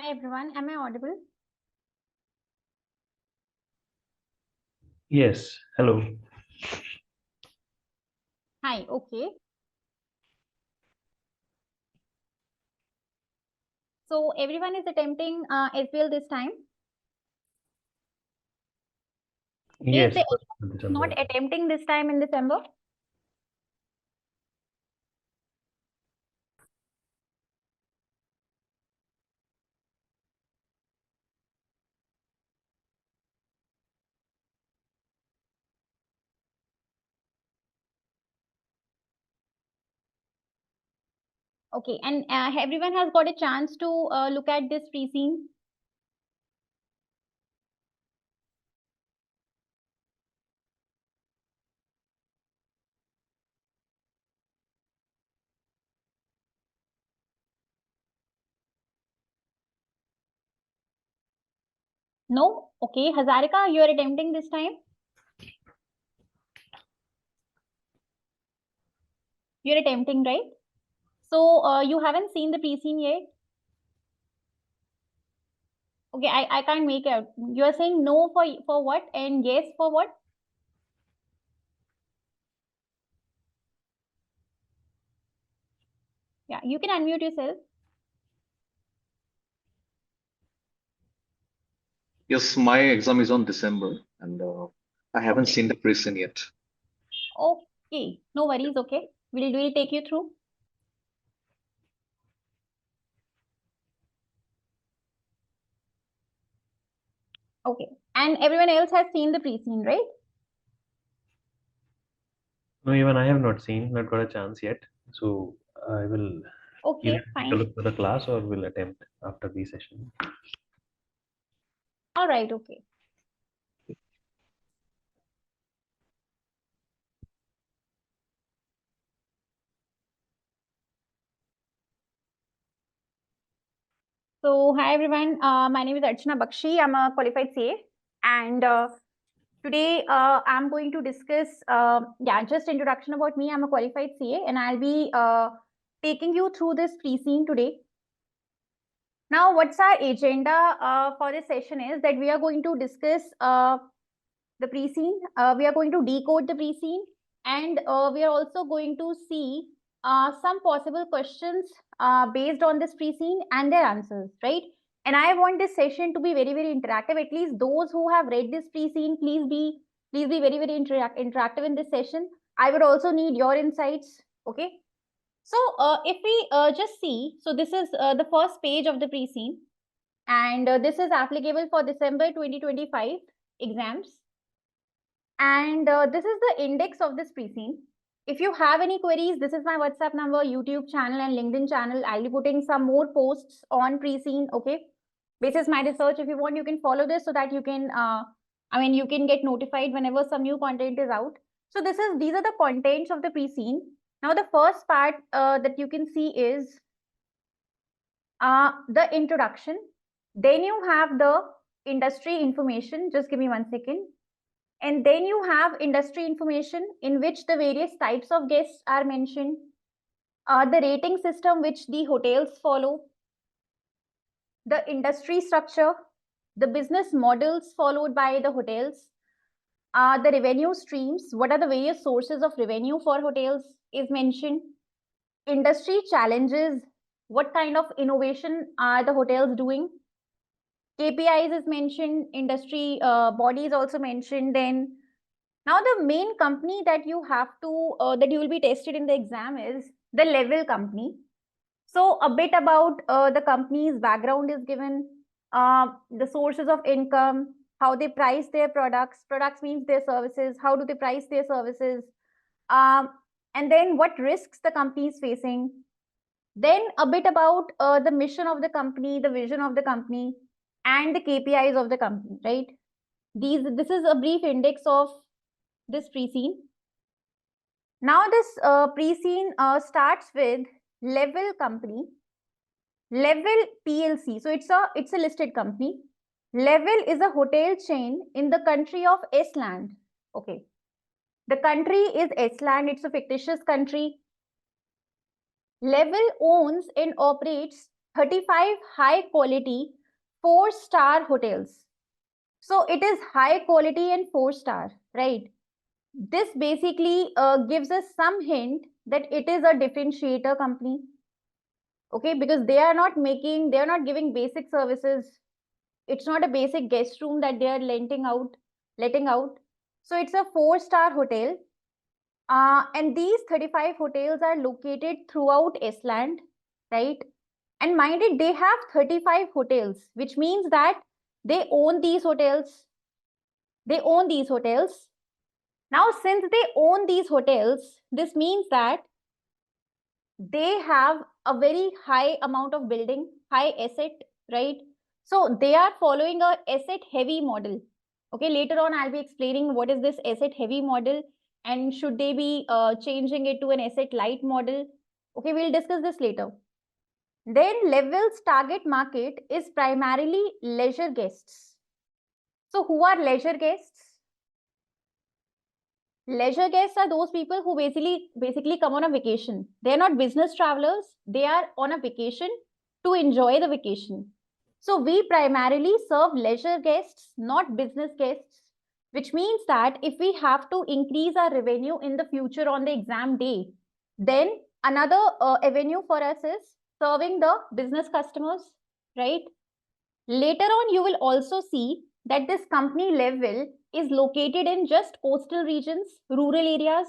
Hi everyone, am I audible? Yes, hello. Hi, okay. So everyone is attempting SBL this time. If Yes, they first are of not December. attempting this time in December, okay, and everyone has got a chance to look at this pre-scene. No? Okay, Hazarika, you are attempting this time? You're attempting, right? So you haven't seen the pre-scene yet? Okay, I can't make out. You are saying no for what and yes for what? Yeah, you can unmute yourself. Yes, my exam is on December, and I haven't seen the pre-seen yet. Okay, no worries. Okay, we'll take you through. Okay, and everyone else has seen the pre-scene, right? No, even I have not got a chance yet. So I will Okay, either take a fine. look for the class or will attempt after the session. All right, okay. So, hi everyone. My name is Archana Bakshi. I'm a qualified CA, and today I'm going to discuss, just introduction about me. I'm a qualified CA, and I'll be taking you through this pre-scene today. Now, what's our agenda for this session is that we are going to discuss the pre-scene. We are going to decode the pre-scene, and we are also going to see some possible questions based on this pre-scene and their answers, right? And I want this session to be very, very interactive. At least those who have read this pre-scene, please be very, very interactive in this session. I would also need your insights. Okay. So if we just see, so this is the first page of the pre-scene, and this is applicable for December 2025 exams. And this is the index of this pre-scene. If you have any queries, this is my WhatsApp number, YouTube channel, and LinkedIn channel. I'll be putting some more posts on pre-scene. Okay. This is my research. If you want, you can follow this so that you can, you can get notified whenever some new content is out. So these are the contents of the pre-scene. Now, the first part that you can see is the introduction. Then you have the industry information. Just give me 1 second. And then you have industry information in which the various types of guests are mentioned, the rating system which the hotels follow, the industry structure, the business models followed by the hotels, the revenue streams, what are the various sources of revenue for hotels is mentioned, industry challenges, what kind of innovation are the hotels doing, KPIs is mentioned, industry bodies also mentioned. Then now the main company that you have to that you will be tested in the exam is the level company. So a bit about the company's background is given, the sources of income, how they price their products. Products means their services. How do they price their services? Um, and then what risks the company is facing. Then a bit about the mission of the company, the vision of the company, and the KPIs of the company, right? This is a brief index of this pre-scene. Now this pre-scene starts with level company, level PLC. So it's a listed company. Level is a hotel chain in the country of Estland. Okay. The country is Estland. It's a fictitious country. Level owns and operates 35 high quality 4-star hotels. So it is high quality and 4-star, right? This basically gives us some hint that it is a differentiator company. Okay, because they are not giving basic services. It's not a basic guest room that they are letting out. So it's a 4-star hotel. And these 35 hotels are located throughout Estland, right? And mind it, they have 35 hotels, which means that they own these hotels. They own these hotels. Now, since they own these hotels, this means that they have a very high amount of building, high asset, right? So they are following a asset heavy model. Okay, later on I'll be explaining what is this asset heavy model and should they be changing it to an asset light model. Okay, we'll discuss this later. Then Level's target market is primarily leisure guests. So who are leisure guests? Leisure guests are those people who basically come on a vacation. They're not business travelers. They are on a vacation to enjoy the vacation. So we primarily serve leisure guests, not business guests, which means that if we have to increase our revenue in the future on the exam day, then another avenue for us is serving the business customers, right? Later on, you will also see that this company Level is located in just coastal regions, rural areas.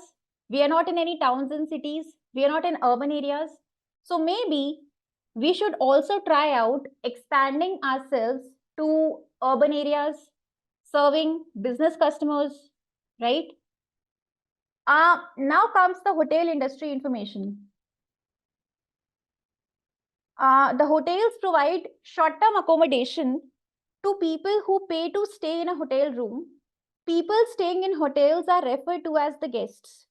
We are not in any towns and cities. We are not in urban areas. So maybe we should also try out expanding ourselves to urban areas, serving business customers, right? Now comes the hotel industry information. The hotels provide short-term accommodation to people who pay to stay in a hotel room. People staying in hotels are referred to as the guests.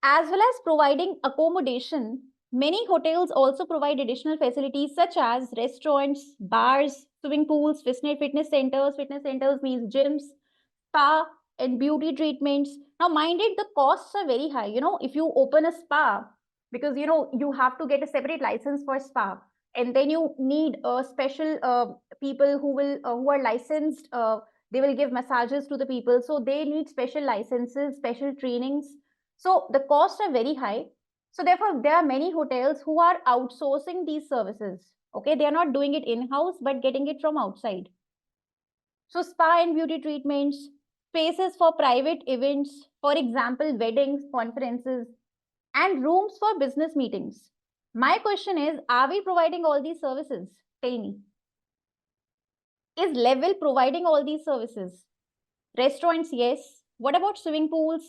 As well as providing accommodation, many hotels also provide additional facilities such as restaurants, bars, swimming pools, fitness centers. Fitness centers means gyms, spa, and beauty treatments. Now, mind it, the costs are very high. You know, if you open a spa, because you have to get a separate license for spa, and then you need special people who are licensed. They will give massages to the people, so they need special licenses, special trainings. So the costs are very high. So therefore, there are many hotels who are outsourcing these services. Okay, they are not doing it in-house, but getting it from outside. So spa and beauty treatments, spaces for private events, for example, weddings, conferences, and rooms for business meetings. My question is, are we providing all these services? Tell me. Is Level providing all these services? Restaurants, yes. What about swimming pools?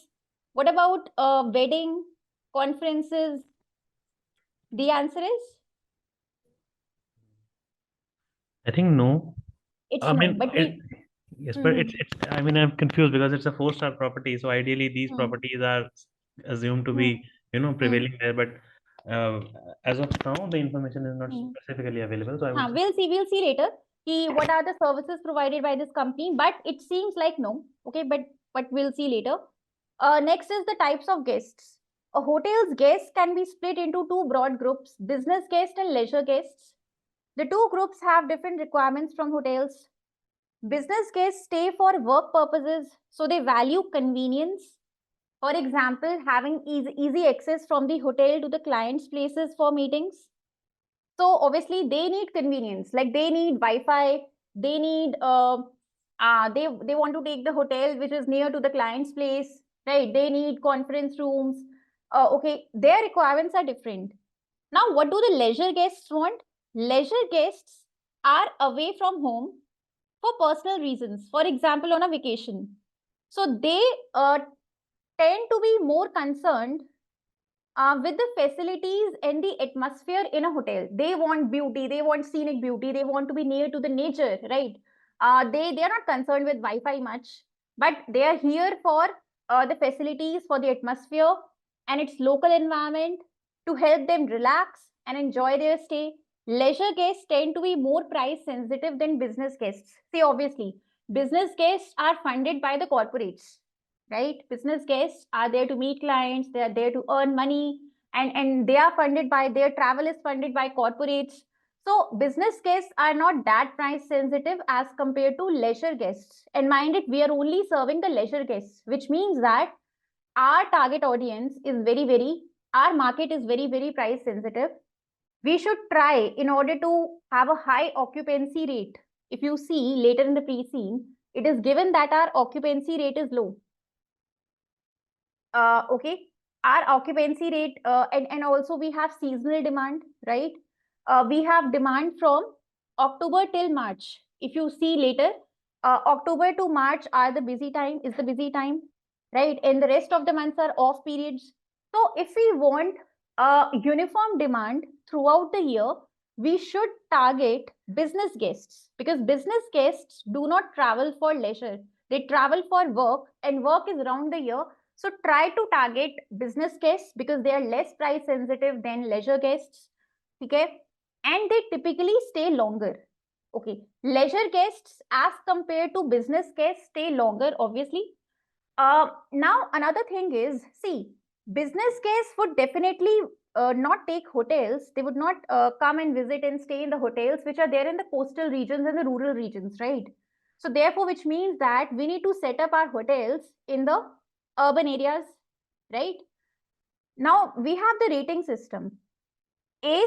What about wedding, conferences? The answer is? I think no. It's I no, mean, but yes, but it's. I mean, I'm confused because it's a 4-star property. So ideally, these properties are assumed to be, prevailing there. But as of now, the information is not specifically available. So I would. We'll see later. What are the services provided by this company? But it seems like no. Okay, but we'll see later. Next is the types of guests. A hotel's guests can be split into two broad groups: business guests and leisure guests. The two groups have different requirements from hotels. Business guests stay for work purposes, so they value convenience. For example, having easy access from the hotel to the client's places for meetings. So obviously they need convenience, like they need Wi-Fi, they need they want to take the hotel which is near to the client's place, right? They need conference rooms. Okay, their requirements are different. Now, what do the leisure guests want? Leisure guests are away from home for personal reasons. For example, on a vacation. So they tend to be more concerned with the facilities and the atmosphere in a hotel. They want beauty, they want scenic beauty, they want to be near to the nature, right? They are not concerned with Wi-Fi much, but they are here for the facilities, for the atmosphere and its local environment to help them relax and enjoy their stay. Leisure guests tend to be more price sensitive than business guests. See, obviously, business guests are funded by the corporates, right? Business guests are there to meet clients, they are there to earn money, and they are funded by, their travel is funded by corporates. So business guests are not that price sensitive as compared to leisure guests. And mind it, we are only serving the leisure guests, which means that our target audience is our market is very price sensitive. We should try, in order to have a high occupancy rate. If you see later in the pre-scene, it is given that our occupancy rate is low. Okay, our occupancy rate, and also we have seasonal demand, right? We have demand from October till March. If you see later, October to March are the busy time, right? And the rest of the months are off periods. So if we want a uniform demand throughout the year, we should target business guests, because business guests do not travel for leisure. They travel for work, and work is around the year. So try to target business guests because they are less price sensitive than leisure guests. Okay. And they typically stay longer. Okay. Leisure guests as compared to business guests stay longer, obviously. Now, another thing is, see, business guests would definitely not take hotels. They would not come and visit and stay in the hotels which are there in the coastal regions and the rural regions, right? So therefore, which means that we need to set up our hotels in the urban areas, right? Now we have the rating system. A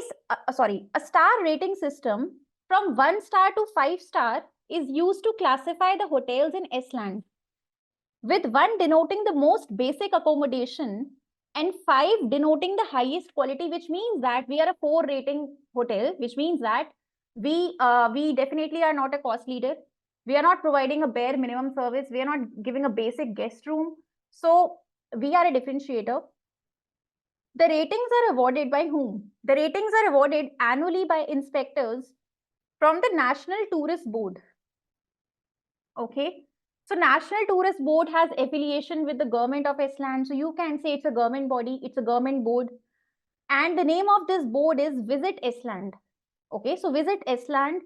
star rating system from 1 star to 5 star is used to classify the hotels in S-land, with 1 denoting the most basic accommodation and 5 denoting the highest quality, which means that we are a 4 rating hotel, which means that we definitely are not a cost leader. We are not providing a bare minimum service. We are not giving a basic guest room. So we are a differentiator. The ratings are awarded by whom? The ratings are awarded annually by inspectors from the National Tourist Board. Okay. So National Tourist Board has affiliation with the government of S-land. So you can say it's a government body, it's a government board. And the name of this board is Visit S-land. Okay, so Visit S-land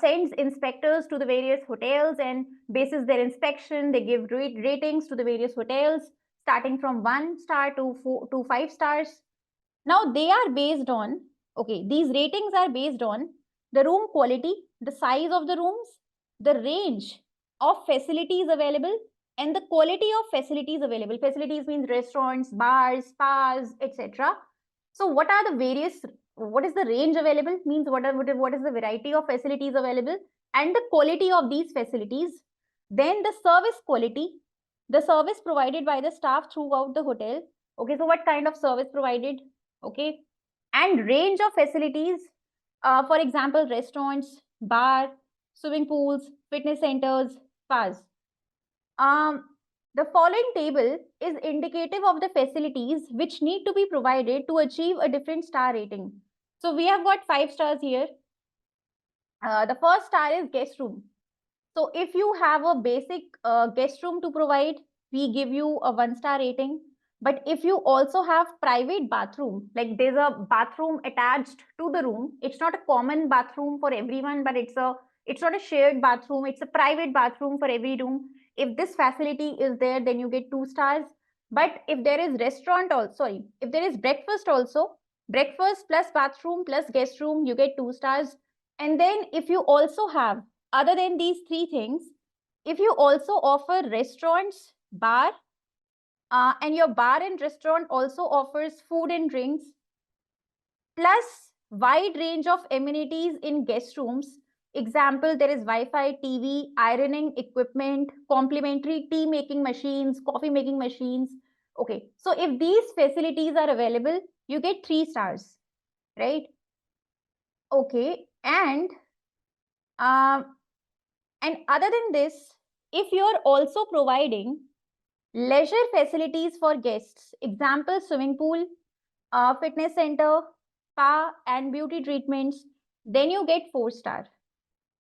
sends inspectors to the various hotels, and basis their inspection, they give ratings to the various hotels, starting from 1 star to 5 stars. Now they are based on, okay, these ratings are based on the room quality, the size of the rooms, the range of facilities available, and the quality of facilities available. Facilities means restaurants, bars, spas, etc. So what are the various, what is the range available, means what is the variety of facilities available, and the quality of these facilities. Then the service quality, the service provided by the staff throughout the hotel. Okay, so what kind of service provided? Okay, and range of facilities, for example, restaurants, bar, swimming pools, fitness centers, spas. The following table is indicative of the facilities which need to be provided to achieve a different star rating. So we have got 5 stars here. The first star is guest room. So if you have a basic guest room to provide, we give you a 1 star rating. But if you also have private bathroom, like there's a bathroom attached to the room, it's not a common bathroom for everyone, but it's not a shared bathroom, it's a private bathroom for every room. If this facility is there, then you get 2 stars. But if there is restaurant also, if there is breakfast also, breakfast plus bathroom plus guest room, you get 2 stars. And then if you also have, other than these 3 things, if you also offer restaurants, bar, and your bar and restaurant also offers food and drinks, plus wide range of amenities in guest rooms. Example, there is Wi-Fi, TV, ironing equipment, complimentary tea making machines, coffee making machines. Okay, so if these facilities are available, you get 3 stars, right? Okay, and other than this, if you're also providing leisure facilities for guests, example, swimming pool, fitness center, spa, and beauty treatments, then you get 4 star.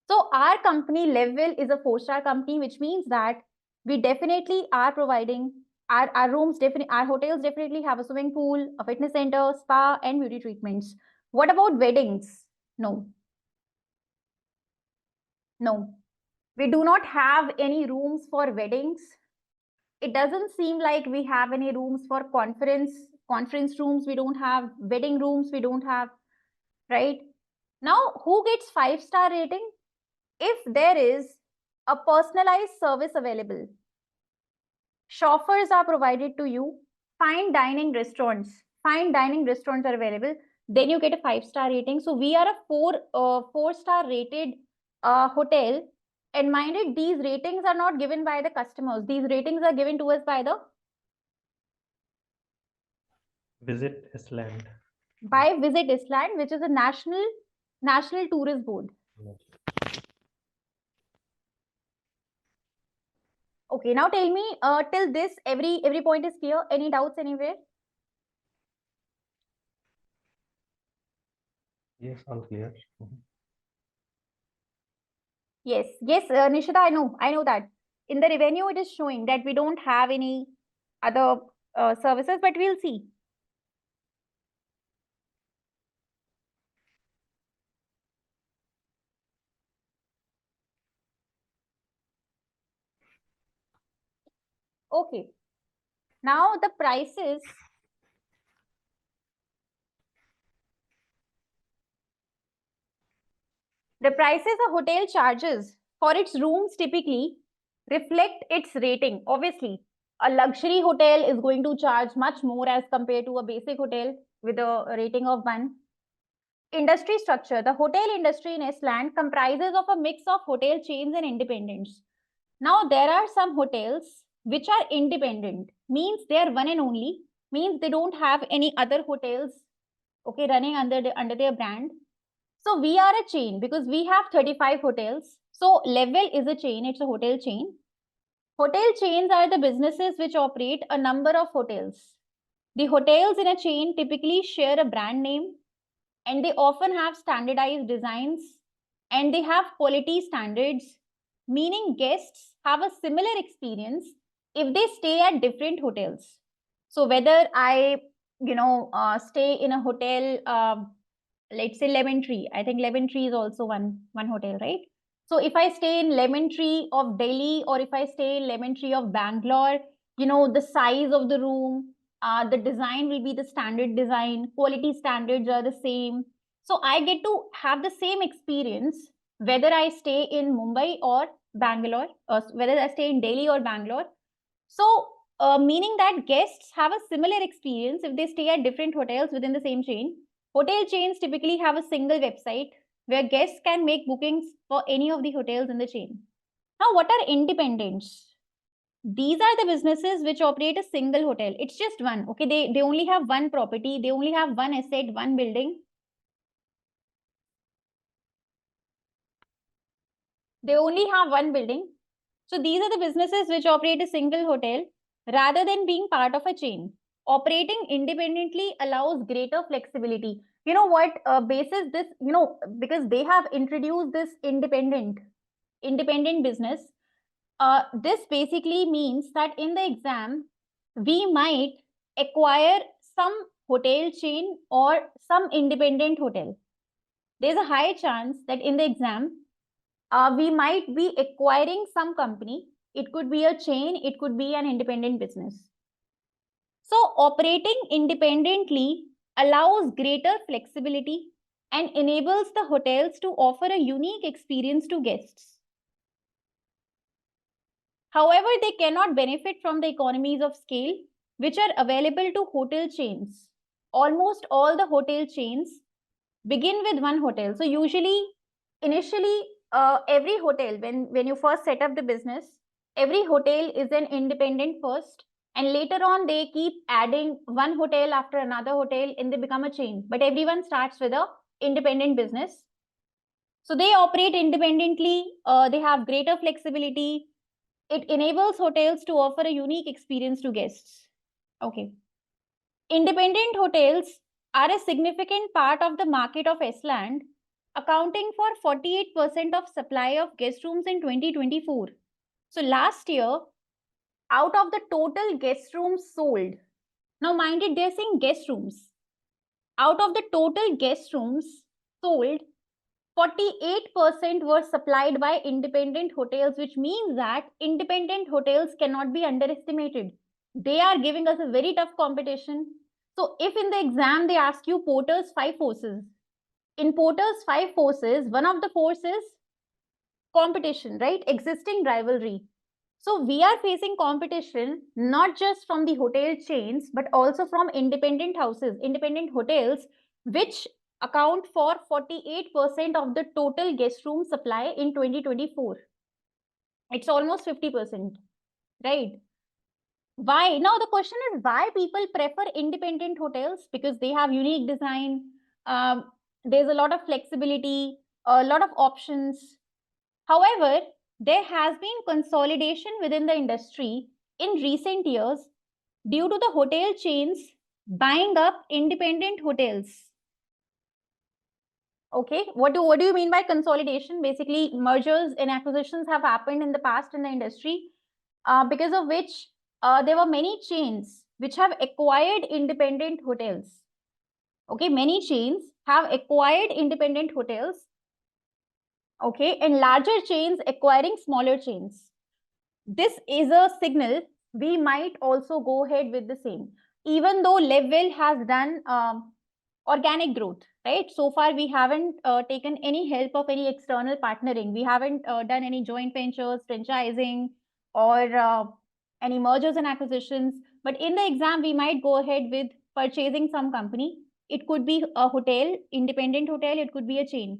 So our company level is a 4-star company, which means that we definitely are providing our rooms, our hotels definitely have a swimming pool, a fitness center, spa, and beauty treatments. What about weddings? No. No. We do not have any rooms for weddings. It doesn't seem like we have any rooms for conference rooms. We don't have wedding rooms. We don't have, right? Now, who gets 5-star rating? If there is a personalized service available, chauffeurs are provided to you, fine dining restaurants are available, then you get a 5-star rating. So we are a 4-star rated hotel. And mind it, these ratings are not given by the customers. These ratings are given to us by the Visit Island. Visit Island, which is a national tourist board. Okay, now tell me, till this, every point is clear. Any doubts anywhere? Yes, all clear. Yes, Nishita, I know that. In the revenue, it is showing that we don't have any other services, but we'll see. Okay. Now the prices. The prices a hotel charges for its rooms typically reflect its rating. Obviously, a luxury hotel is going to charge much more as compared to a basic hotel with a rating of 1. Industry structure. The hotel industry in Iceland comprises of a mix of hotel chains and independents. Now, there are some hotels which are independent, means they are one and only, means they don't have any other hotels, okay, running under their brand. So we are a chain because we have 35 hotels. So Level is a chain, it's a hotel chain. Hotel chains are the businesses which operate a number of hotels. The hotels in a chain typically share a brand name, and they often have standardized designs, and they have quality standards, meaning guests have a similar experience if they stay at different hotels. So whether I stay in a hotel, let's say Lemon Tree. I think Lemon Tree is also one hotel, right? So if I stay in Lemon Tree of Delhi, or if I stay in Lemon Tree of Bangalore, the size of the room, the design will be the standard design, quality standards are the same. So I get to have the same experience whether I stay in Mumbai or Bangalore, or whether I stay in Delhi or Bangalore. So meaning that guests have a similar experience if they stay at different hotels within the same chain. Hotel chains typically have a single website where guests can make bookings for any of the hotels in the chain. Now, what are independents? These are the businesses which operate a single hotel. It's just one, okay? They only have one property, they only have one asset, one building. They only have one building. So these are the businesses which operate a single hotel rather than being part of a chain. Operating independently allows greater flexibility. You know what? Basis this, because they have introduced this independent business. This basically means that in the exam, we might acquire some hotel chain or some independent hotel. There's a high chance that in the exam, we might be acquiring some company. It could be a chain, it could be an independent business. So operating independently allows greater flexibility and enables the hotels to offer a unique experience to guests. However, they cannot benefit from the economies of scale which are available to hotel chains. Almost all the hotel chains begin with one hotel. So usually, initially, every hotel, when you first set up the business, every hotel is an independent first, and later on they keep adding one hotel after another hotel and they become a chain. But everyone starts with a independent business. So they operate independently, they have greater flexibility. It enables hotels to offer a unique experience to guests. Okay. Independent hotels are a significant part of the market of Iceland, accounting for 48% of supply of guest rooms in 2024. So last year, out of the total guest rooms sold, now mind it, they're saying guest rooms. Out of the total guest rooms sold, 48% were supplied by independent hotels, which means that independent hotels cannot be underestimated. They are giving us a very tough competition. So if in the exam they ask you Porter's 5 forces, in Porter's 5 forces, one of the forces competition, right? Existing rivalry. So we are facing competition not just from the hotel chains, but also from independent houses, independent hotels, which account for 48% of the total guest room supply in 2024. It's almost 50%, right? Why? Now the question is why people prefer independent hotels? Because they have unique design. There's a lot of flexibility, a lot of options. However, there has been consolidation within the industry in recent years due to the hotel chains buying up independent hotels. Okay, what do you mean by consolidation? Basically, mergers and acquisitions have happened in the past in the industry, because of which there were many chains which have acquired independent hotels. Okay, many chains have acquired independent hotels. Okay, and larger chains acquiring smaller chains. This is a signal we might also go ahead with the same, even though Level has done organic growth, right? So far, we haven't taken any help of any external partnering. We haven't done any joint ventures, franchising, or any mergers and acquisitions. But in the exam, we might go ahead with purchasing some company. It could be a hotel, independent hotel. It could be a chain.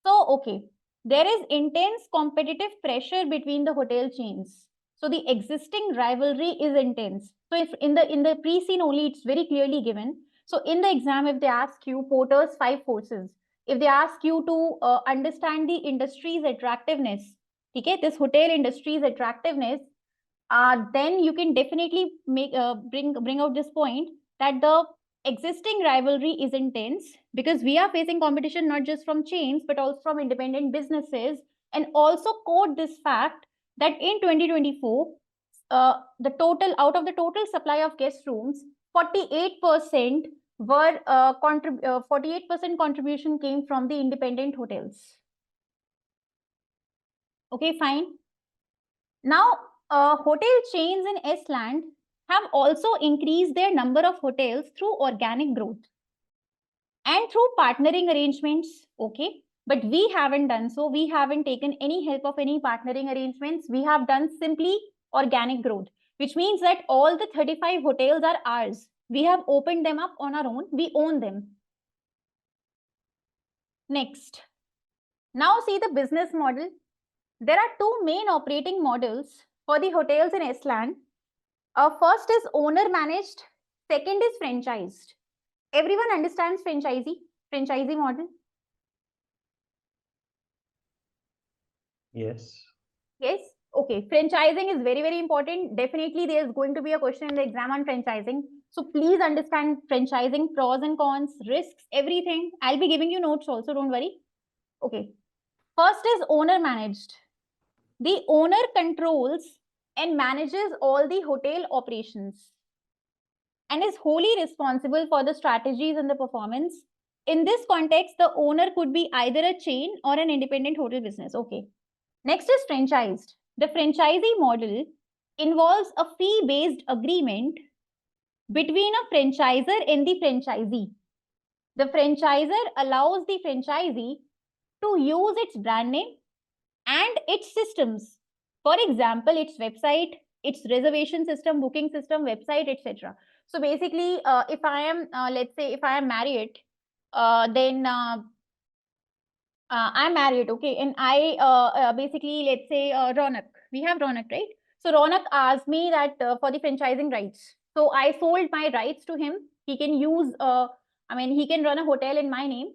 So, okay, there is intense competitive pressure between the hotel chains. So the existing rivalry is intense. So if in the pre-seen only, it's very clearly given. So in the exam, if they ask you Porter's 5 forces, if they ask you to understand the industry's attractiveness, okay, this hotel industry's attractiveness, then you can definitely make bring out this point that the existing rivalry is intense because we are facing competition not just from chains but also from independent businesses, and also quote this fact that in 2024 the total out of the total supply of guest rooms, 48% were 48% contribution came from the independent hotels. Okay, fine. Now hotel chains in S-land have also increased their number of hotels through organic growth and through partnering arrangements. Okay, but we haven't done so. We haven't taken any help of any partnering arrangements. We have done simply organic growth, which means that all the 35 hotels are ours. We have opened them up on our own. We own them. Next, now see the business model. There are 2 main operating models for the hotels in S-land. First is owner managed, second is franchised. Everyone understands franchisee model? Yes. Yes. Okay. Franchising is very, very important. Definitely there's going to be a question in the exam on franchising. So please understand franchising, pros and cons, risks, everything. I'll be giving you notes also, don't worry. Okay. First is owner managed. The owner controls and manages all the hotel operations and is wholly responsible for the strategies and the performance. In this context, the owner could be either a chain or an independent hotel business. Okay. Next is franchised. The franchisee model involves a fee-based agreement between a franchisor and the franchisee. The franchisor allows the franchisee to use its brand name and its systems. For example, its website, its reservation system, booking system, website, etc. So basically, if I am, let's say, if I am Marriott, then I'm Marriott, okay, and I basically, let's say, Ronak. We have Ronak, right? So Ronak asked me that for the franchising rights. So I sold my rights to him. He can use, he can run a hotel in my name,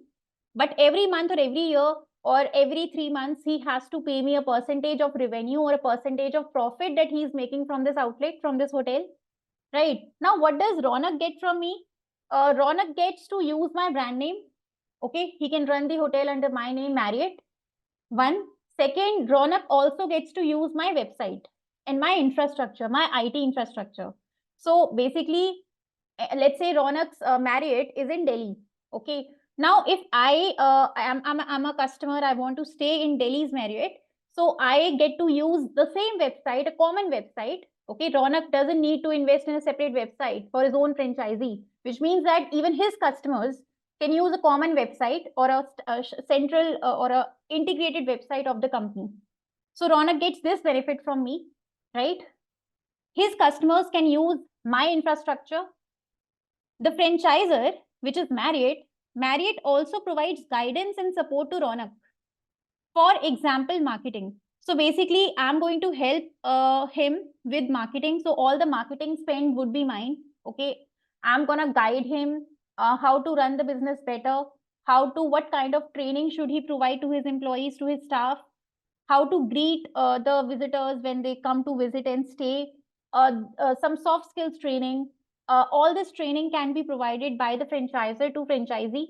but every month or every year or every 3 months, he has to pay me a percentage of revenue or a percentage of profit that he's making from this outlet, from this hotel, right? Now, what does Ronak get from me? Ronak gets to use my brand name. Okay, he can run the hotel under my name, Marriott. One. Second, Ronak also gets to use my website and my infrastructure, my IT infrastructure. So basically, let's say Ronak's Marriott is in Delhi. Okay. Now, if I'm a customer, I want to stay in Delhi's Marriott. So I get to use the same website, a common website. Okay. Ronak doesn't need to invest in a separate website for his own franchisee, which means that even his customers can use a common website or a central or a integrated website of the company. So Ronak gets this benefit from me, right? His customers can use my infrastructure. The franchisor, which is Marriott also provides guidance and support to Ronak. For example, marketing. So basically, I'm going to help him with marketing. So all the marketing spend would be mine. Okay, I'm gonna guide him how to run the business better, what kind of training should he provide to his employees, to his staff, how to greet the visitors when they come to visit and stay, some soft skills training. All this training can be provided by the franchisor to franchisee.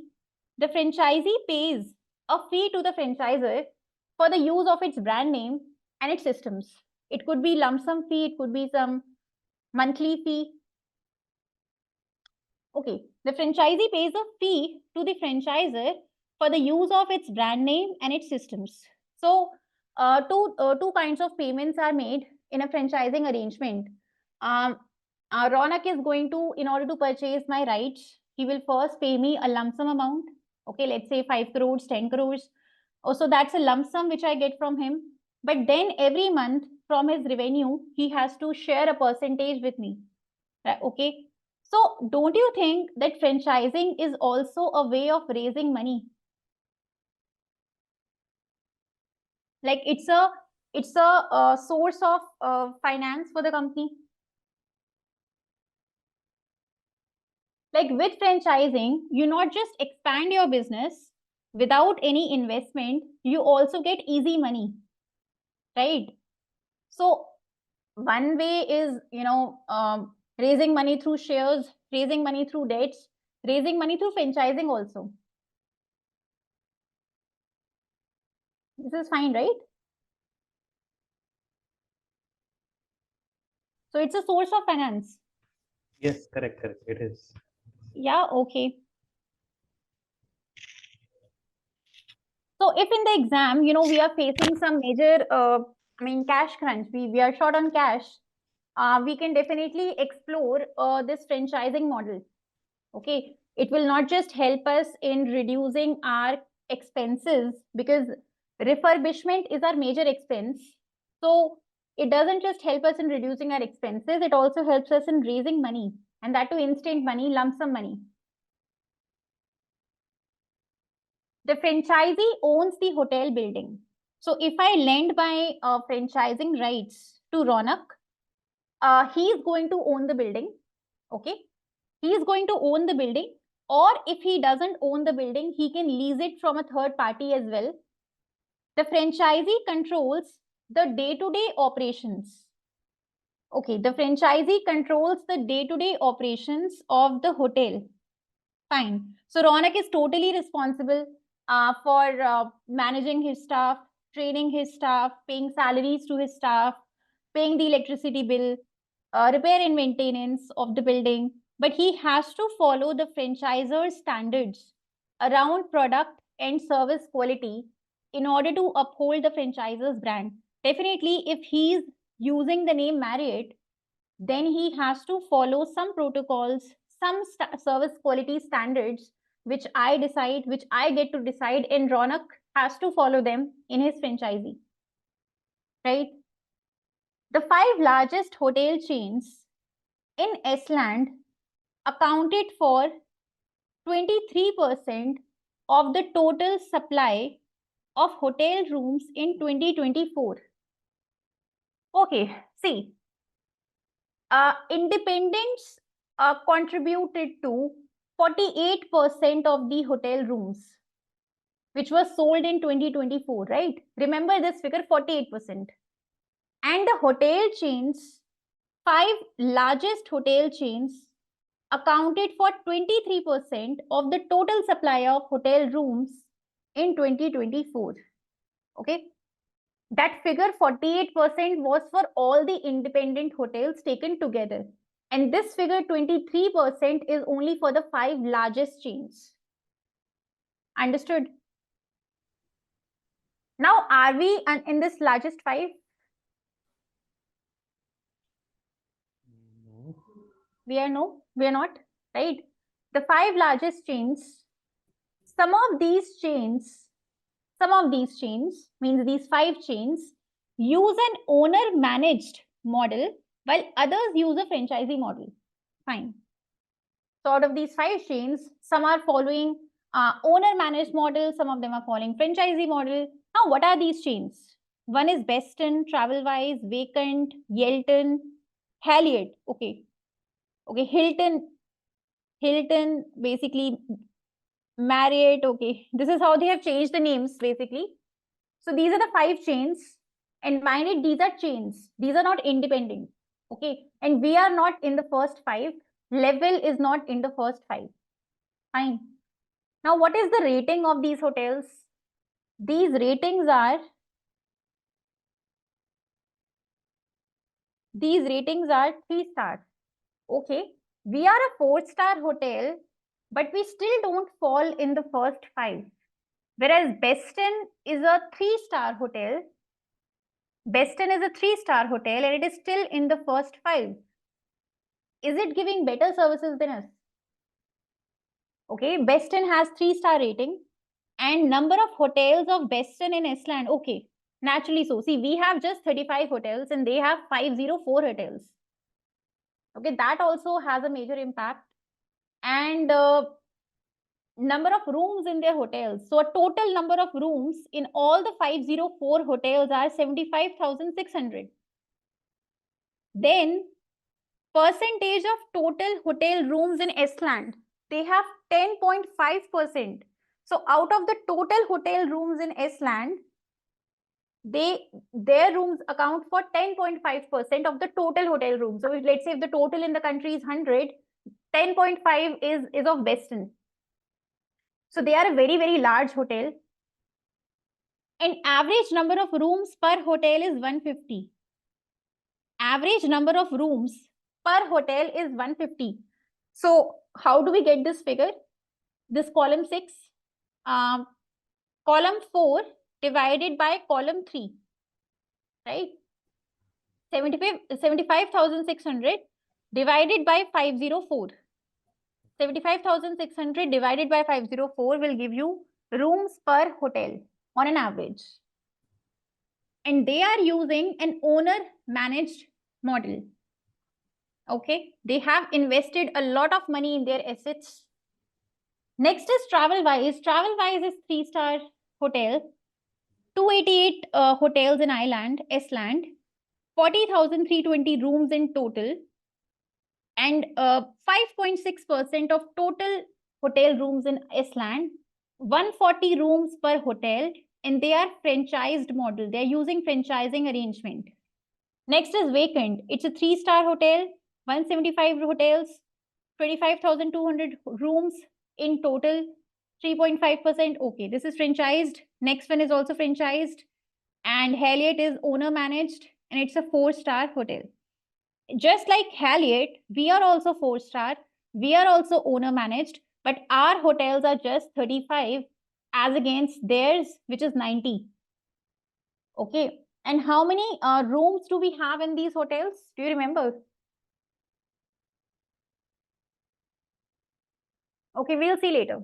The franchisee pays a fee to the franchisor for the use of its brand name and its systems. It could be lump sum fee, it could be some monthly fee. Okay, the franchisee pays a fee to the franchisor for the use of its brand name and its systems. So, two kinds of payments are made in a franchising arrangement. Ronak is going to, in order to purchase my rights, he will first pay me a lump sum amount. Okay, let's say 5 crores, 10 crores. So that's a lump sum which I get from him. But then every month from his revenue, he has to share a percentage with me. Right? Okay. So don't you think that franchising is also a way of raising money? Like it's a source of finance for the company. Like with franchising, you not just expand your business without any investment, you also get easy money, right? So one way is, raising money through shares, raising money through debts, raising money through franchising also. This is fine, right? So it's a source of finance. Yes, correct. It is. Yeah, okay. So if in the exam, we are facing some major, cash crunch, we are short on cash, we can definitely explore this franchising model. Okay, it will not just help us in reducing our expenses, because refurbishment is our major expense. So it doesn't just help us in reducing our expenses, it also helps us in raising money, and that too instant money, lump sum money. The franchisee owns the hotel building. So if I lend my franchising rights to Ronak, he is going to own the building. Okay, he is going to own the building, or if he doesn't own the building, he can lease it from a third party as well. The franchisee controls the day-to-day operations. Okay, the franchisee controls the day-to-day operations of the hotel. Fine. So Ronak is totally responsible for managing his staff, training his staff, paying salaries to his staff, paying the electricity bill, repair and maintenance of the building. But he has to follow the franchisor's standards around product and service quality in order to uphold the franchisor's brand. Definitely, if he's using the name Marriott, then he has to follow some protocols, some service quality standards, which I get to decide, and Ronak has to follow them in his franchisee, right? The 5 largest hotel chains in Estland accounted for 23% of the total supply of hotel rooms in 2024. Okay, see, independents contributed to 48% of the hotel rooms, which was sold in 2024, right? Remember this figure, 48%. And the hotel chains, 5 largest hotel chains, accounted for 23% of the total supply of hotel rooms in 2024. Okay. That figure 48% was for all the independent hotels taken together. And this figure 23% is only for the 5 largest chains. Understood? Now, are we in this largest 5? No. We are not, right? The 5 largest chains some of these chains means these 5 chains use an owner managed model while others use a franchisee model. Fine. So out of these 5 chains, some are following owner managed model, some of them are following franchisee model. Now, what are these chains? One is Beston, Travelwise, Vacant, Yelton, Hyatt. Okay, Hilton, basically Marriott. Okay, this is how they have changed the names basically. So these are the 5 chains, and mind it, these are chains. These are not independent. Okay, and we are not in the first 5. Level is not in the first 5. Fine. Now, what is the rating of these hotels? These ratings are 3 stars. Okay, we are a 4-star hotel, but we still don't fall in the first 5. Whereas Beston is a 3-star hotel. Beston is a 3-star hotel and it is still in the first 5. Is it giving better services than us? Okay, Beston has 3-star rating and number of hotels of Beston in Estland. Okay, naturally so. See, we have just 35 hotels and they have 504 hotels. Okay, that also has a major impact. And number of rooms in their hotels. So a total number of rooms in all the 504 hotels are 75,600. Then percentage of total hotel rooms in Estland, they have 10.5%. So out of the total hotel rooms in Estland, their rooms account for 10.5% of the total hotel rooms. So if, let's say if the total in the country is 100, 10.5 is of Beston. So they are a very, very large hotel. And average number of rooms per hotel is 150. Average number of rooms per hotel is 150. So how do we get this figure? This column 6, column 4 divided by column 3, right? 75,600 divided by 504. 75,600 divided by 504 will give you rooms per hotel on an average. And they are using an owner managed model. Okay, they have invested a lot of money in their assets. Next is Travelwise. Travelwise is 3-star hotel, 288 hotels in Estland, 40,320 rooms in total, and 5.6% of total hotel rooms in Estland, 140 rooms per hotel, and they are franchised model. They are using franchising arrangement. Next is Vacant. It's a 3-star hotel, 175 hotels, 25,200 rooms in total, 3.5%. Okay, this is franchised. Next one is also franchised. And Hyatt is owner managed and it's a 4-star hotel. Just like Hyatt, we are also 4-star. We are also owner managed, but our hotels are just 35 as against theirs, which is 90. Okay. And how many rooms do we have in these hotels? Do you remember? Okay, we'll see later.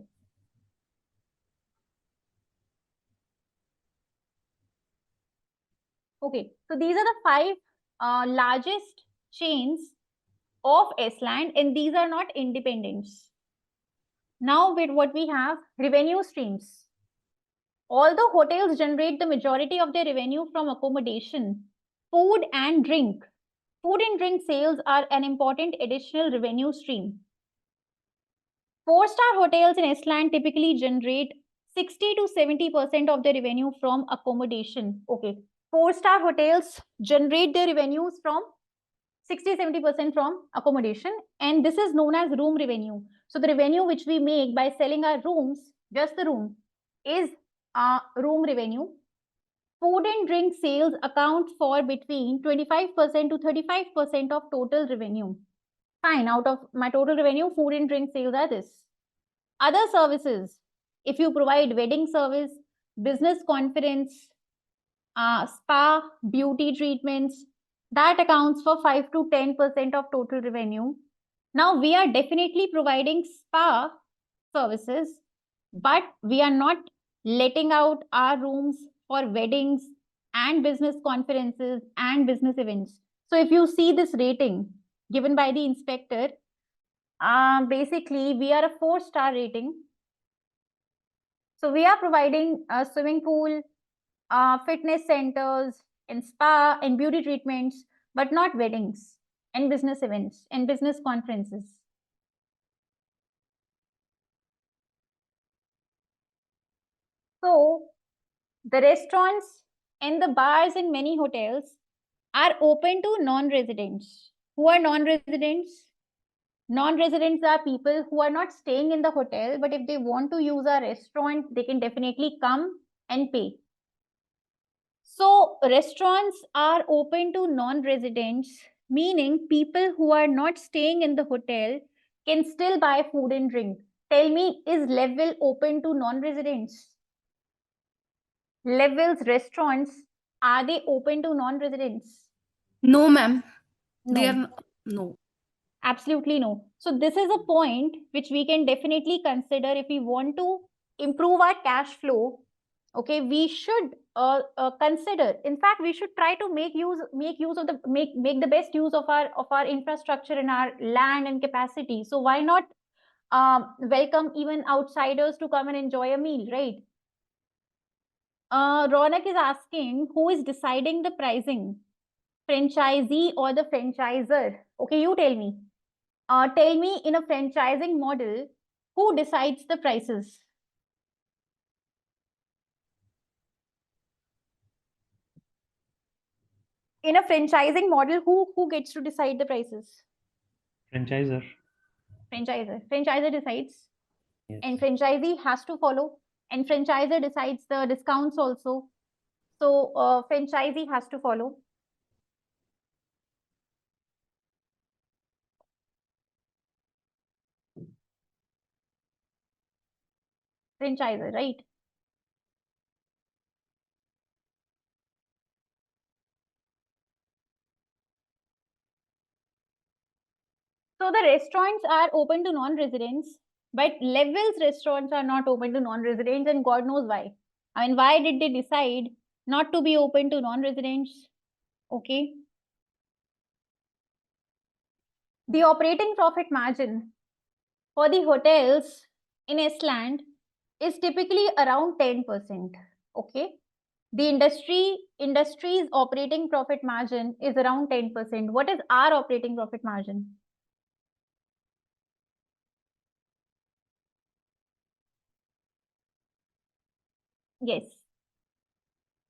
Okay, so these are the 5 largest chains of Estland, and these are not independents. Now with what we have, revenue streams. Although hotels generate the majority of their revenue from accommodation, food and drink sales are an important additional revenue stream. 4-star hotels in Estland typically generate 60 to 70% of their revenue from accommodation. Okay, 4-star hotels generate their revenues from 60-70% from accommodation, and this is known as room revenue. So the revenue which we make by selling our rooms, just the room, is room revenue. Food and drink sales account for between 25% to 35% of total revenue. Fine, out of my total revenue, food and drink sales are this. Other services, if you provide wedding service, business conference, spa, beauty treatments, that accounts for 5 to 10% of total revenue. Now we are definitely providing spa services. but we are not letting out our rooms for weddings and business conferences and business events. So if you see this rating given by the inspector, basically we are a 4-star rating. So we are providing a swimming pool, fitness centers, and spa and beauty treatments, but not weddings and business events and business conferences. So the restaurants and the bars in many hotels are open to non-residents. Who are non-residents? Non-residents are people who are not staying in the hotel, but if they want to use a restaurant, they can definitely come and pay. So restaurants are open to non-residents, meaning people who are not staying in the hotel can still buy food and drink. Tell me, is Level open to non-residents? Level's restaurants, are they open to non-residents? No, ma'am. No. They are no. Absolutely no. So this is a point which we can definitely consider if we want to improve our cash flow. Okay, we should consider. In fact, we should try to make use of the make the best use of our infrastructure and our land and capacity. So why not welcome even outsiders to come and enjoy a meal, right? Ronak is asking, who is deciding the pricing, franchisee or the franchisor? Okay, you tell me. Tell me, in a franchising model, who decides the prices? In a franchising model, who gets to decide the prices? Franchisor. Franchisor decides. Yes. And franchisee has to follow. And franchisor decides the discounts also. So franchisee has to follow. Franchisor, right? So the restaurants are open to non-residents, but Level's restaurants are not open to non-residents, and God knows why. I mean, why did they decide not to be open to non-residents? Okay. The operating profit margin for the hotels in Iceland is typically around 10%. Okay. The industry's operating profit margin is around 10%. What is our operating profit margin? Yes.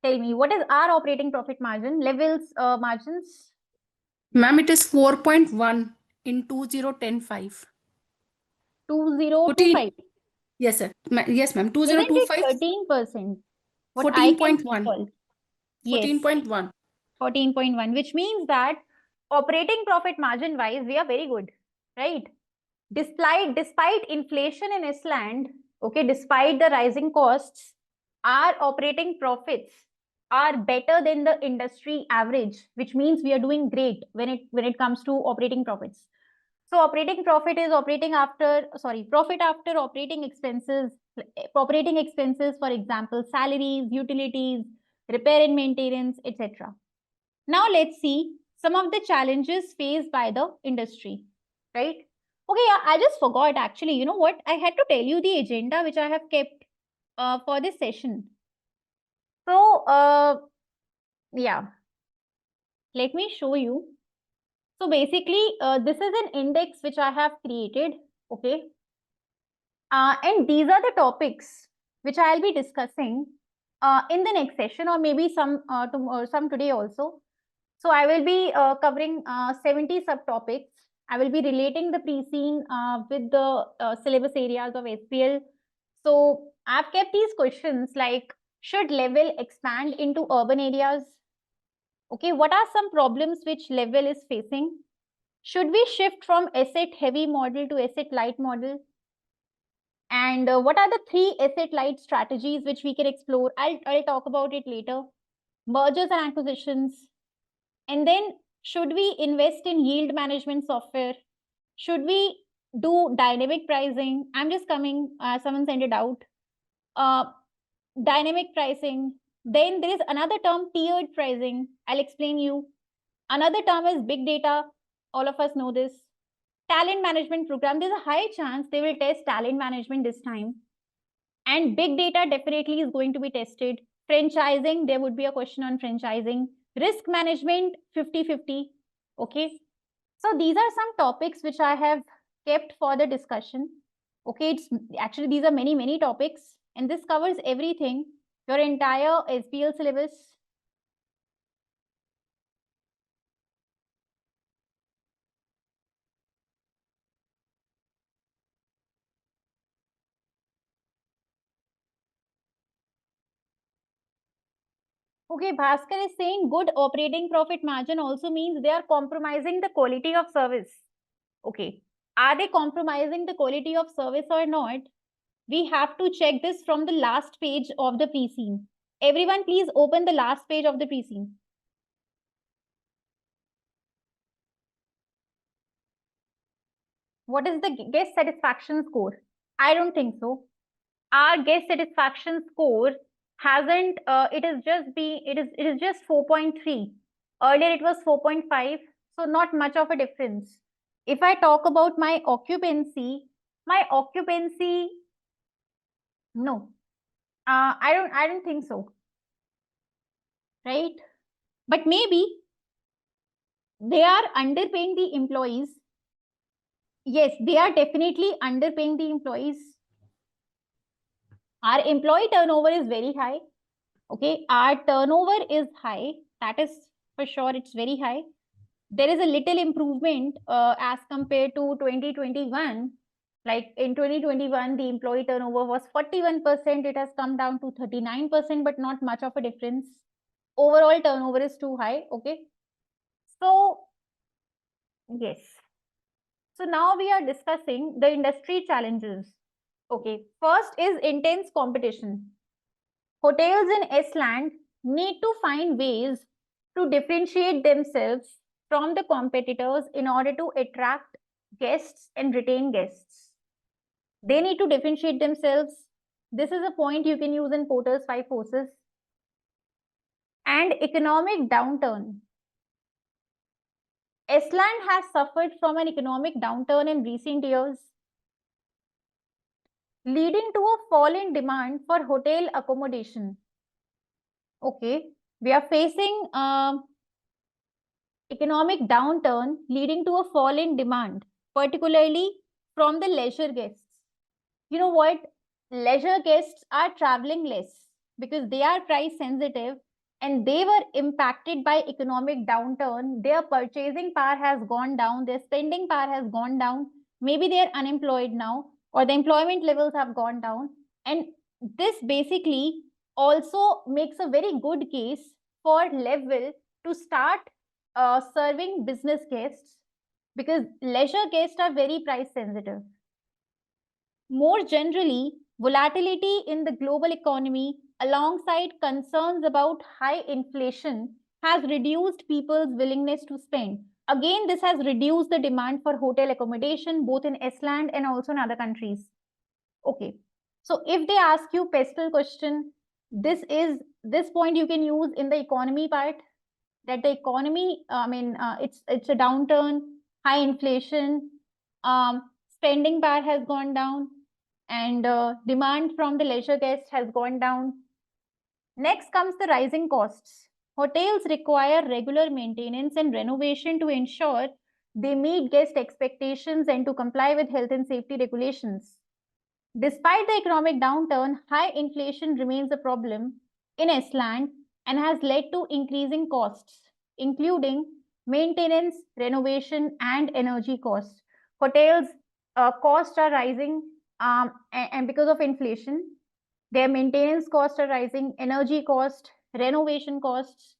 Tell me, what is our operating profit margin? Level's margins? Ma'am, it is 4.1 in 2010-5. 2025. Yes, sir. Yes, ma'am. Isn't it 2025. 13%? What I can 14.1. recall. Yes. 14.1. 14.1, which means that operating profit margin wise, we are very good, right? Despite inflation in Iceland, okay, despite the rising costs, our operating profits are better than the industry average, which means we are doing great when it comes to operating profits. So operating profit is profit after operating expenses, for example, salaries, utilities, repair and maintenance, etc. Now let's see some of the challenges faced by the industry, right? Okay, yeah, I just forgot actually. You know what? I had to tell you the agenda which I have kept for this session. So, yeah, let me show you. So basically, this is an index which I have created, okay? And these are the topics which I'll be discussing in the next session, or maybe some today also. So I will be covering 70 subtopics. I will be relating the pre-seen with the syllabus areas of SBL. So I've kept these questions like, should Level expand into urban areas? Okay, what are some problems which Level is facing? Should we shift from asset heavy model to asset light model? And what are the 3 asset light strategies which we can explore? I'll talk about it later. Mergers and acquisitions. And then, should we invest in yield management software? Should we do dynamic pricing? I'm just coming, someone sent it out. dynamic pricing. Then there is another term, tiered pricing. I'll explain you. Another term is big data. All of us know this. Talent management program. There's a high chance they will test talent management this time. And big data definitely is going to be tested. Franchising, there would be a question on franchising. Risk management, 50-50. Okay. So these are some topics which I have kept for the discussion. Okay, it's actually these are many topics, and this covers everything, your entire SBL syllabus. Okay, Bhaskar is saying good operating profit margin also means they are compromising the quality of service. Okay, are they compromising the quality of service or not? We have to check this from the last page of the pre-seen. Everyone, please open the last page of the pre-seen. What is the guest satisfaction score? I don't think so. Our guest satisfaction score hasn't, it is just 4.3. Earlier it was 4.5, so not much of a difference. If I talk about my occupancy, no, I don't think so, right? But maybe they are underpaying the employees. Yes, they are definitely underpaying the employees. Our employee turnover is very high. Okay, our turnover is high. That is for sure, it's very high. There is a little improvement as compared to 2021. Like in 2021, the employee turnover was 41%. It has come down to 39%, but not much of a difference. Overall turnover is too high. Okay. So, yes. So now we are discussing the industry challenges. Okay. First is intense competition. Hotels in S-land need to find ways to differentiate themselves from the competitors in order to attract guests and retain guests. They need to differentiate themselves. This is a point you can use in Porter's 5 forces. And economic downturn. S-land has suffered from an economic downturn in recent years, leading to a fall in demand for hotel accommodation. Okay, we are facing economic downturn leading to a fall in demand, particularly from the leisure guests. You know what? Leisure guests are traveling less because they are price sensitive and they were impacted by economic downturn. Their purchasing power has gone down, their spending power has gone down. Maybe they are unemployed now, or the employment levels have gone down. And this basically also makes a very good case for Level to start serving business guests, because leisure guests are very price sensitive. More generally, volatility in the global economy alongside concerns about high inflation has reduced people's willingness to spend. Again, this has reduced the demand for hotel accommodation both in S-land and also in other countries. Okay, so if they ask you pestle question, this point you can use in the economy part, that the economy, it's a downturn, high inflation, spending power has gone down, and demand from the leisure guests has gone down. Next comes the rising costs. Hotels require regular maintenance and renovation to ensure they meet guest expectations and to comply with health and safety regulations. Despite the economic downturn, high inflation remains a problem in S-land and has led to increasing costs, including maintenance, renovation, and energy costs. Hotels' costs are rising, and because of inflation, their maintenance costs are rising, energy cost, renovation costs.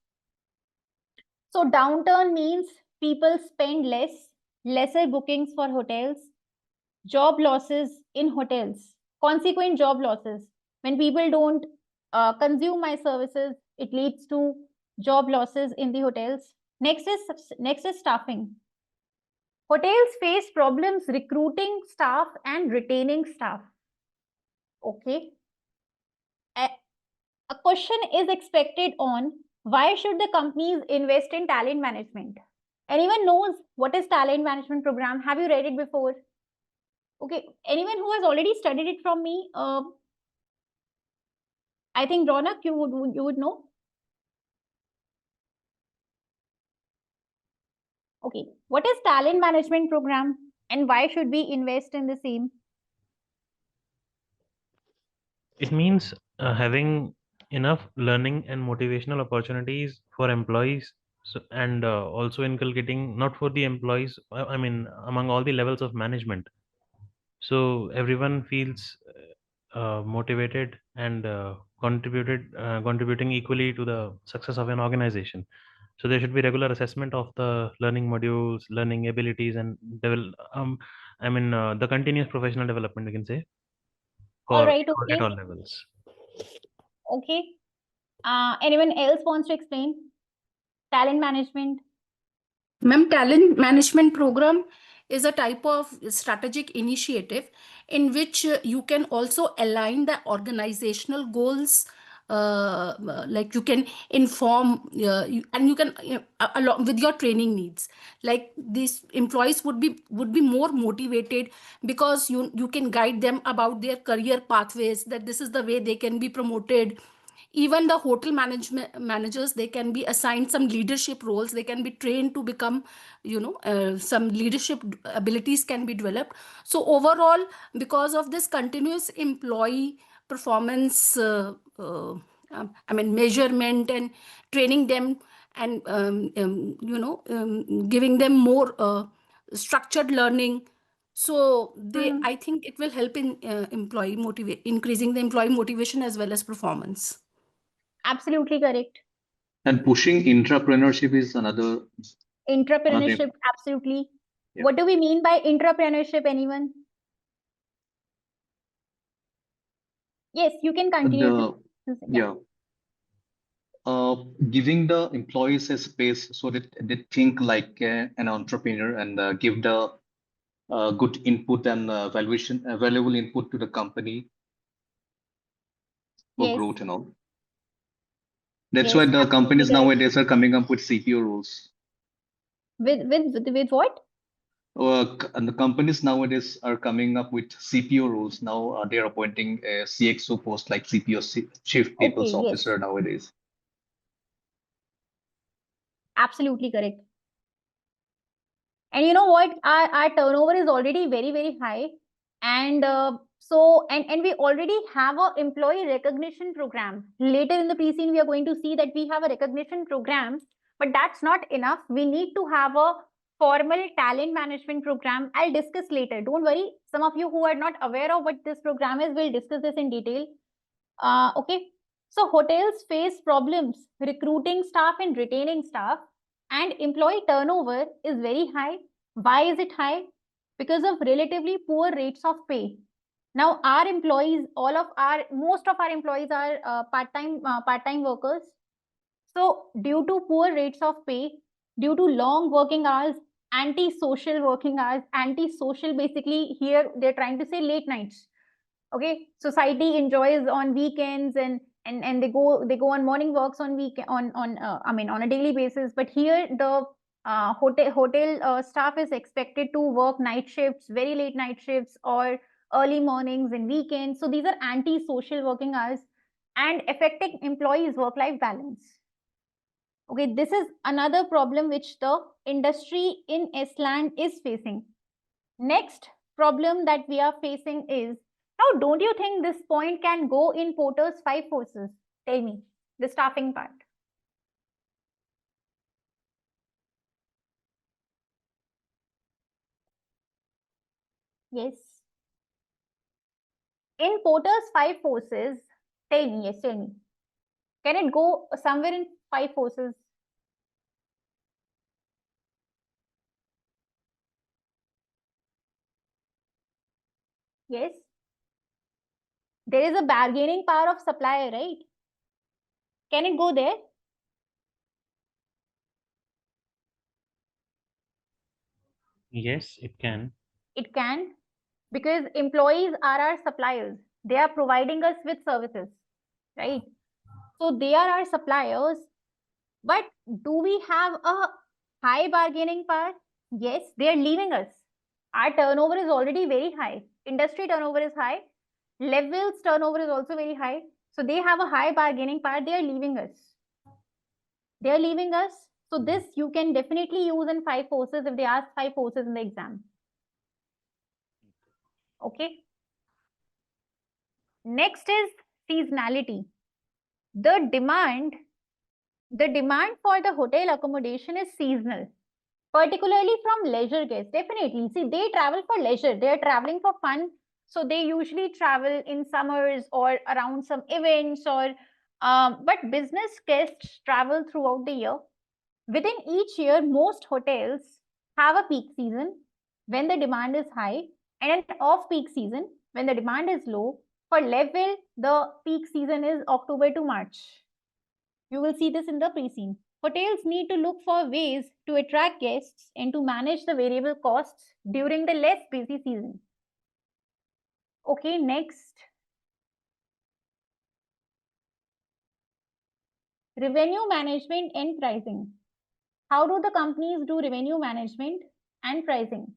So downturn means people spend less, lesser bookings for hotels, job losses in hotels, consequent job losses. When people don't consume my services, it leads to job losses in the hotels. Next is staffing. Hotels face problems recruiting staff and retaining staff. Okay. A question is expected on why should the companies invest in talent management? Anyone knows what is talent management program? Have you read it before? Okay, anyone who has already studied it from me? I think Ronak, you would know. Okay, what is talent management program and why should we invest in the same? It means having enough learning and motivational opportunities for employees, and also inculcating not for the employees, I mean among all the levels of management, so everyone feels motivated and contributing equally to the success of an organization. So there should be regular assessment of the learning modules, learning abilities, and the continuous professional development, we can say, All for right, at okay. all levels. Okay. Anyone else wants to explain talent management? Ma'am, talent management program is a type of strategic initiative in which you can also align the organizational goals. Like you can inform and you can along with your training needs. Like these employees would be more motivated because you can guide them about their career pathways, that this is the way they can be promoted. Even the hotel managers, they can be assigned some leadership roles, they can be trained to become, some leadership abilities can be developed. So overall, because of this continuous employee performance measurement and training them and giving them more structured learning, so I think it will help in increasing the employee motivation as well as performance. Absolutely correct. And pushing intrapreneurship is another. Entrepreneurship, absolutely. Yeah. What do we mean by entrepreneurship, anyone? Yes, you can continue. Yeah. Giving the employees a space so that they think like an entrepreneur and give the good input and valuable input to the company for Yes. growth and all. That's Yes, why the absolutely companies correct. nowadays are coming up with CPO rules. With what? And the companies nowadays are coming up with CPO rules. Now they are appointing a CXO post like CPO, Chief People's Okay, yes. Officer nowadays. Absolutely correct. And you know what? Our turnover is already very, very high. And and we already have a employee recognition program. Later in the pre-scene, we are going to see that we have a recognition program, but that's not enough. We need to have a formal talent management program. I'll discuss later. Don't worry. Some of you who are not aware of what this program is, we'll discuss this in detail. Okay. So hotels face problems recruiting staff and retaining staff, and employee turnover is very high. Why is it high? Because of relatively poor rates of pay. Now, our employees, most of our employees are part-time workers. So, due to poor rates of pay, due to long working hours, anti-social working hours, anti-social, basically here they're trying to say late nights. Okay, society enjoys on weekends and they go on morning walks on on a daily basis, but here the hotel staff is expected to work night shifts, very late night shifts, or early mornings and weekends. So these are anti-social working hours and affecting employees work life balance. Okay, this is another problem which the industry in Estland is facing. Next problem that we are facing is, now don't you think this point can go in Porter's 5 forces? Tell me, the staffing part. Yes. In Porter's 5 forces, tell me, yes, tell me. Can it go somewhere in 5 forces? Yes. There is a bargaining power of supplier, right? Can it go there? Yes, it can. It can, because employees are our suppliers. They are providing us with services, right? So they are our suppliers. But do we have a high bargaining power? Yes, they are leaving us. Our turnover is already very high. Industry turnover is high. Levels turnover is also very high. So they have a high bargaining power. They are leaving us. They are leaving us. So this you can definitely use in 5 forces if they ask 5 forces in the exam. Okay. Next is seasonality. The demand for the hotel accommodation is seasonal, particularly from leisure guests. Definitely. See, they travel for leisure. They are traveling for fun. So they usually travel in summers or around some events or, but business guests travel throughout the year. Within each year, most hotels have a peak season when the demand is high and an off-peak season when the demand is low. For level, the peak season is October to March. You will see this in the pre-seen. Hotels need to look for ways to attract guests and to manage the variable costs during the less busy season. Okay, next. Revenue management and pricing. How do the companies do revenue management and pricing?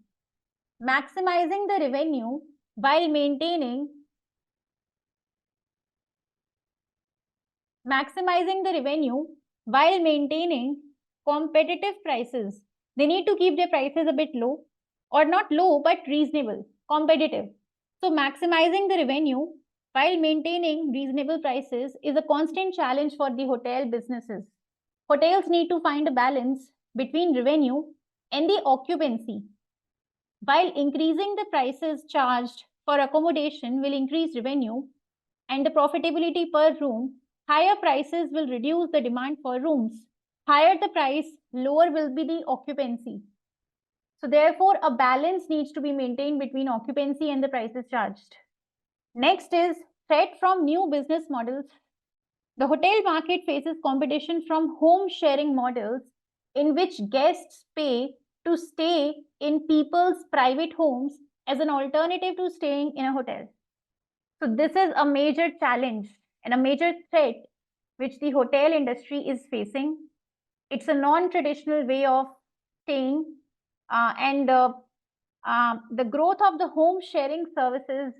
Maximizing the revenue while maintaining competitive prices. They need to keep their prices a bit low, or not low, but reasonable, competitive. So maximizing the revenue while maintaining reasonable prices is a constant challenge for the hotel businesses. Hotels need to find a balance between revenue and the occupancy. While increasing the prices charged for accommodation will increase revenue and the profitability per room, higher prices will reduce the demand for rooms. Higher the price, lower will be the occupancy. So therefore, a balance needs to be maintained between occupancy and the prices charged. Next is threat from new business models. The hotel market faces competition from home sharing models in which guests pay to stay in people's private homes as an alternative to staying in a hotel. So this is a major challenge and a major threat which the hotel industry is facing. It's a non-traditional way of staying, and the growth of the home sharing services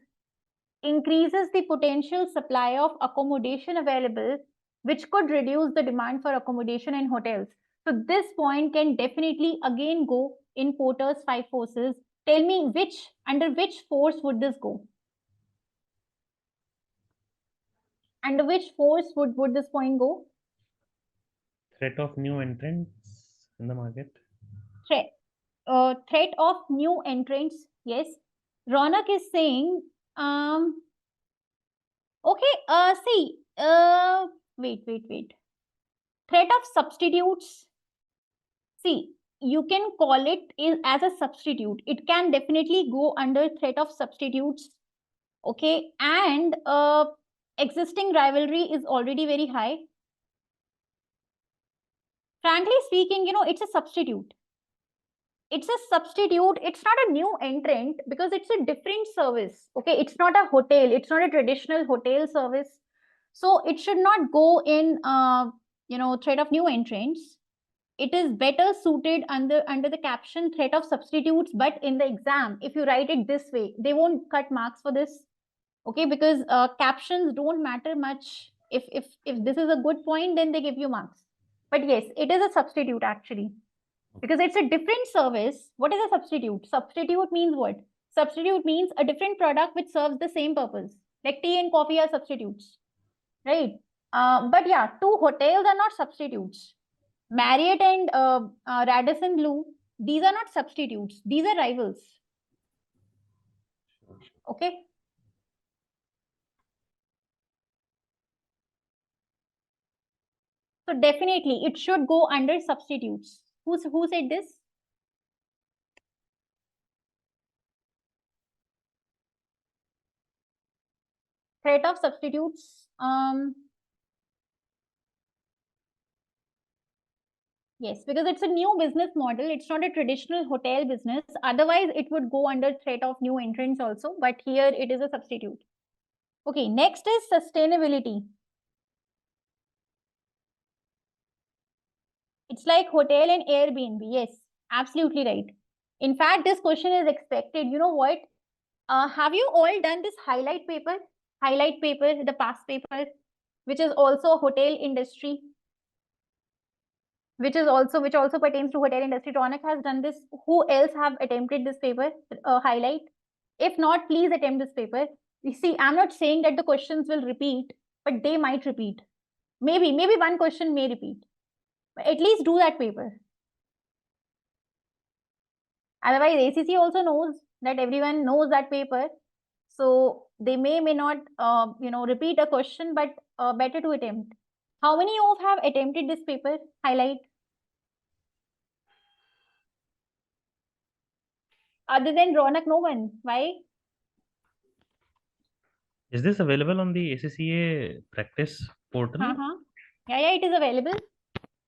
increases the potential supply of accommodation available, which could reduce the demand for accommodation in hotels. So this point can definitely again go in Porter's 5 forces. Tell me under which force would this go? Under which force would this point go? Threat of new entrants in the market. Threat of new entrants. Yes. Ronak is saying, okay, see, wait. Threat of substitutes. See, you can call it as a substitute. It can definitely go under threat of substitutes. Okay. And existing rivalry is already very high. Frankly speaking, it's a substitute. It's a substitute. It's not a new entrant because it's a different service. Okay. It's not a hotel. It's not a traditional hotel service. So it should not go in, threat of new entrants. It is better suited under the caption threat of substitutes. But in the exam, if you write it this way, they won't cut marks for this. Okay. Because captions don't matter much. If this is a good point, then they give you marks. But yes, it is a substitute actually. Because it's a different service. What is a substitute? Substitute means what? Substitute means a different product which serves the same purpose. Like tea and coffee are substitutes, right? But yeah, 2 hotels are not substitutes. Marriott and Radisson Blu, these are not substitutes. These are rivals. Okay. So definitely it should go under substitutes. Who said this? Threat of substitutes. Yes, because it's a new business model. It's not a traditional hotel business. Otherwise, it would go under threat of new entrants also. But here it is a substitute. Okay, next is sustainability. It's like hotel and Airbnb. Yes, absolutely right. In fact, this question is expected. You know what? Have you all done this highlight paper? Highlight paper, the past paper, which is also hotel industry, which also pertains to hotel industry. Ronak has done this. Who else have attempted this paper? Highlight. If not, please attempt this paper. You see, I'm not saying that the questions will repeat, but they might repeat. Maybe one question may repeat. But at least do that paper. Otherwise, ACC also knows that everyone knows that paper. So they may not, repeat a question, but better to attempt. How many of you have attempted this paper? Highlight. Other than Ronak, no one. Why? Is this available on the ACCA practice portal? Yeah, it is available.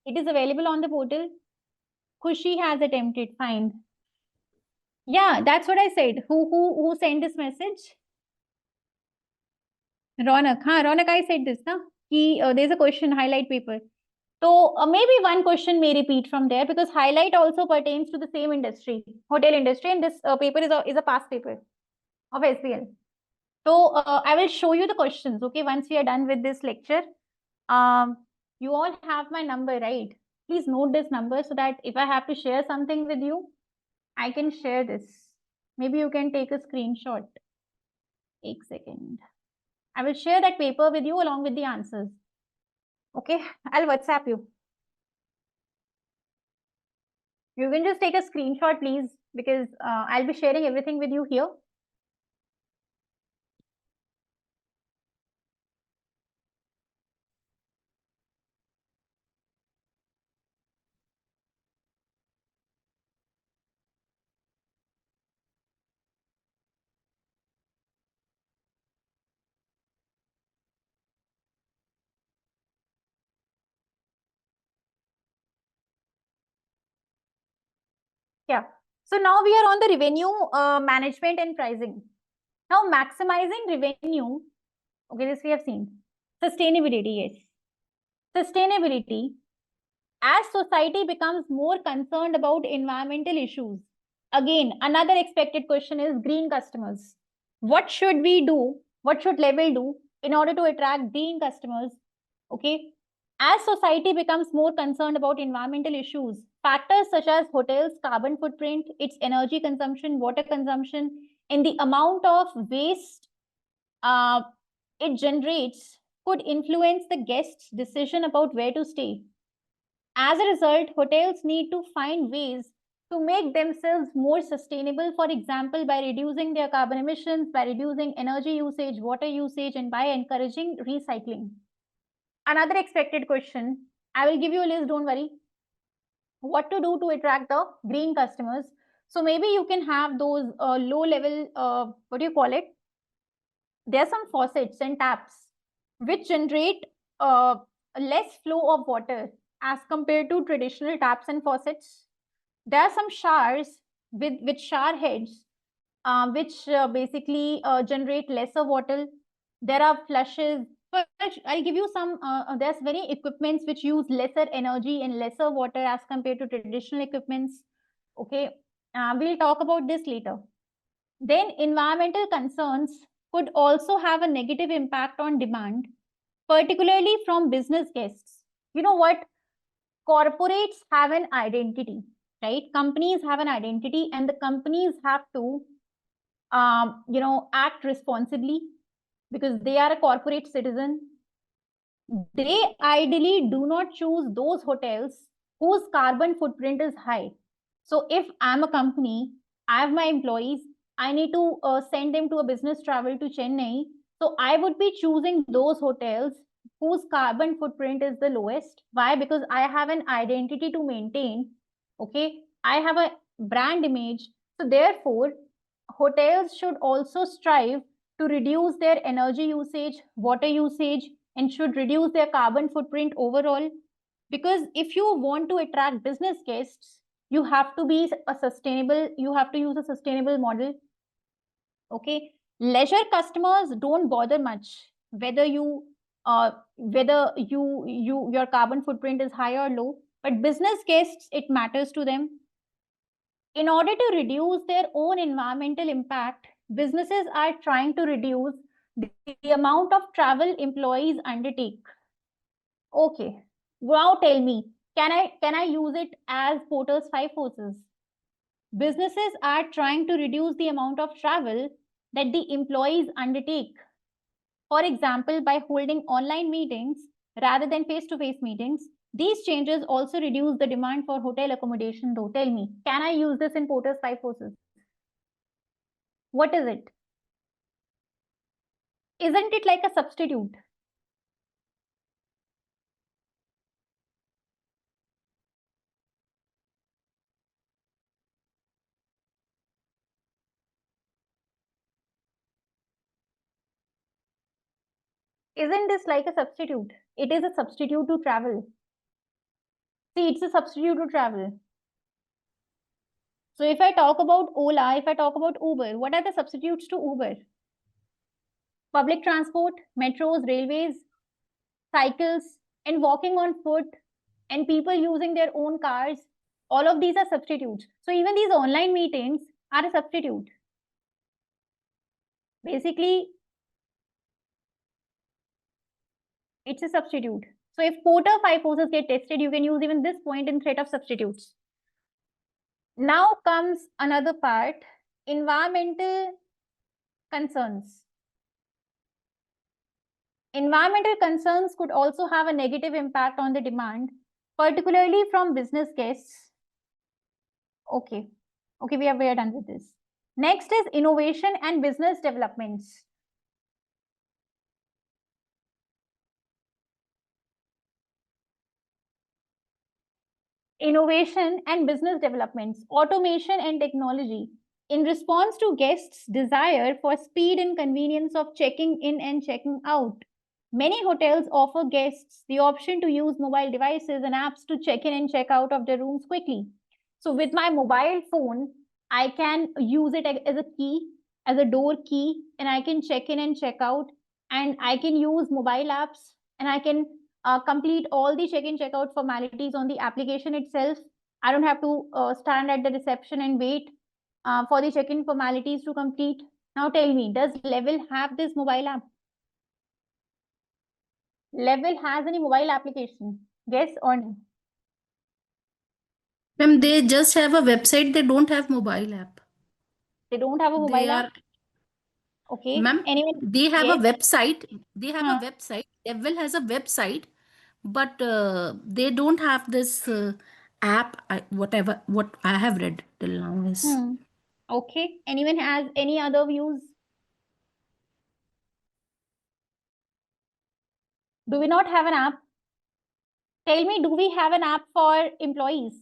It is available on the portal. Khushi has attempted. Fine. Yeah, that's what I said. Who sent this message? Ronak. Ronak, I said this, na? There's a question, highlight paper. So maybe one question may repeat from there, because highlight also pertains to the same industry, hotel industry, and this paper is a past paper of SBL. So I will show you the questions, okay, once we are done with this lecture. You all have my number, right? Please note this number so that if I have to share something with you, I can share this. Maybe you can take a screenshot. 1 second. I will share that paper with you along with the answers. Okay, I'll WhatsApp you. You can just take a screenshot, please, because I'll be sharing everything with you here. Yeah. So now we are on the revenue management and pricing. Now maximizing revenue. Okay, this we have seen. Sustainability, yes. Sustainability. As society becomes more concerned about environmental issues, again, another expected question is green customers. What should we do? What should level do in order to attract green customers? Okay. As society becomes more concerned about environmental issues, factors such as hotels' carbon footprint, its energy consumption, water consumption, and the amount of waste it generates could influence the guest's decision about where to stay. As a result, hotels need to find ways to make themselves more sustainable, for example, by reducing their carbon emissions, by reducing energy usage, water usage, and by encouraging recycling. Another expected question, I will give you a list, don't worry. What to do to attract the green customers? So maybe you can have those low level, what do you call it? There are some faucets and taps which generate less flow of water as compared to traditional taps and faucets. There are some showers with shower heads which basically generate lesser water. There are flushes. But I'll give you some, there's many equipments which use lesser energy and lesser water as compared to traditional equipments. Okay, we'll talk about this later. Then environmental concerns could also have a negative impact on demand, particularly from business guests. You know what? Corporates have an identity, right? Companies have an identity, and the companies have to, act responsibly because they are a corporate citizen. They ideally do not choose those hotels whose carbon footprint is high. So if I'm a company, I have my employees, I need to send them to a business travel to Chennai. So I would be choosing those hotels whose carbon footprint is the lowest. Why? Because I have an identity to maintain. Okay. I have a brand image. So therefore, hotels should also strive to reduce their energy usage, water usage, and should reduce their carbon footprint overall. Because if you want to attract business guests, you have to use a sustainable model. Okay. Leisure customers don't bother much whether your carbon footprint is high or low. But business guests, it matters to them. In order to reduce their own environmental impact, businesses are trying to reduce the amount of travel employees undertake. Okay, now tell me, can I use it as Porter's 5 forces? Businesses are trying to reduce the amount of travel that the employees undertake. For example, by holding online meetings rather than face-to-face meetings, these changes also reduce the demand for hotel accommodation though. Tell me, can I use this in Porter's 5 forces? What is it? Isn't it like a substitute? Isn't this like a substitute? It is a substitute to travel. See, it's a substitute to travel. So if I talk about Ola, if I talk about Uber, what are the substitutes to Uber? Public transport, metros, railways, cycles, and walking on foot, and people using their own cars. All of these are substitutes. So even these online meetings are a substitute. Basically, it's a substitute. So if Porter 5 forces get tested, you can use even this point in threat of substitutes. Now comes another part, environmental concerns. Environmental concerns could also have a negative impact on the demand, particularly from business guests. Okay, we are done with this. Next is innovation and business developments. Innovation and business developments, automation and technology. In response to guests' desire for speed and convenience of checking in and checking out, many hotels offer guests the option to use mobile devices and apps to check in and check out of their rooms quickly. So with my mobile phone, I can use it as a key, as a door key, and I can check in and check out, and I can use mobile apps, and I can complete all the check-in, check-out formalities on the application itself. I don't have to stand at the reception and wait for the check-in formalities to complete. Now tell me, does Level have this mobile app? Level has any mobile application? Yes or no? Ma'am, they just have a website. They don't have mobile app. They don't have a mobile app? Okay. Ma'am, Anyone? they have Yes. a website. They have a website. Level has a website, but they don't have this app. What I have read till now is. Okay. Anyone has any other views? Do we not have an app? Tell me, do we have an app for employees?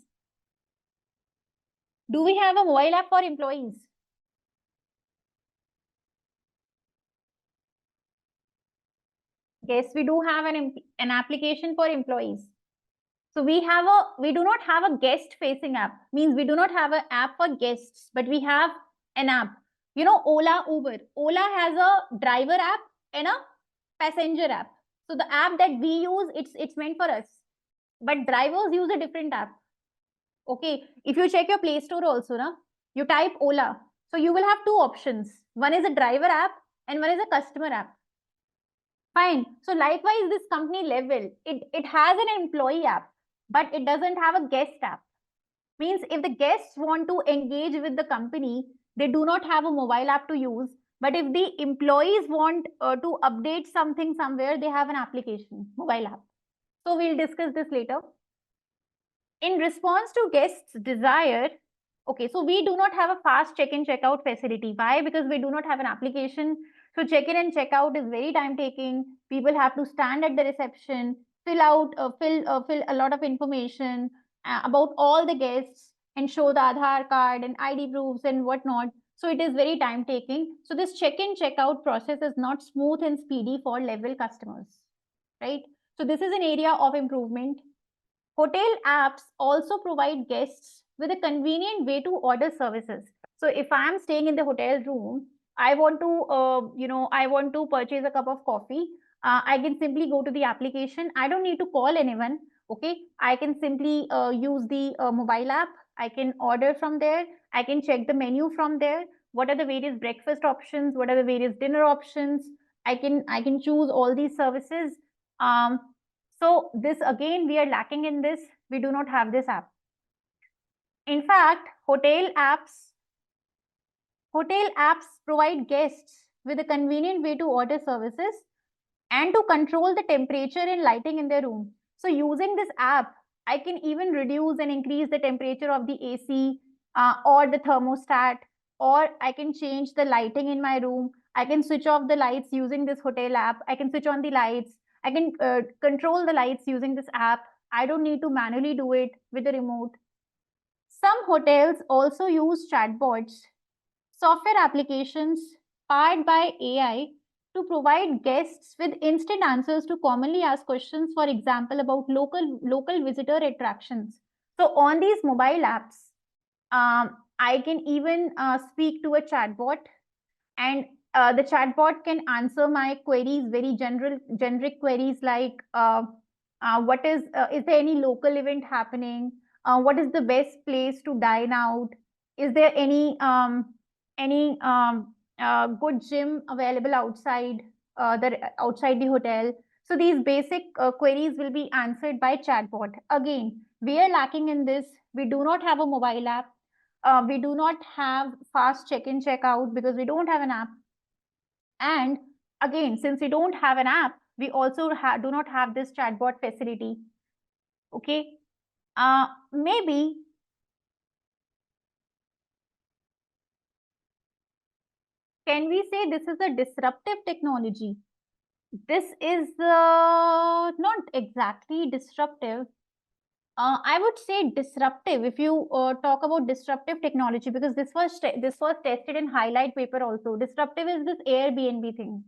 Do we have a mobile app for employees? Yes, we do have an application for employees. So we do not have a guest facing app, means we do not have an app for guests, but we have an app. You know, Ola, Uber. Ola has a driver app and a passenger app. So the app that we use, it's meant for us. But drivers use a different app. Okay, if you check your Play Store also, na, you type Ola. So you will have two options. One is a driver app and one is a customer app. Fine. So likewise, this company Level, it has an employee app, but it doesn't have a guest app. Means if the guests want to engage with the company, they do not have a mobile app to use. But if the employees want to update something somewhere, they have an application, mobile app. So we'll discuss this later. In response to guests' desire, okay, so we do not have a fast check-in, check-out facility. Why? Because we do not have an application. So check-in and check-out is very time-taking. People have to stand at the reception, fill a lot of information about all the guests and show the Aadhaar card and ID proofs and whatnot. So it is very time-taking. So this check-in, check-out process is not smooth and speedy for Level customers, right? So this is an area of improvement. Hotel apps also provide guests with a convenient way to order services. So if I'm staying in the hotel room, I want to purchase a cup of coffee. I can simply go to the application. I don't need to call anyone. Okay, I can simply use the mobile app. I can order from there. I can check the menu from there. What are the various breakfast options? What are the various dinner options? I can choose all these services. So this again, we are lacking in this. We do not have this app. In fact, hotel apps provide guests with a convenient way to order services and to control the temperature and lighting in their room. So using this app, I can even reduce and increase the temperature of the AC or the thermostat, or I can change the lighting in my room. I can switch off the lights using this hotel app. I can switch on the lights. I can control the lights using this app. I don't need to manually do it with the remote. Some hotels also use chatbots, software applications powered by AI to provide guests with instant answers to commonly asked questions, for example, about local visitor attractions. So on these mobile apps, I can even speak to a chatbot, and the chatbot can answer my queries, very generic queries like what is there any local event happening? What is the best place to dine out? Is there any good gym available outside outside the hotel? So these basic queries will be answered by chatbot. Again, we are lacking in this. We do not have a mobile app. We do not have fast check-in, check-out because we don't have an app. And again, since we don't have an app, we also do not have this chatbot facility. Okay. Maybe can we say this is a disruptive technology? This is not exactly disruptive. I would say disruptive if you talk about disruptive technology, because this was tested in highlight paper also. Disruptive is this Airbnb thing.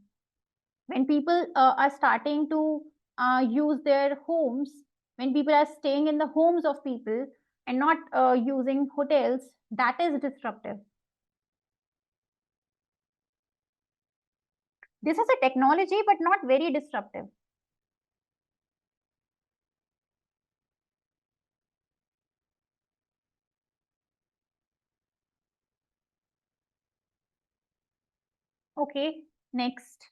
When people are starting to use their homes, when people are staying in the homes of people and not using hotels, that is disruptive. This is a technology, but not very disruptive. Okay, next.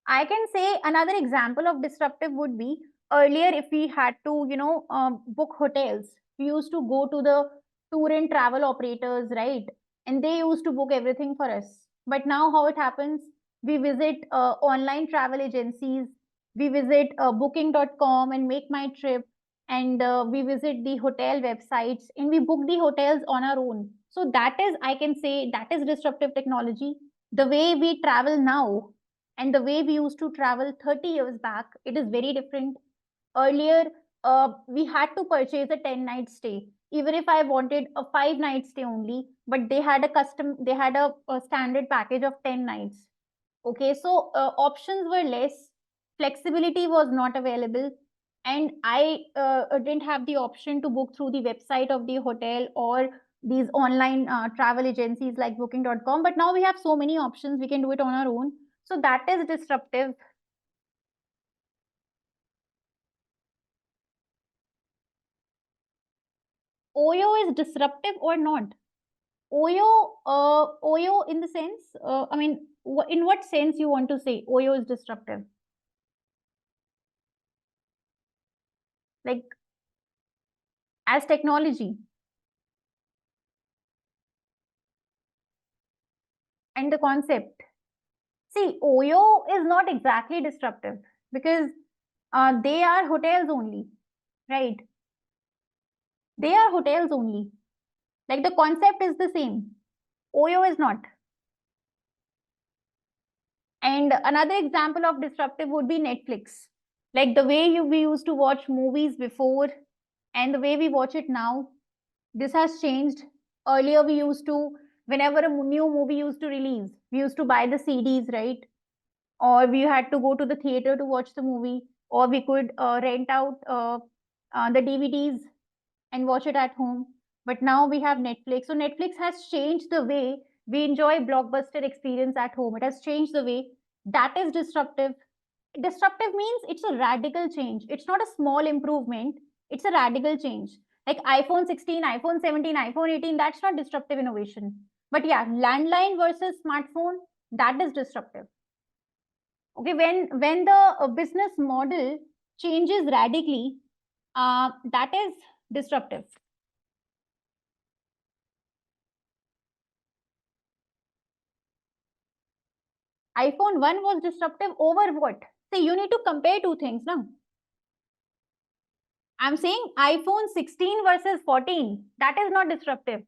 I can say another example of disruptive would be earlier if we had to, book hotels, we used to go to the tour and travel operators, right? And they used to book everything for us. But now how it happens, we visit online travel agencies, we visit booking.com and make my trip, and we visit the hotel websites and we book the hotels on our own. So that is, I can say, that is disruptive technology. The way we travel now and the way we used to travel 30 years back, it is very different. Earlier, we had to purchase a 10-night stay, even if I wanted a 5-night stay only, but they had a standard package of 10 nights. Okay, so options were less, flexibility was not available, and I didn't have the option to book through the website of the hotel or these online travel agencies like booking.com. But now we have so many options, we can do it on our own. So that is disruptive. OYO is disruptive or not? OYO in the sense, I mean, in what sense you want to say OYO is disruptive? Like as technology. And the concept. See, OYO is not exactly disruptive because they are hotels only, right? They are hotels only. Like the concept is the same. OYO is not. And another example of disruptive would be Netflix. Like the way we used to watch movies before and the way we watch it now, this has changed. Earlier, we used to, whenever a new movie used to release, we used to buy the CDs, right? Or we had to go to the theater to watch the movie, or we could rent out the DVDs and watch it at home. But now we have Netflix. So Netflix has changed the way we enjoy blockbuster experience at home. It has changed the way. That is disruptive. Disruptive means it's a radical change. It's not a small improvement. It's a radical change. Like iPhone 16, iPhone 17, iPhone 18, that's not disruptive innovation. But yeah, landline versus smartphone, that is disruptive. Okay, when the business model changes radically, that is disruptive. iPhone 1 was disruptive over what? See, you need to compare two things now. I'm saying iPhone 16 versus 14, that is not disruptive.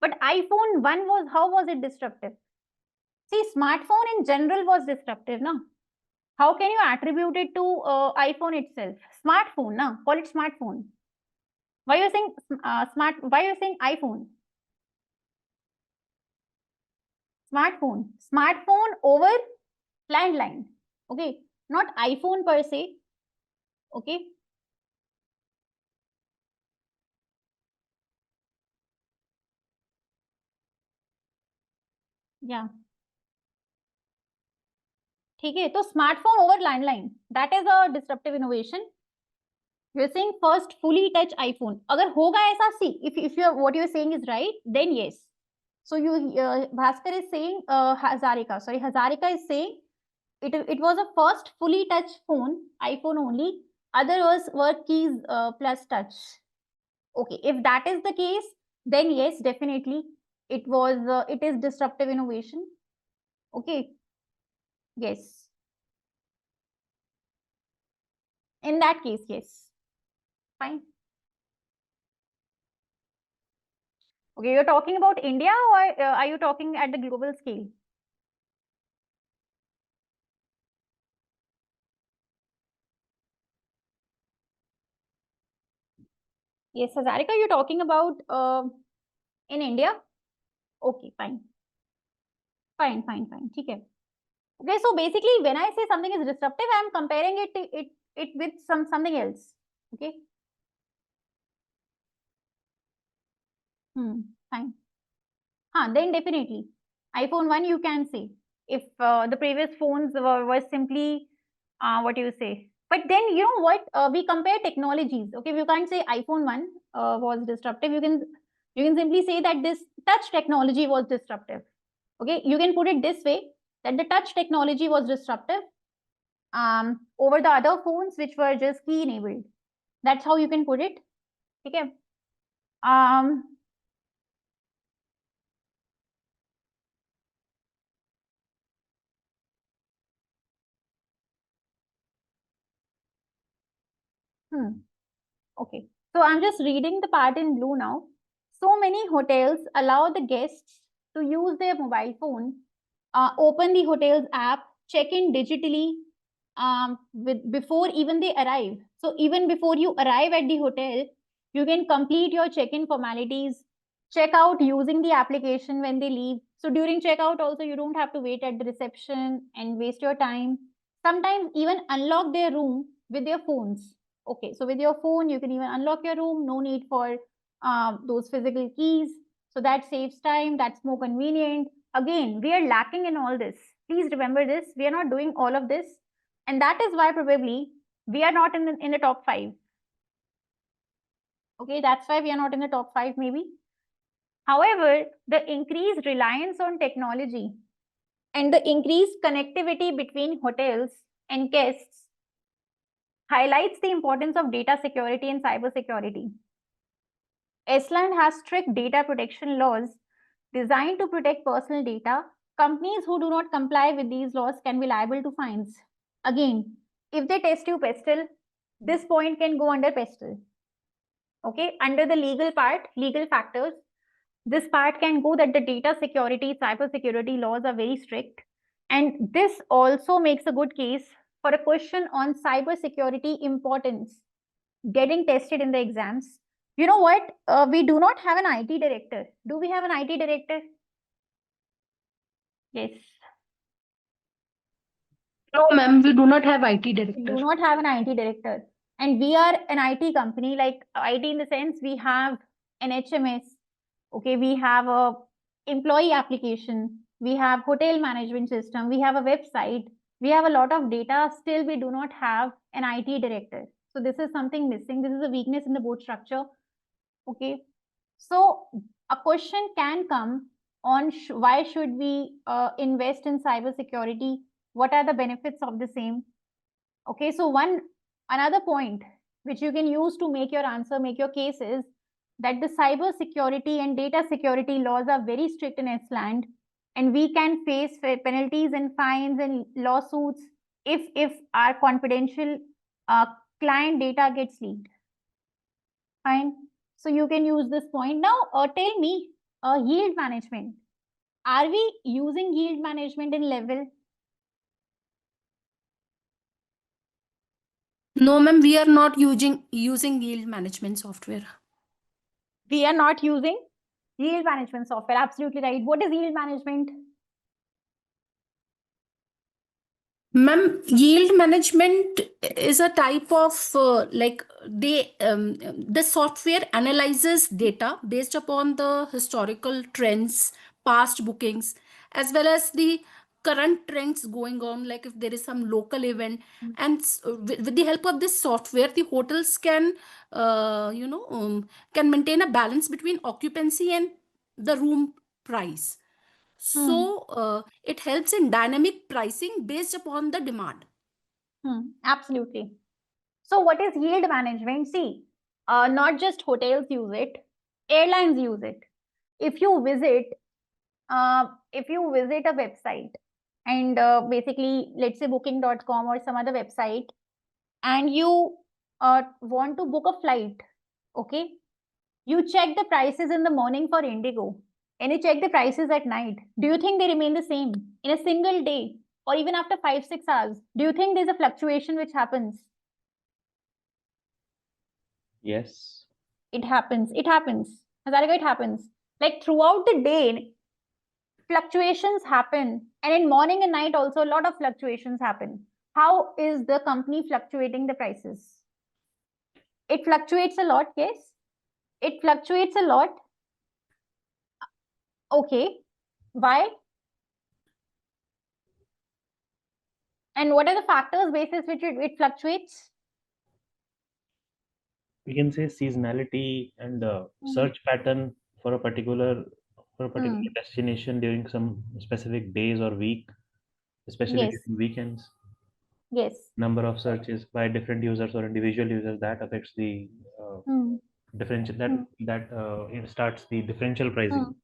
But iPhone 1 was, how was it disruptive? See, smartphone in general was disruptive, no? How can you attribute it to iPhone itself? Smartphone, no? Call it smartphone. Why are you saying why are you saying iPhone? Smartphone. Smartphone over landline. Okay, not iPhone per se. Okay. Yeah. ठीक है, तो smartphone over landline, that is a disruptive innovation. You're saying first fully touch iPhone. अगर होगा ऐसा, see, if you're what you're saying is right, then yes. So you Bhaskar is saying Hazarika is saying it was a first fully touch phone, iPhone only. Others were keys plus touch. Okay, if that is the case, then yes, definitely it was it is disruptive innovation. Okay, yes. In that case, yes. Fine. Okay, you're talking about India, or are you talking at the global scale? Yes, Hazarika, you're talking about in India? Okay, fine. Fine. ठीक है. Okay, so basically, when I say something is disruptive, I am comparing it with something else. Okay. Fine. Then definitely iPhone 1 you can say, if the previous phones were simply what do you say? But then you know what? We compare technologies. Okay, you can't say iPhone 1 was disruptive. You can simply say that this touch technology was disruptive. Okay, you can put it this way, that the touch technology was disruptive over the other phones which were just key enabled. That's how you can put it. Okay. Okay, so I'm just reading the part in blue now. So many hotels allow the guests to use their mobile phone, open the hotel's app, check in digitally before even they arrive. So even before you arrive at the hotel, you can complete your check-in formalities, check out using the application when they leave. So during checkout also, you don't have to wait at the reception and waste your time. Sometimes even unlock their room with their phones. Okay, so with your phone, you can even unlock your room. No need for those physical keys. So that saves time. That's more convenient. Again, we are lacking in all this. Please remember this. We are not doing all of this. And that is why probably we are not in the top 5. Okay, that's why we are not in the top 5 maybe. However, the increased reliance on technology and the increased connectivity between hotels and guests highlights the importance of data security and cyber security. Iceland has strict data protection laws designed to protect personal data. Companies who do not comply with these laws can be liable to fines. Again, if they test you pestle, this point can go under pestle. Okay, under the legal part, legal factors, this part can go that the data security, cyber security laws are very strict. And this also makes a good case for a question on cyber security importance getting tested in the exams. You know what? We do not have an IT director. Do we have an IT director? Yes. No, ma'am, we do not have IT We director. do not have an IT director. And we are an IT company, like IT in the sense we have an HMS. Okay, we have a employee application. We have hotel management system. We have a website. We have a lot of data. Still, we do not have an IT director. So this is something missing. This is a weakness in the board structure. Okay. So a question can come on why should we invest in cybersecurity? What are the benefits of the same? Okay. So another point which you can use to make your answer, make your case is that the cybersecurity and data security laws are very strict in Iceland, and we can face penalties and fines and lawsuits if our confidential client data gets leaked. Fine. So you can use this point. Now, tell me, yield management. Are we using yield management in level? No, ma'am, we are not using yield management software. We are not using yield management software. Absolutely right. What is yield management? Ma'am, yield management is a type of the software analyzes data based upon the historical trends, past bookings, as well as the current trends going on, like if there is some local event. And with the help of this software, the hotels can can maintain a balance between occupancy and the room price. So it helps in dynamic pricing based upon the demand. Absolutely. So what is yield management? See, not just hotels use it, airlines use it. If you visit a website and basically, let's say booking.com or some other website, and you want to book a flight, okay? You check the prices in the morning for Indigo and you check the prices at night. Do you think they remain the same in a single day or even after 5-6 hours? Do you think there's a fluctuation which happens? Yes. It happens. It happens. Hazarika, it happens. Like throughout the day, fluctuations happen. And in morning and night also, a lot of fluctuations happen. How is the company fluctuating the prices? It fluctuates a lot, yes? It fluctuates a lot. Okay. Why? And what are the factors basis which it fluctuates? We can say seasonality and search pattern for a particular destination during some specific days or week, especially Yes. during weekends. Yes. Number of searches by different users or individual users, that affects the differential, it starts the differential pricing.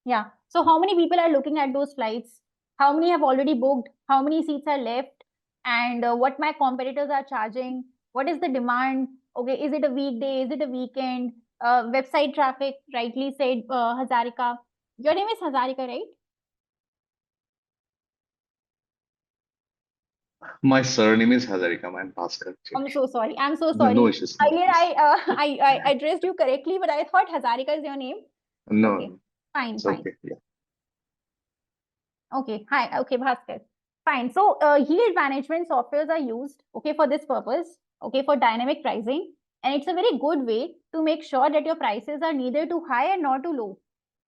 Yeah. So how many people are looking at those flights? How many have already booked? How many seats are left? And what my competitors are charging? What is the demand? Okay, is it a weekday? Is it a weekend? Website traffic, rightly said, Hazarika. Your name is Hazarika, right? My surname is Hazarika. I'm Bhaskar. I'm so sorry. I'm so sorry. No issues. No Earlier, issues. I addressed you correctly, but I thought Hazarika is your name. No, Okay. Fine, it's fine. okay. Yeah. Okay, hi. Okay, Bhaskar. Fine. So yield management softwares are used, okay, for this purpose, okay, for dynamic pricing. And it's a very good way to make sure that your prices are neither too high and nor too low.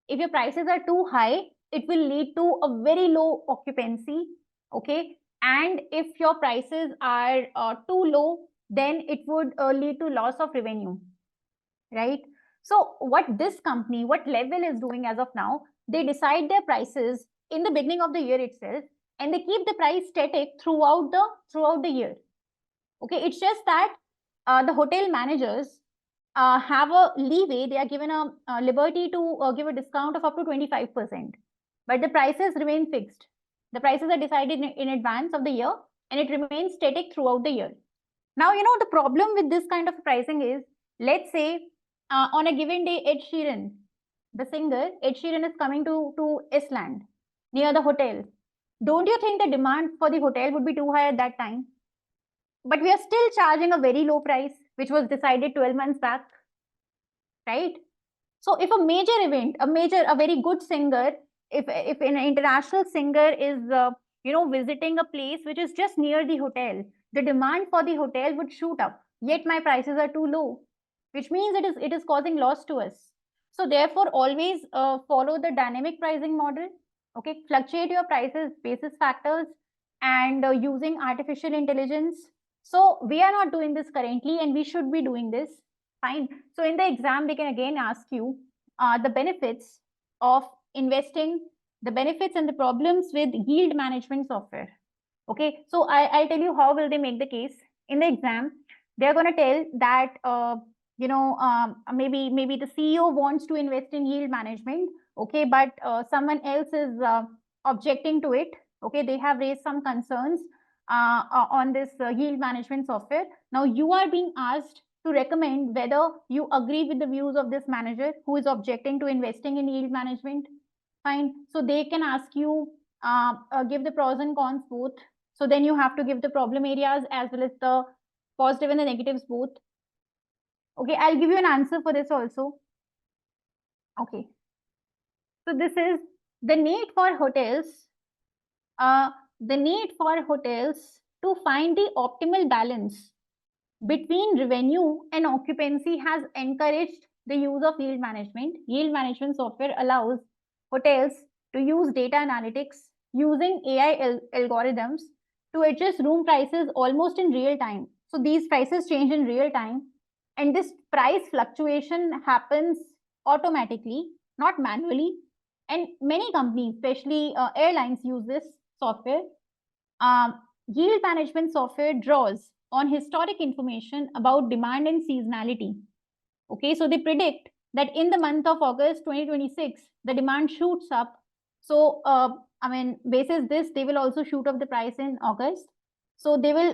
If your prices are too high, it will lead to a very low occupancy, okay? And if your prices are too low, then it would lead to loss of revenue, right? So what this company, what level is doing as of now, they decide their prices in the beginning of the year itself, and they keep the price static throughout the year. Okay, it's just that the hotel managers have a leeway. They are given a liberty to give a discount of up to 25%, but the prices remain fixed. The prices are decided in advance of the year, and it remains static throughout the year. Now, the problem with this kind of pricing is, let's say on a given day, Ed Sheeran, the singer, Ed Sheeran is coming to Iceland near the hotel. Don't you think the demand for the hotel would be too high at that time? But we are still charging a very low price, which was decided 12 months back, right? So if a major event, a very good singer, if an international singer is, visiting a place which is just near the hotel, the demand for the hotel would shoot up. Yet my prices are too low, which means it is causing loss to us. So therefore, always follow the dynamic pricing model. Okay, fluctuate your prices basis factors and using artificial intelligence. So we are not doing this currently, and we should be doing this. Fine. So in the exam, they can again ask you the benefits of investing, the benefits and the problems with yield management software. Okay. So I'll tell you how will they make the case. In the exam, they're going to tell that, maybe the CEO wants to invest in yield management. Okay. But someone else is objecting to it. Okay. They have raised some concerns on this yield management software. Now you are being asked to recommend whether you agree with the views of this manager who is objecting to investing in yield management. Fine. So they can ask you, give the pros and cons both. So then you have to give the problem areas as well as the positive and the negatives both. Okay, I'll give you an answer for this also. Okay. So this is the need for hotels. The need for hotels to find the optimal balance between revenue and occupancy has encouraged the use of yield management. Yield management software allows hotels to use data analytics using AI algorithms to adjust room prices almost in real time. So these prices change in real time, and this price fluctuation happens automatically, not manually. And many companies, especially airlines, use this software. Yield management software draws on historic information about demand and seasonality. Okay, so they predict that in the month of August 2026, the demand shoots up. So, basis this, they will also shoot up the price in August. So they will,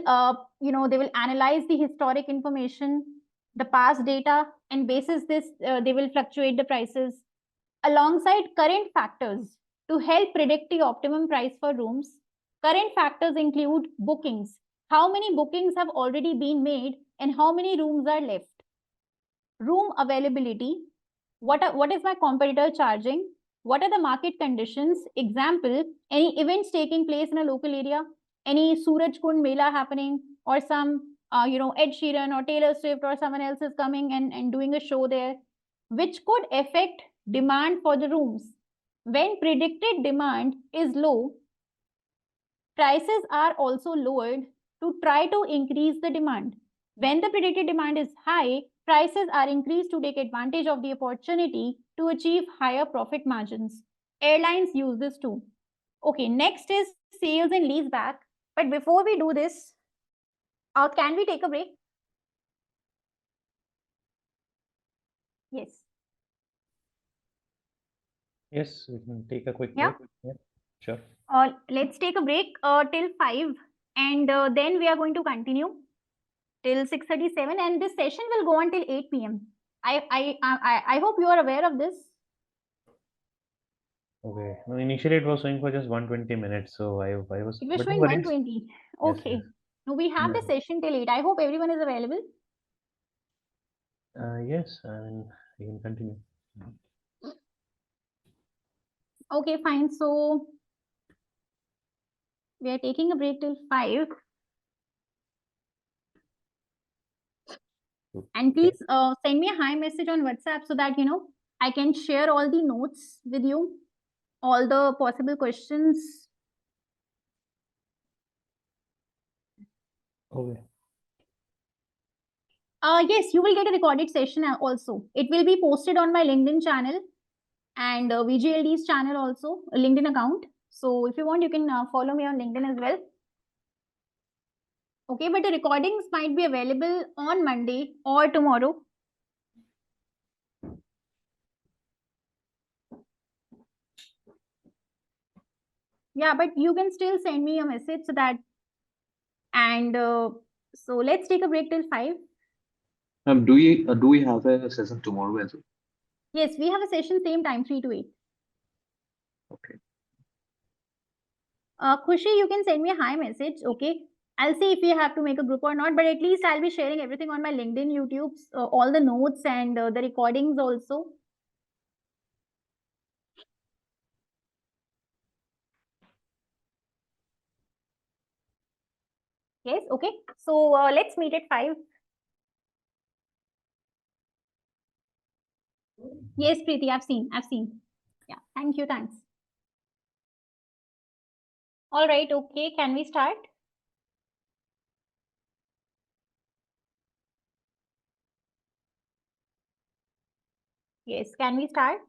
they will analyze the historic information, the past data, and basis this, they will fluctuate the prices alongside current factors to help predict the optimum price for rooms. Current factors include bookings. How many bookings have already been made and how many rooms are left? Room availability. What is my competitor charging? What are the market conditions? Example, any events taking place in a local area, any Suraj Kund Mela happening, or some, Ed Sheeran or Taylor Swift or someone else is coming and doing a show there, which could affect demand for the rooms. When predicted demand is low, prices are also lowered to try to increase the demand. When the predicted demand is high, prices are increased to take advantage of the opportunity to achieve higher profit margins. Airlines use this too. Okay, next is sales and leaseback. But before we do this, can we take a break? Yes. Yes, we can take a quick Yeah. break. Yeah, sure. Let's take a break till 5, and then we are going to continue till 6:37, and this session will go until 8 p.m. I hope you are aware of this. Okay. No, initially it was showing for just 120 minutes, so I was. It was but no showing worries. 120. Yes, Okay. yes. No, we have the session till 8. I hope everyone is available. Yes, I mean, we can continue. Okay, fine. So we are taking a break till 5. And please send me a hi message on WhatsApp so that, I can share all the notes with you, all the possible questions. Okay. Yes, you will get a recorded session also. It will be posted on my LinkedIn channel and VGLD's channel also, a LinkedIn account. So if you want, you can follow me on LinkedIn as well. Okay, but the recordings might be available on Monday or tomorrow. Yeah, but you can still send me a message so that, and so let's take a break till 5. Do we have a session tomorrow as well? Yes, we have a session same time, 3 to 8. Okay. Khushi, you can send me a hi message. Okay, I'll see if we have to make a group or not, but at least I'll be sharing everything on my LinkedIn, YouTube, all the notes and the recordings also. Yes, okay. So let's meet at 5. Yes, Preeti, I've seen. Yeah, thank you, thanks. All right, okay, can we start? Yes, can we start?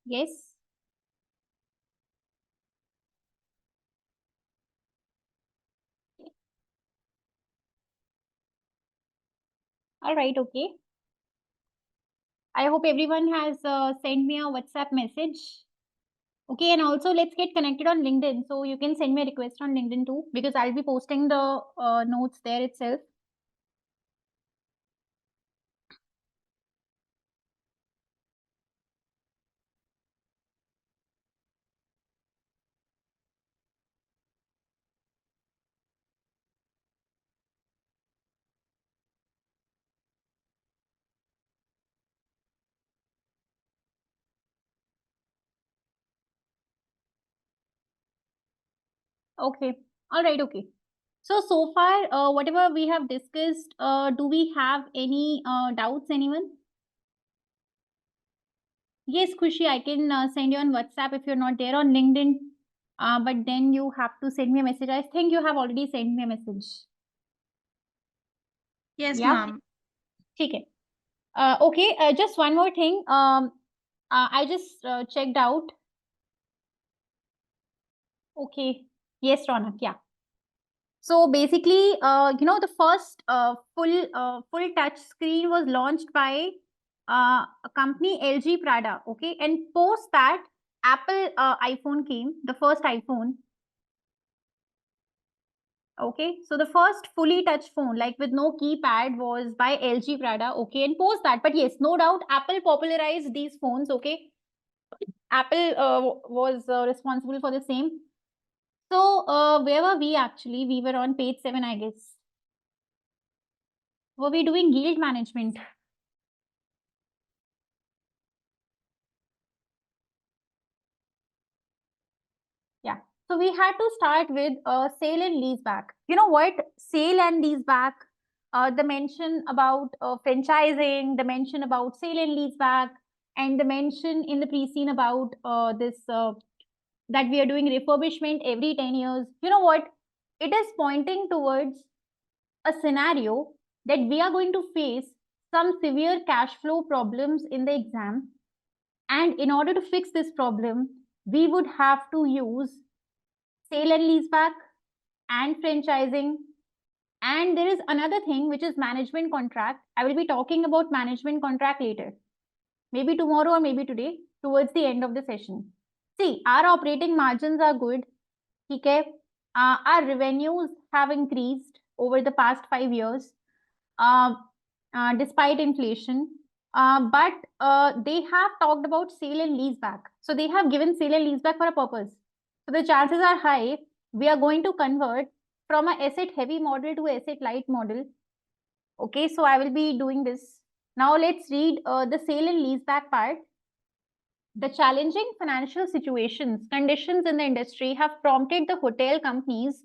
Yes. All right, okay. I hope everyone has sent me a WhatsApp message. Okay, and also let's get connected on LinkedIn. So you can send me a request on LinkedIn too, because I'll be posting the notes there itself. Okay. All right, okay. So far, whatever we have discussed, do we have any doubts, anyone? Yes, Khushi, I can send you on WhatsApp if you're not there on LinkedIn. But then you have to send me a message. I think you have already sent me a message. Yes, Yeah. ma'am. Okay. Okay, just one more thing. I just checked out. Okay. Yes, Ronak. Yeah. So basically, the first full touch screen was launched by a company LG Prada. Okay, and post that Apple iPhone came, the first iPhone. Okay, so the first fully touch phone, like with no keypad, was by LG Prada. Okay, and post that, but yes, no doubt, Apple popularized these phones. Okay, Apple was responsible for the same. So where were we actually? We were on page 7, I guess. Were we doing yield management? Yeah. So we had to start with sale and lease back. You know what? Sale and lease back, the mention about franchising, the mention about sale and lease back, and the mention in the pre-seen about this that we are doing refurbishment every 10 years. You know what? It is pointing towards a scenario that we are going to face some severe cash flow problems in the exam. And in order to fix this problem, we would have to use sale and leaseback and franchising. And there is another thing, which is management contract. I will be talking about management contract later, maybe tomorrow or maybe today, towards the end of the session. See, our operating margins are good. Okay. Our revenues have increased over the past 5 years, despite inflation. But they have talked about sale and leaseback. So they have given sale and leaseback for a purpose. So the chances are high we are going to convert from an asset heavy model to asset light model. Okay, so I will be doing this. Now let's read the sale and leaseback part. The challenging financial conditions in the industry have prompted the hotel companies,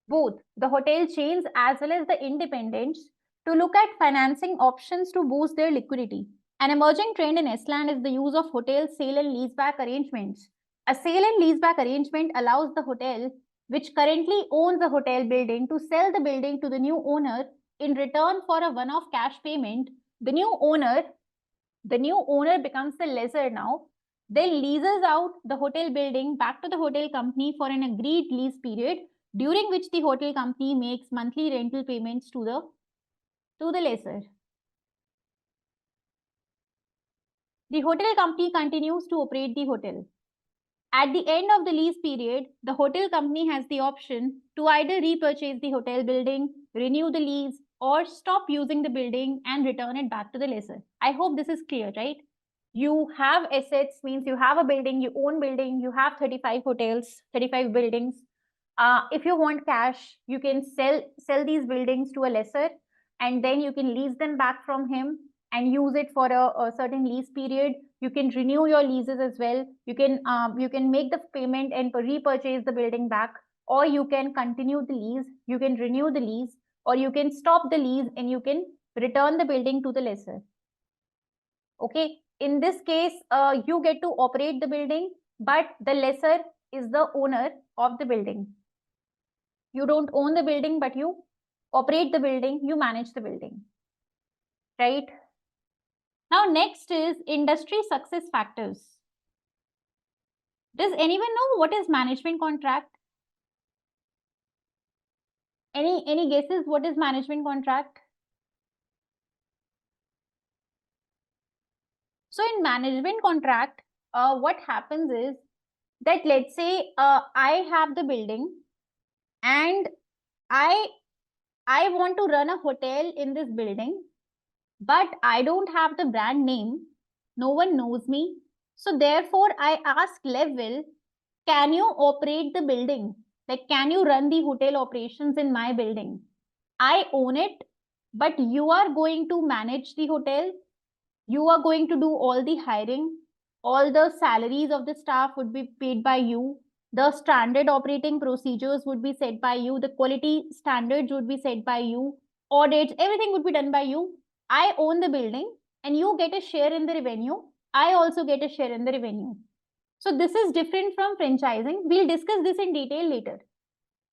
both the hotel chains as well as the independents, to look at financing options to boost their liquidity. An emerging trend in Estland is the use of hotel sale and leaseback arrangements. A sale and leaseback arrangement allows the hotel, which currently owns a hotel building, to sell the building to the new owner in return for a one-off cash payment. The new owner becomes the lessor now, then leases out the hotel building back to the hotel company for an agreed lease period, during which the hotel company makes monthly rental payments to the lessor. The hotel company continues to operate the hotel. At the end of the lease period, the hotel company has the option to either repurchase the hotel building, renew the lease, or stop using the building and return it back to the lessor. I hope this is clear, right? You have assets, means you have a building, you own building, you have 35 hotels, 35 buildings. If you want cash, you can sell these buildings to a lessor, and then you can lease them back from him and use it for a certain lease period. You can renew your leases as well. You can make the payment and repurchase the building back, or you can continue the lease, you can renew the lease, or you can stop the lease and you can return the building to the lessor. Okay, in this case, you get to operate the building, but the lessor is the owner of the building. You don't own the building, but you operate the building, you manage the building, right? Now, next is industry success factors. Does anyone know what is management contract? Any guesses what is management contract? So in management contract, what happens is that, let's say I have the building and I want to run a hotel in this building, but I don't have the brand name. No one knows me. So therefore, I ask Level, can you operate the building? Like, can you run the hotel operations in my building? I own it, but you are going to manage the hotel. You are going to do all the hiring. All the salaries of the staff would be paid by you. The standard operating procedures would be set by you. The quality standards would be set by you. Audits, everything would be done by you. I own the building and you get a share in the revenue. I also get a share in the revenue. So this is different from franchising. We'll discuss this in detail later.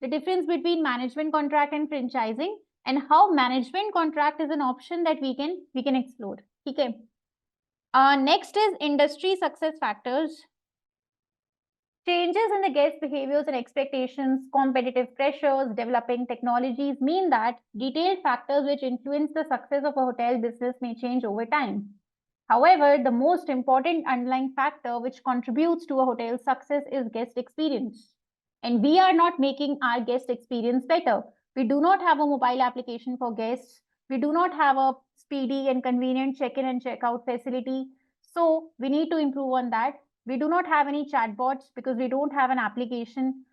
The difference between management contract and franchising, and how management contract is an option that we can explore. Okay. Next is industry success factors. Changes in the guest behaviors and expectations, competitive pressures, developing technologies mean that detailed factors which influence the success of a hotel business may change over time. However, the most important underlying factor which contributes to a hotel's success is guest experience. And we are not making our guest experience better. We do not have a mobile application for guests. We do not have a speedy and convenient check-in and check-out facility. So we need to improve on that. We do not have any chatbots because we don't have an application.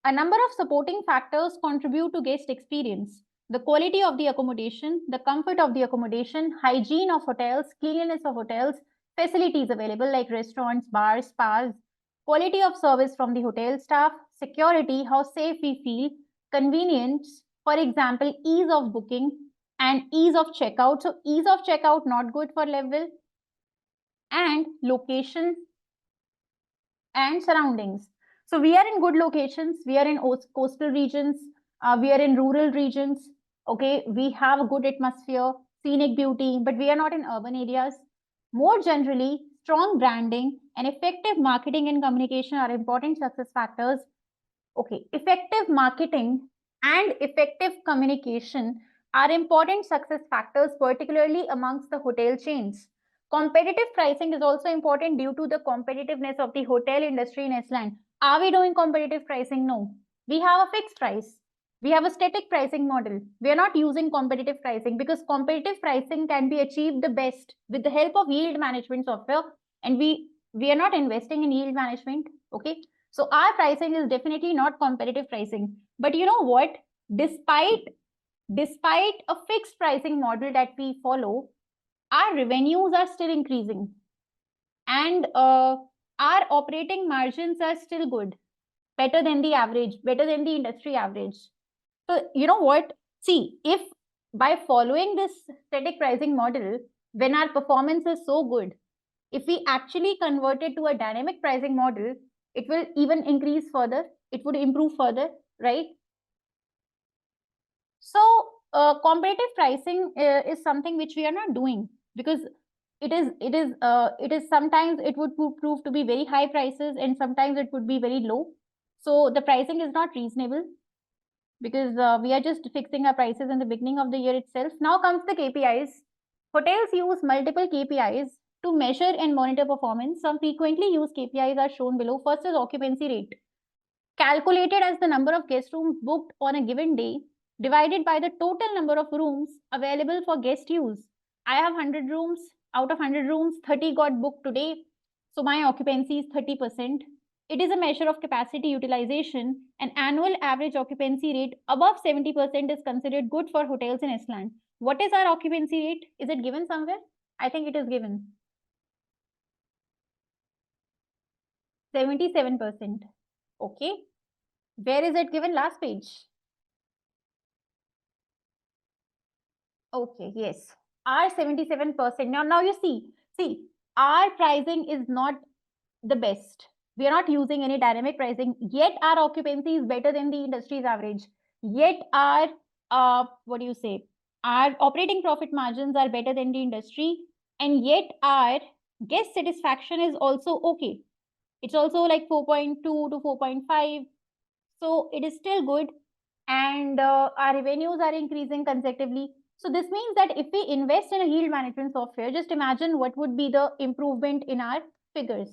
A number of supporting factors contribute to guest experience. The quality of the accommodation, the comfort of the accommodation, hygiene of hotels, cleanliness of hotels, facilities available like restaurants, bars, spas, quality of service from the hotel staff, security, how safe we feel, convenience, for example, ease of booking and ease of checkout. So ease of checkout, not good for Level. And location and surroundings. So we are in good locations. We are in coastal regions. We are in rural regions. Okay, we have a good atmosphere, scenic beauty, but we are not in urban areas. More generally, strong branding and effective marketing and communication are important success factors. Okay, effective marketing and effective communication are important success factors, particularly amongst the hotel chains. Competitive pricing is also important due to the competitiveness of the hotel industry in Iceland. Are we doing competitive pricing? No. We have a fixed price. We have a static pricing model. We are not using competitive pricing because competitive pricing can be achieved the best with the help of yield management software, and we are not investing in yield management. Okay. So our pricing is definitely not competitive pricing. But you know what? Despite a fixed pricing model that we follow, our revenues are still increasing, and our operating margins are still good, better than the average, better than the industry average. So you know what? See, if by following this static pricing model, when our performance is so good, if we actually convert it to a dynamic pricing model, it will even increase further. It would improve further, right? So competitive pricing is something which we are not doing because it is sometimes it would prove to be very high prices and sometimes it would be very low. So the pricing is not reasonable because we are just fixing our prices in the beginning of the year itself. Now comes the KPIs. Hotels use multiple KPIs to measure and monitor performance. Some frequently used KPIs are shown below. First is occupancy rate, calculated as the number of guest rooms booked on a given day divided by the total number of rooms available for guest use. I have 100 rooms. Out of 100 rooms, 30 got booked today. So my occupancy is 30%. It is a measure of capacity utilization. An annual average occupancy rate above 70% is considered good for hotels in Iceland. What is our occupancy rate? Is it given somewhere? I think it is given. 77%. Okay. Where is it given? Last page. Okay, yes. Our 77%. Now you see, our pricing is not the best. We are not using any dynamic pricing, yet our occupancy is better than the industry's average. Yet our, what do you say? Our operating profit margins are better than the industry, and yet our guest satisfaction is also okay. It's also like 4.2 to 4.5. So it is still good, and our revenues are increasing consecutively. So this means that if we invest in a yield management software, just imagine what would be the improvement in our figures.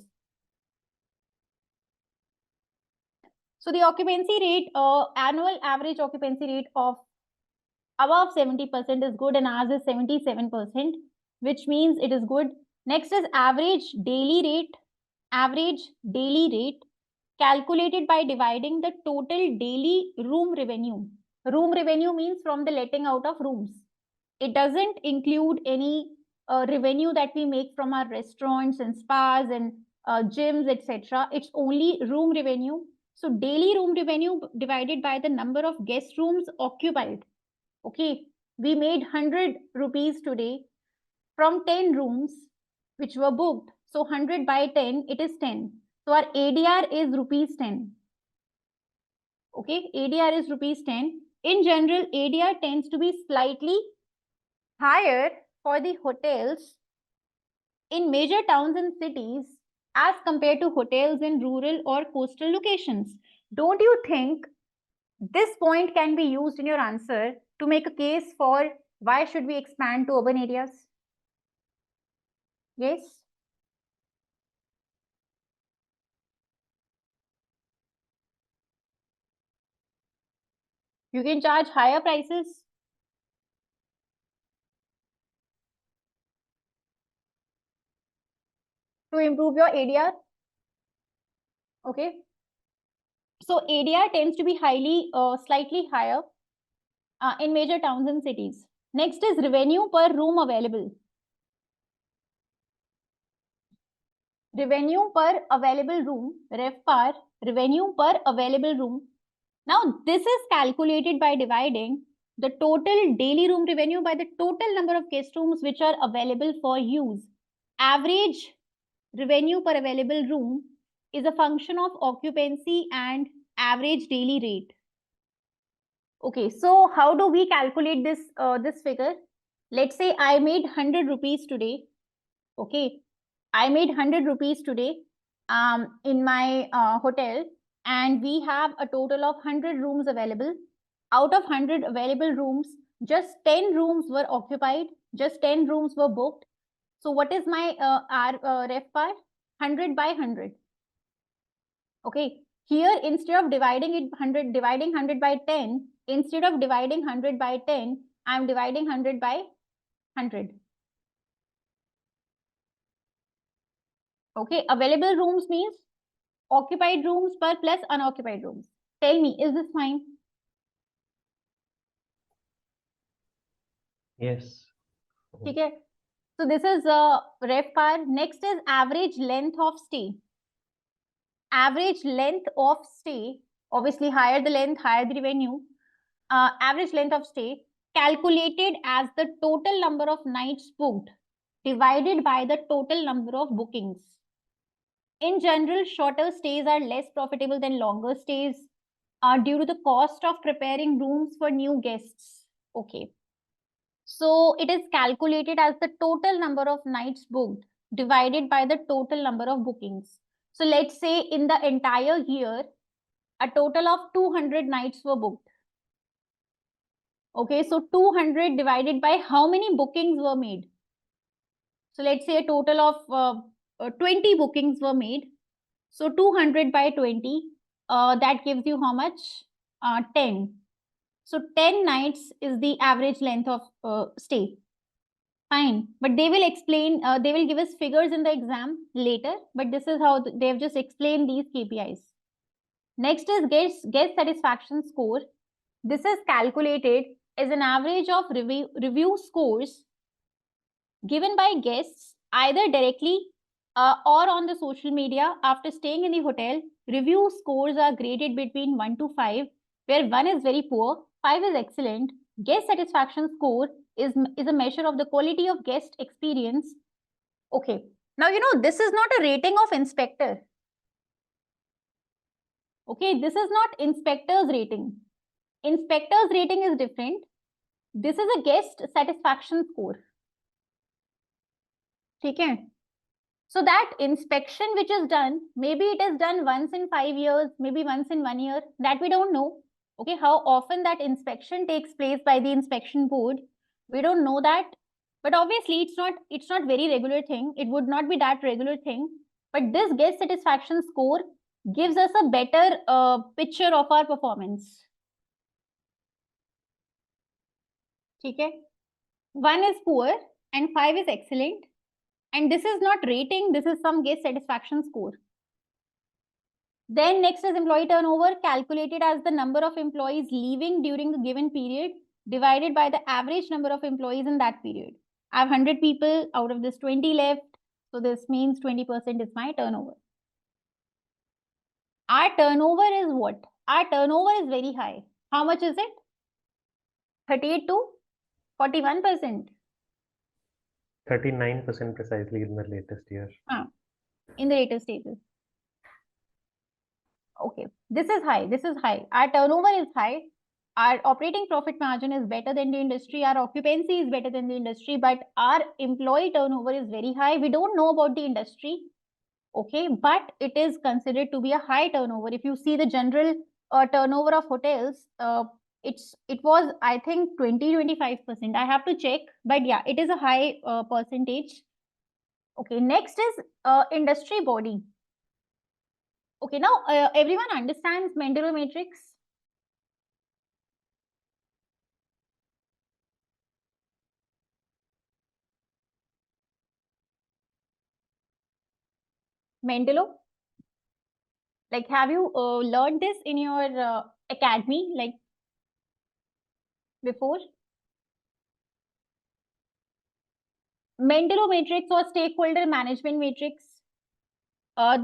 So the occupancy rate, annual average occupancy rate of above 70% is good, and ours is 77%, which means it is good. Next is average daily rate. Average daily rate calculated by dividing the total daily room revenue. Room revenue means from the letting out of rooms. It doesn't include any revenue that we make from our restaurants and spas and gyms, etc. It's only room revenue. So daily room revenue divided by the number of guest rooms occupied. Okay, we made 100 rupees today from 10 rooms which were booked. So 100 by 10, it is 10. So our ADR is rupees 10. Okay, ADR is rupees 10. In general, ADR tends to be slightly higher for the hotels in major towns and cities as compared to hotels in rural or coastal locations. Don't you think this point can be used in your answer to make a case for why should we expand to urban areas? Yes? You can charge higher prices. To improve your ADR. Okay. So ADR tends to be slightly higher in major towns and cities. Next is revenue per room available. Revenue per available room, RevPAR, revenue per available room. Now, this is calculated by dividing the total daily room revenue by the total number of guest rooms which are available for use. Average revenue per available room is a function of occupancy and average daily rate. Okay, so how do we calculate this figure? Let's say I made 100 rupees today. Okay, I made 100 rupees today in my hotel, and we have a total of 100 rooms available. Out of 100 available rooms, just 10 rooms were occupied, just 10 rooms were booked. So what is my RevPAR? 100 by 100. Okay, here instead of dividing 100 by 10, instead of dividing 100 by 10, I'm dividing 100 by 100. Okay, available rooms means occupied rooms per plus unoccupied rooms. Tell me, is this fine? Yes. Okay. So this is RevPAR. Next is average length of stay. Average length of stay, obviously higher the length, higher the revenue. Average length of stay calculated as the total number of nights booked divided by the total number of bookings. In general, shorter stays are less profitable than longer stays due to the cost of preparing rooms for new guests. Okay. So it is calculated as the total number of nights booked divided by the total number of bookings. So let's say in the entire year, a total of 200 nights were booked. Okay, so 200 divided by how many bookings were made? So let's say a total of 20 bookings were made. So 200 by 20, that gives you how much? 10. So 10 nights is the average length of stay. Fine, but they will explain, they will give us figures in the exam later, but this is how they've just explained these KPIs. Next is guest satisfaction score. This is calculated as an average of review scores given by guests either directly or on the social media after staying in the hotel. Review scores are graded between 1 to 5, where 1 is very poor, 5 is excellent. Guest satisfaction score is a measure of the quality of guest experience. Okay. Now, this is not a rating of inspector. Okay, this is not inspector's rating. Inspector's rating is different. This is a guest satisfaction score. Okay. So that inspection which is done, maybe it is done once in 5 years, maybe once in 1 year, that we don't know. Okay, how often that inspection takes place by the inspection board, we don't know that. But obviously, it's not very regular thing. It would not be that regular thing. But this guest satisfaction score gives us a better picture of our performance. Okay, 1 is poor and 5 is excellent. And this is not rating, this is some guest satisfaction score. Then next is employee turnover, calculated as the number of employees leaving during a given period divided by the average number of employees in that period. I have 100 people, out of this 20 left. So this means 20% is my turnover. Our turnover is what? Our turnover is very high. How much is it? 38 to 41%. 39% precisely in the latest year. In the latest stages. Okay, this is high. This is high. Our turnover is high. Our operating profit margin is better than the industry. Our occupancy is better than the industry, but our employee turnover is very high. We don't know about the industry. Okay, but it is considered to be a high turnover. If you see the general turnover of hotels, it was, I think, 20-25%. I have to check, but yeah, it is a high percentage. Okay, next is industry body. Okay, now everyone understands Mendeley matrix. Mendeley? Like, have you learned this in your academy, like before? Mendeley matrix or stakeholder management matrix.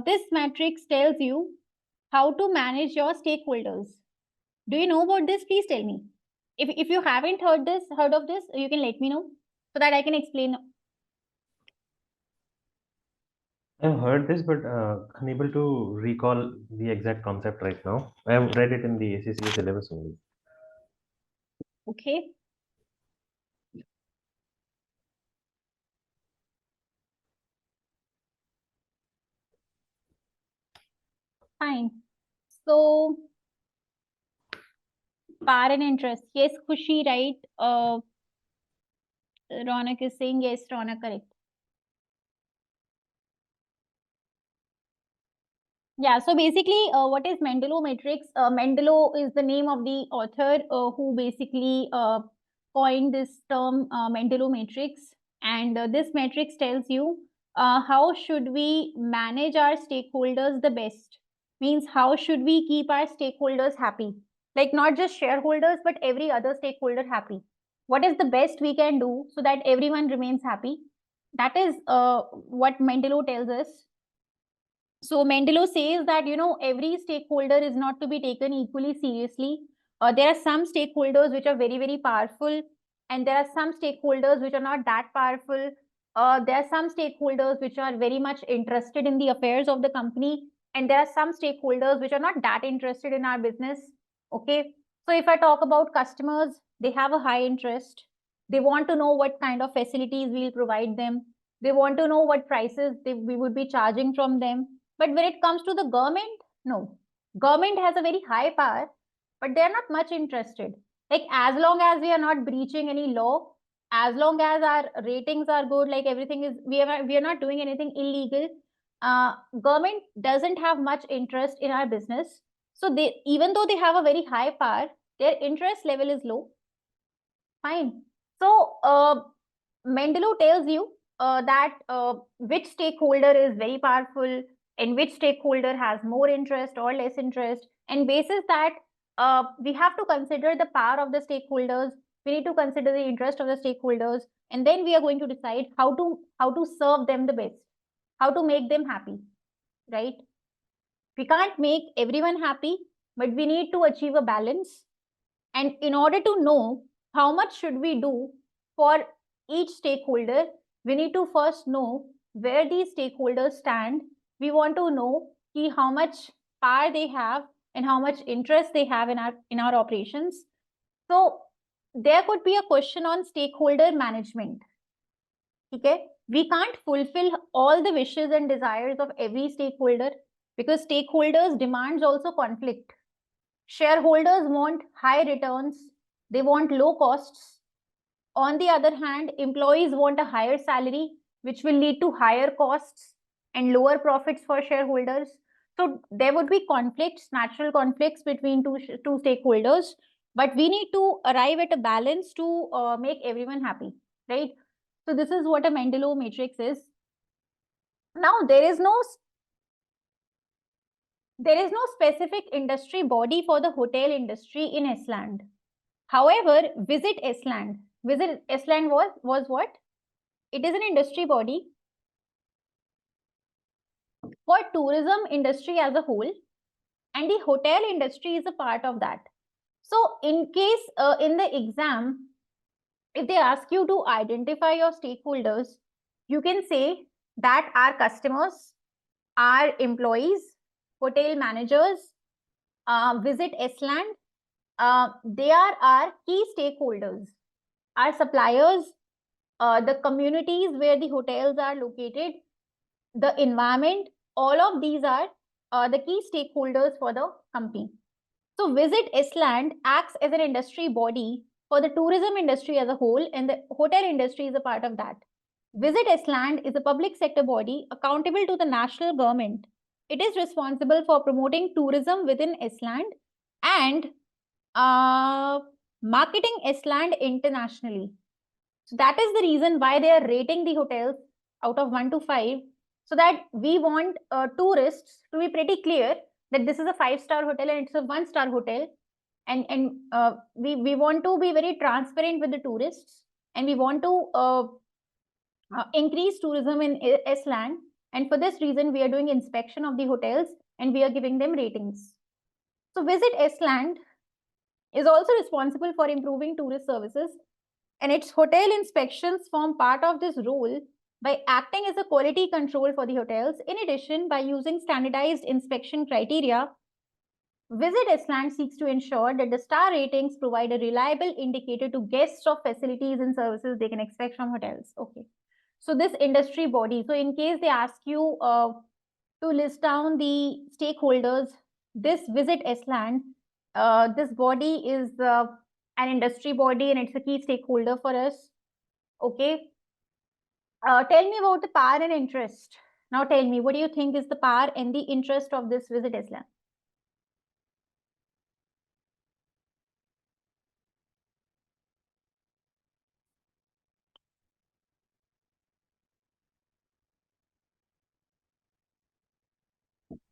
This matrix tells you how to manage your stakeholders. Do you know about this? Please tell me. If you haven't heard of this, you can let me know so that I can explain. I've heard this, but unable to recall the exact concept right now. I have read it in the ACCA syllabus only. Okay. Fine. So, power and interest. Yes, Khushi, right? Ronak is saying yes, Ronak, correct. Yeah, so basically, what is Mendeley matrix? Mendeley is the name of the author who basically coined this term Mendeley matrix. And this matrix tells you how should we manage our stakeholders the best. Means how should we keep our stakeholders happy? Like not just shareholders, but every other stakeholder happy. What is the best we can do so that everyone remains happy? That is what Mendeley tells us. So Mendeley says that, every stakeholder is not to be taken equally seriously. There are some stakeholders which are very, very powerful, and there are some stakeholders which are not that powerful. There are some stakeholders which are very much interested in the affairs of the company, and there are some stakeholders which are not that interested in our business. Okay. So if I talk about customers, they have a high interest. They want to know what kind of facilities we'll provide them. They want to know what prices we would be charging from them. But when it comes to the government, no. Government has a very high power, but they're not much interested. Like as long as we are not breaching any law, as long as our ratings are good, like everything is, we are not doing anything illegal. Government doesn't have much interest in our business. So they, even though they have a very high power, their interest level is low. Fine. So Mendeley tells you that which stakeholder is very powerful and which stakeholder has more interest or less interest. And basis that, we have to consider the power of the stakeholders. We need to consider the interest of the stakeholders, and then we are going to decide how to serve them the best, how to make them happy, right? We can't make everyone happy, but we need to achieve a balance. And in order to know how much should we do for each stakeholder, we need to first know where these stakeholders stand. We want to know how much power they have and how much interest they have in our operations. So there could be a question on stakeholder management. Okay, we can't fulfill all the wishes and desires of every stakeholder because stakeholders' demands also conflict. Shareholders want high returns, they want low costs. On the other hand, employees want a higher salary, which will lead to higher costs and lower profits for shareholders. So there would be conflicts, natural conflicts between two stakeholders, but we need to arrive at a balance to make everyone happy, right? So this is what a Mendelov matrix is. Now there is no specific industry body for the hotel industry in Estland. However, Visit Estland was what? It is an industry body for tourism industry as a whole, and the hotel industry is a part of that. So in case in the exam, if they ask you to identify your stakeholders, you can say that our customers, our employees, hotel managers, Visit Estland, they are our key stakeholders. Our suppliers, the communities where the hotels are located, the environment, all of these are the key stakeholders for the company. So Visit Estland acts as an industry body for the tourism industry as a whole, and the hotel industry is a part of that. Visit Estland is a public sector body accountable to the national government. It is responsible for promoting tourism within Estland and marketing Estland internationally. So that is the reason why they are rating the hotels out of 1 to 5, so that we want tourists to be pretty clear that this is a 5-star hotel and it's a 1-star hotel. And we want to be very transparent with the tourists, and we want to increase tourism in Estland. And for this reason, we are doing inspection of the hotels and we are giving them ratings. So Visit Estland is also responsible for improving tourist services, and its hotel inspections form part of this role by acting as a quality control for the hotels. In addition, by using standardized inspection criteria, Visit Estland seeks to ensure that the star ratings provide a reliable indicator to guests of facilities and services they can expect from hotels. Okay. So this industry body, so in case they ask you to list down the stakeholders, this Visit Estland, this body is an industry body and it's a key stakeholder for us. Okay. Tell me about the power and interest. Now tell me, what do you think is the power and the interest of this Visit Estland?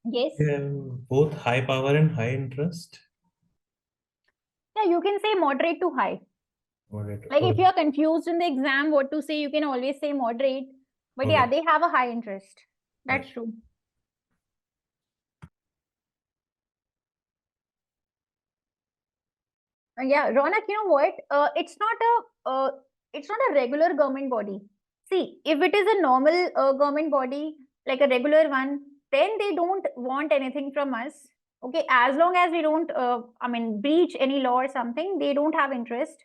Yes. Both high power and high interest. Yeah, you can say moderate to high. Moderate. Like if you are confused in the exam what to say, you can always say moderate. But yeah, they have a high interest. That's true. Yeah, Ronak, you know what? It's not a regular government body. See, if it is a normal government body, like a regular one, then they don't want anything from us. Okay, as long as we don't, breach any law or something, they don't have interest.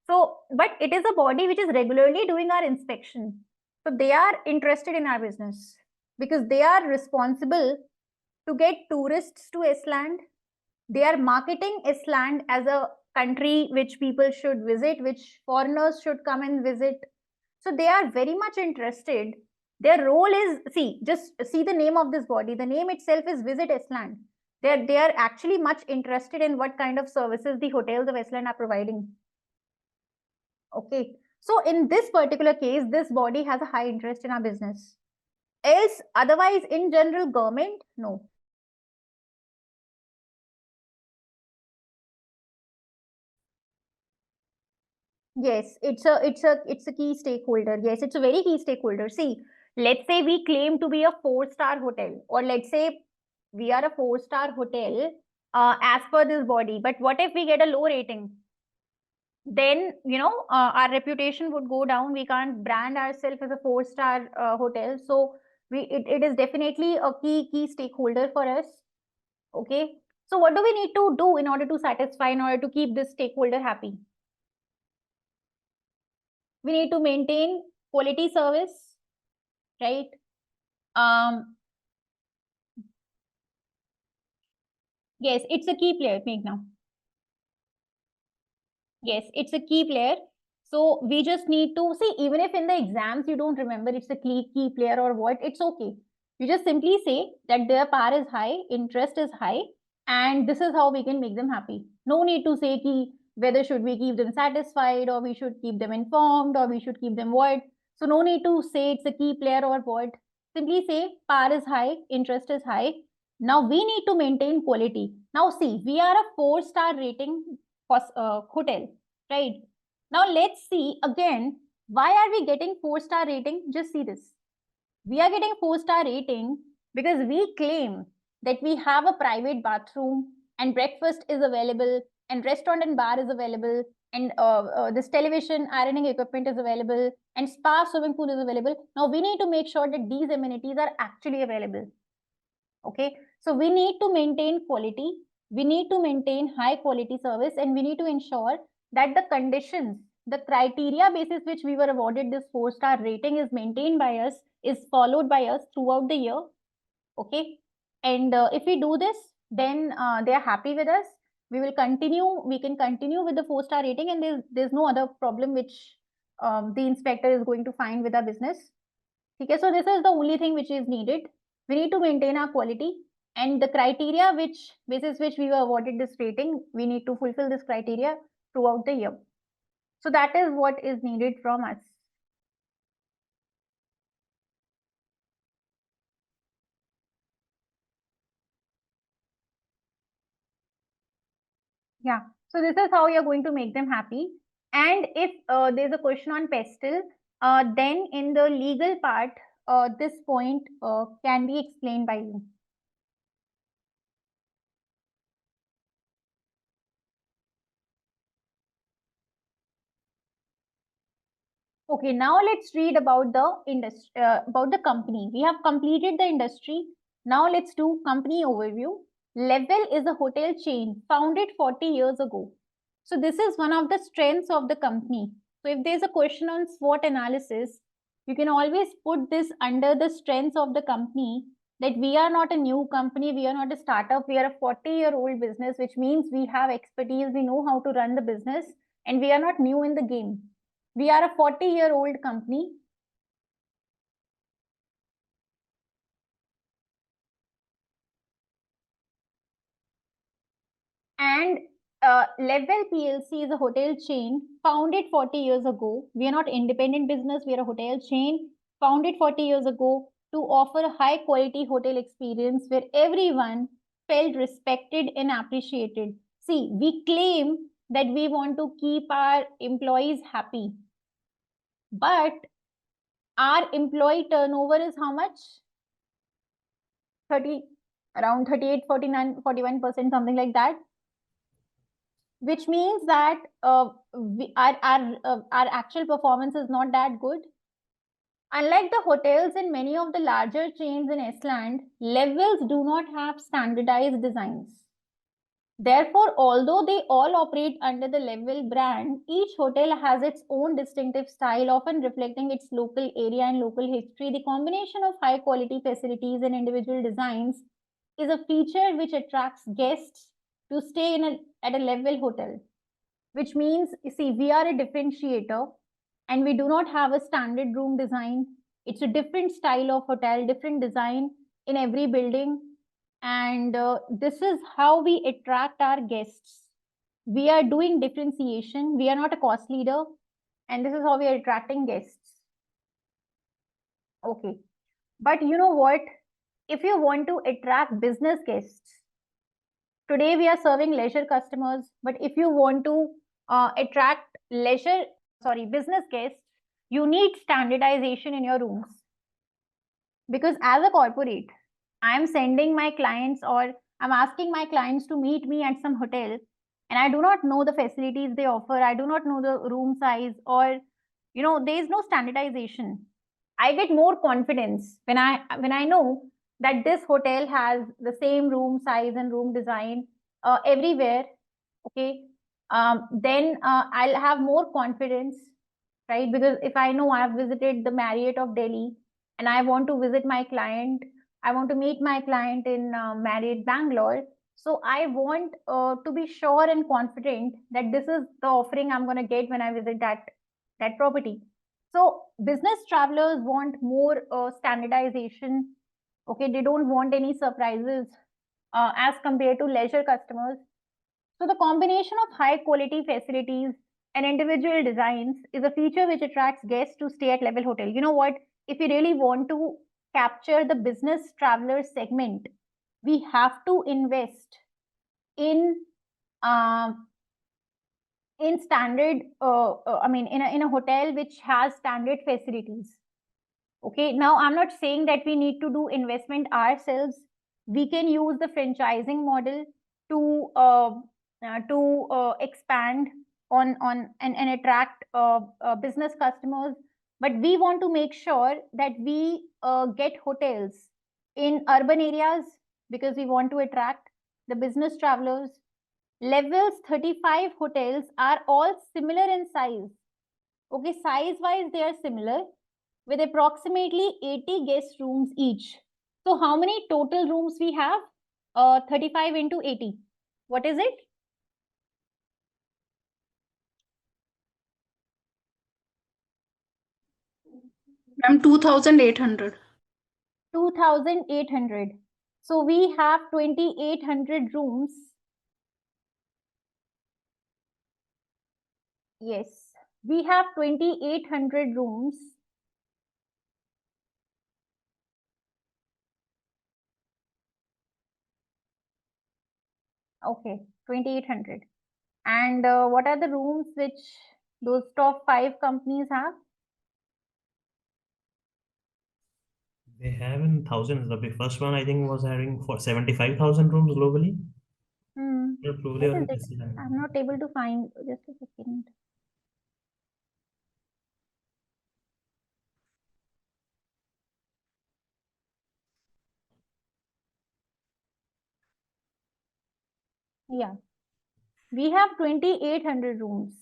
So, but it is a body which is regularly doing our inspection. So they are interested in our business because they are responsible to get tourists to Estland. They are marketing Estland as a country which people should visit, which foreigners should come and visit. So they are very much interested. Their role is, just see the name of this body. The name itself is Visit Estland. They are actually much interested in what kind of services the hotels of Estland are providing. Okay. So in this particular case, this body has a high interest in our business. Else, otherwise, in general, government, no. Yes, it's a key stakeholder. Yes, it's a very key stakeholder. See, let's say we claim to be a 4-star hotel, or let's say we are a 4-star hotel as per this body. But what if we get a low rating? then our reputation would go down. We can't brand ourselves as a 4-star hotel. So it is definitely a key stakeholder for us. Okay, so what do we need to do in order to satisfy, in order to keep this stakeholder happy? We need to maintain quality service, right? Yes, it's a key player, Meghna. Yes, it's a key player. So we just need to see, even if in the exams you don't remember it's a key player or what, it's okay. You just simply say that their PAR is high, interest is high, and this is how we can make them happy. No need to say whether should we keep them satisfied, or we should keep them informed, or we should keep them what. So no need to say it's a key player or what. Simply say PAR is high, interest is high. Now we need to maintain quality. Now see, we are a 4-star rating hotel, right? Now let's see again, why are we getting 4-star rating? Just see this. We are getting 4-star rating because we claim that we have a private bathroom and breakfast is available and restaurant and bar is available and this television ironing equipment is available and spa swimming pool is available. Now we need to make sure that these amenities are actually available. Okay, so we need to maintain quality, we need to maintain high quality service, and we need to ensure that the conditions, the criteria basis which we were awarded this 4-star rating is maintained by us, is followed by us throughout the year. Okay, and if we do this, then they are happy with us. We can continue with the 4-star rating, and there's no other problem which the inspector is going to find with our business. Okay, so this is the only thing which is needed. We need to maintain our quality, and the criteria basis which we were awarded this rating, we need to fulfill this criteria throughout the year. So that is what is needed from us. Yeah, so this is how you're going to make them happy. And if there's a question on pestle, then in the legal part, this point can be explained by you. Okay, now let's read about the industry, about the company. We have completed the industry. Now let's do company overview. Level is a hotel chain founded 40 years ago. So this is one of the strengths of the company. So if there's a question on SWOT analysis, you can always put this under the strengths of the company, that we are not a new company, we are not a startup, we are a 40-year-old business, which means we have expertise, we know how to run the business, and we are not new in the game. We are a 40-year-old company. And Level PLC is a hotel chain founded 40 years ago. We are not independent business. We are a hotel chain founded 40 years ago to offer a high quality hotel experience where everyone felt respected and appreciated. See, we claim that we want to keep our employees happy, but our employee turnover is how much? Around 38, 49, 41%, something like that. Which means that our actual performance is not that good. Unlike the hotels in many of the larger chains in Iceland, levels do not have standardized designs. Therefore, although they all operate under the Level brand, each hotel has its own distinctive style, often reflecting its local area and local history. The combination of high quality facilities and individual designs is a feature which attracts guests to stay at a Level hotel, which means, you see, we are a differentiator and we do not have a standard room design. It's a different style of hotel, different design in every building. And this is how we attract our guests. We are doing differentiation. We are not a cost leader. And this is how we are attracting guests. Okay. But you know what? If you want to attract business guests, today we are serving leisure customers, but if you want to attract business guests, you need standardization in your rooms. Because as a corporate, I'm sending my clients, or I'm asking my clients to meet me at some hotel, and I do not know the facilities they offer, I do not know the room size, or there is no standardization, I get more confidence when I know that this hotel has the same room size and room design everywhere. Okay, then I'll have more confidence, right? Because if I know I've visited the Marriott of Delhi and I want to visit my client, I want to meet my client in Marriott Bangalore. So I want to be sure and confident that this is the offering I'm going to get when I visit that property. So business travelers want more standardization. Okay, they don't want any surprises as compared to leisure customers. So the combination of high quality facilities and individual designs is a feature which attracts guests to stay at Level Hotel. You know what? If you really want to capture the business traveler segment, we have to invest in standard. In a hotel which has standard facilities. Okay, now I'm not saying that we need to do investment ourselves. We can use the franchising model to expand on and attract business customers. But we want to make sure that we get hotels in urban areas because we want to attract the business travelers. Levels 35 hotels are all similar in size. Okay, size wise they are similar, with approximately 80 guest rooms each. So how many total rooms we have? 35 into 80. What is it? Ma'am, 2,800. 2,800. So we have 2,800 rooms. Yes, we have 2,800 rooms. Okay, 2,800. And what are the rooms which those top 5 companies have? They have in thousands. The first one I think was having for 75,000 rooms globally. Probably What is it? I'm not able to find. Just a second. Yeah, we have 2,800 rooms.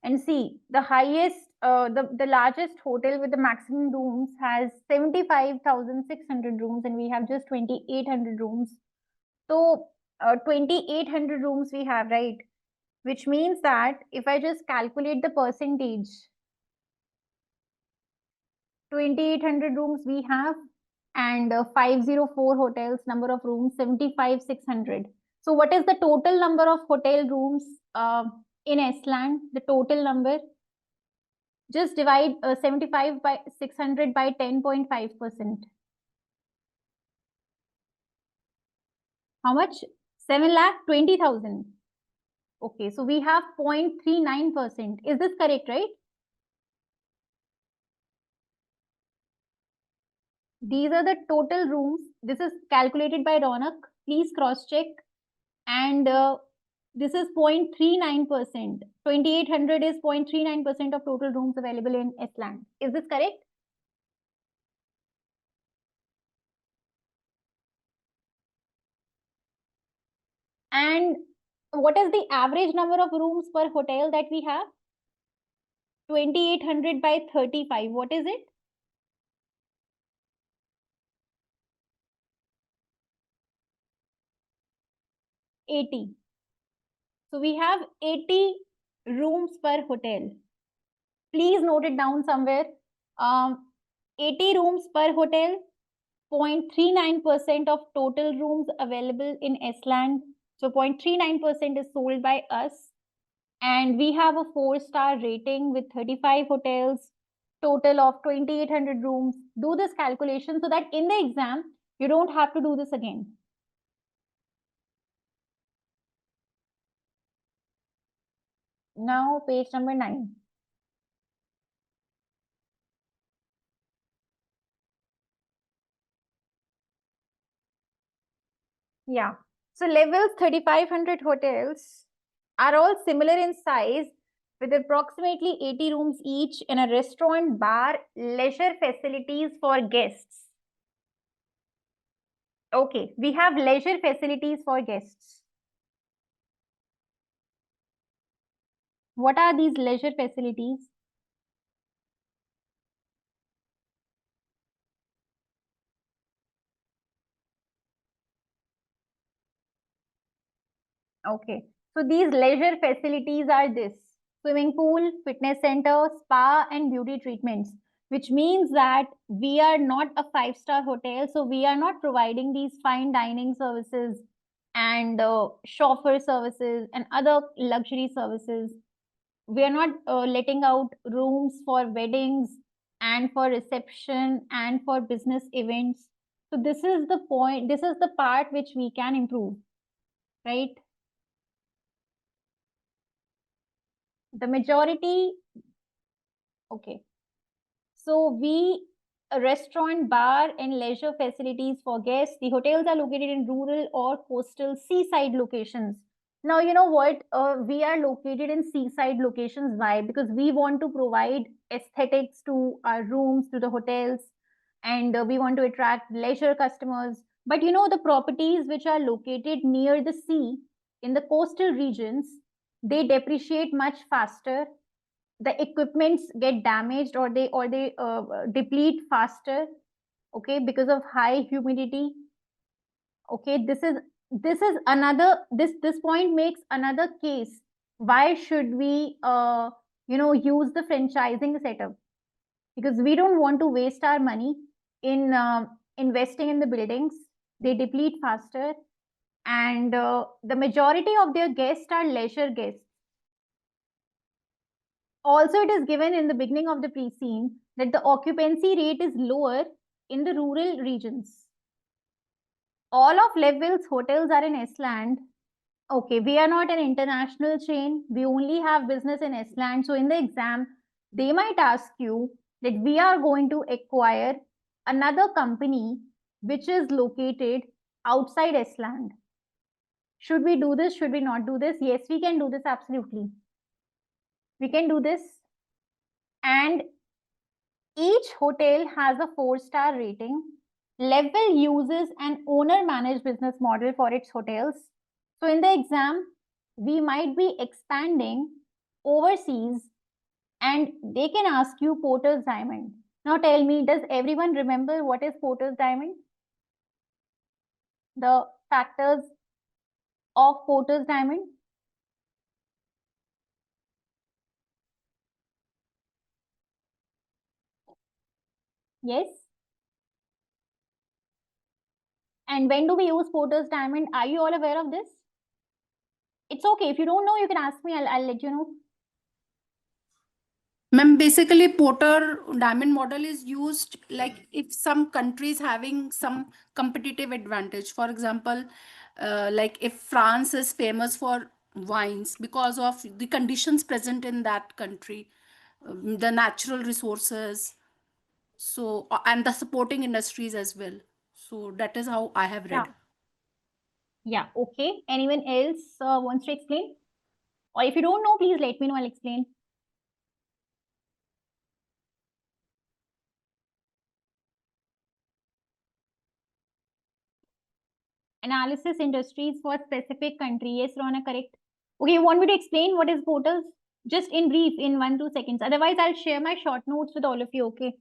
And see, the highest, the largest hotel with the maximum rooms has 75,600 rooms, and we have just 2,800 rooms. So 2,800 rooms we have, right? Which means that if I just calculate the percentage, 2,800 rooms we have, and 504 hotels, number of rooms 75,600. So what is the total number of hotel rooms in Estland? The total number, just divide 75 by 600 by 10.5%. How much? 7,20,000. Okay, so we have 0.39%. Is this correct, right? These are the total rooms. This is calculated by Ronak. Please cross check. And this is 0.39%. 2,800 is 0.39% of total rooms available in Estland. Is this correct? And what is the average number of rooms per hotel that we have? 2,800 by 35. What is it? 80. So we have 80 rooms per hotel. Please note it down somewhere. 80 rooms per hotel, 0.39% of total rooms available in Estland. So 0.39% is sold by us. And we have a 4-star rating with 35 hotels, total of 2,800 rooms. Do this calculation so that in the exam, you don't have to do this again. Now, page number 9. Yeah. So levels 3,500 hotels are all similar in size with approximately 80 rooms each in a restaurant, bar, leisure facilities for guests. Okay, we have leisure facilities for guests. What are these leisure facilities? Okay, so these leisure facilities are this: swimming pool, fitness center, spa, and beauty treatments, which means that we are not a five-star hotel, so we are not providing these fine dining services and chauffeur services and other luxury services. We are not letting out rooms for weddings and for reception and for business events. So this is the point, this is the part which we can improve, right? The majority, okay. So we, a restaurant, bar, and leisure facilities for guests. The hotels are located in rural or coastal seaside locations. Now, you know what? We are located in seaside locations. Why? Because we want to provide aesthetics to our rooms, to the hotels, and we want to attract leisure customers. But you know, the properties which are located near the sea in the coastal regions, they depreciate much faster. The equipments get damaged, or they deplete faster, okay, because of high humidity. Okay, this is another, this point makes another case why should we use the franchising setup, because we don't want to waste our money in investing in the buildings. They deplete faster, and the majority of their guests are leisure guests. Also, it is given in the beginning of the pre-seen that the occupancy rate is lower in the rural regions. All of Level's hotels are in Estland. Okay, we are not an international chain. We only have business in Estland. So in the exam, they might ask you that we are going to acquire another company which is located outside Estland. Should we do this? Should we not do this? Yes, we can do this, absolutely. We can do this. And each hotel has a 4-star rating. Level uses an owner-managed business model for its hotels. So in the exam, we might be expanding overseas, and they can ask you Porter's Diamond. Now tell me, does everyone remember what is Porter's Diamond? The factors of Porter's Diamond? Yes? And when do we use Porter's Diamond? Are you all aware of this? It's okay. If you don't know, you can ask me. I'll let you know. Ma'am, basically Porter diamond model is used like if some countries having some competitive advantage. For example, like if France is famous for wines because of the conditions present in that country, the natural resources, so and the supporting industries as well. So that is how I have read. Yeah, okay. Anyone else wants to explain? Or if you don't know, please let me know, I'll explain. Analysis industries for specific country. Yes, Rona, correct. Okay, you want me to explain what is Porter's? Just in brief, in 1-2 seconds. Otherwise, I'll share my short notes with all of you, okay?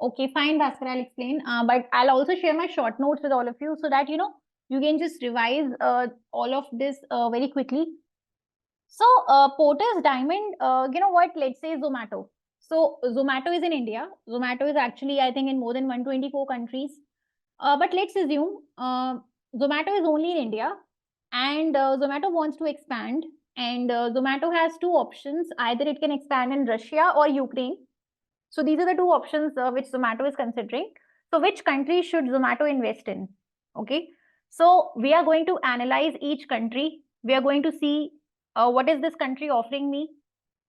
Okay, fine, Bhaskar, I'll explain. But I'll also share my short notes with all of you so that, you can just revise all of this very quickly. So, Porter's Diamond, you know what? Let's say Zomato. So, Zomato is in India. Zomato is actually, I think, in more than 124 countries. But let's assume Zomato is only in India, and Zomato wants to expand. And Zomato has two options. Either it can expand in Russia or Ukraine. So these are the two options which Zomato is considering. So which country should Zomato invest in? Okay. So we are going to analyze each country. We are going to see what is this country offering me?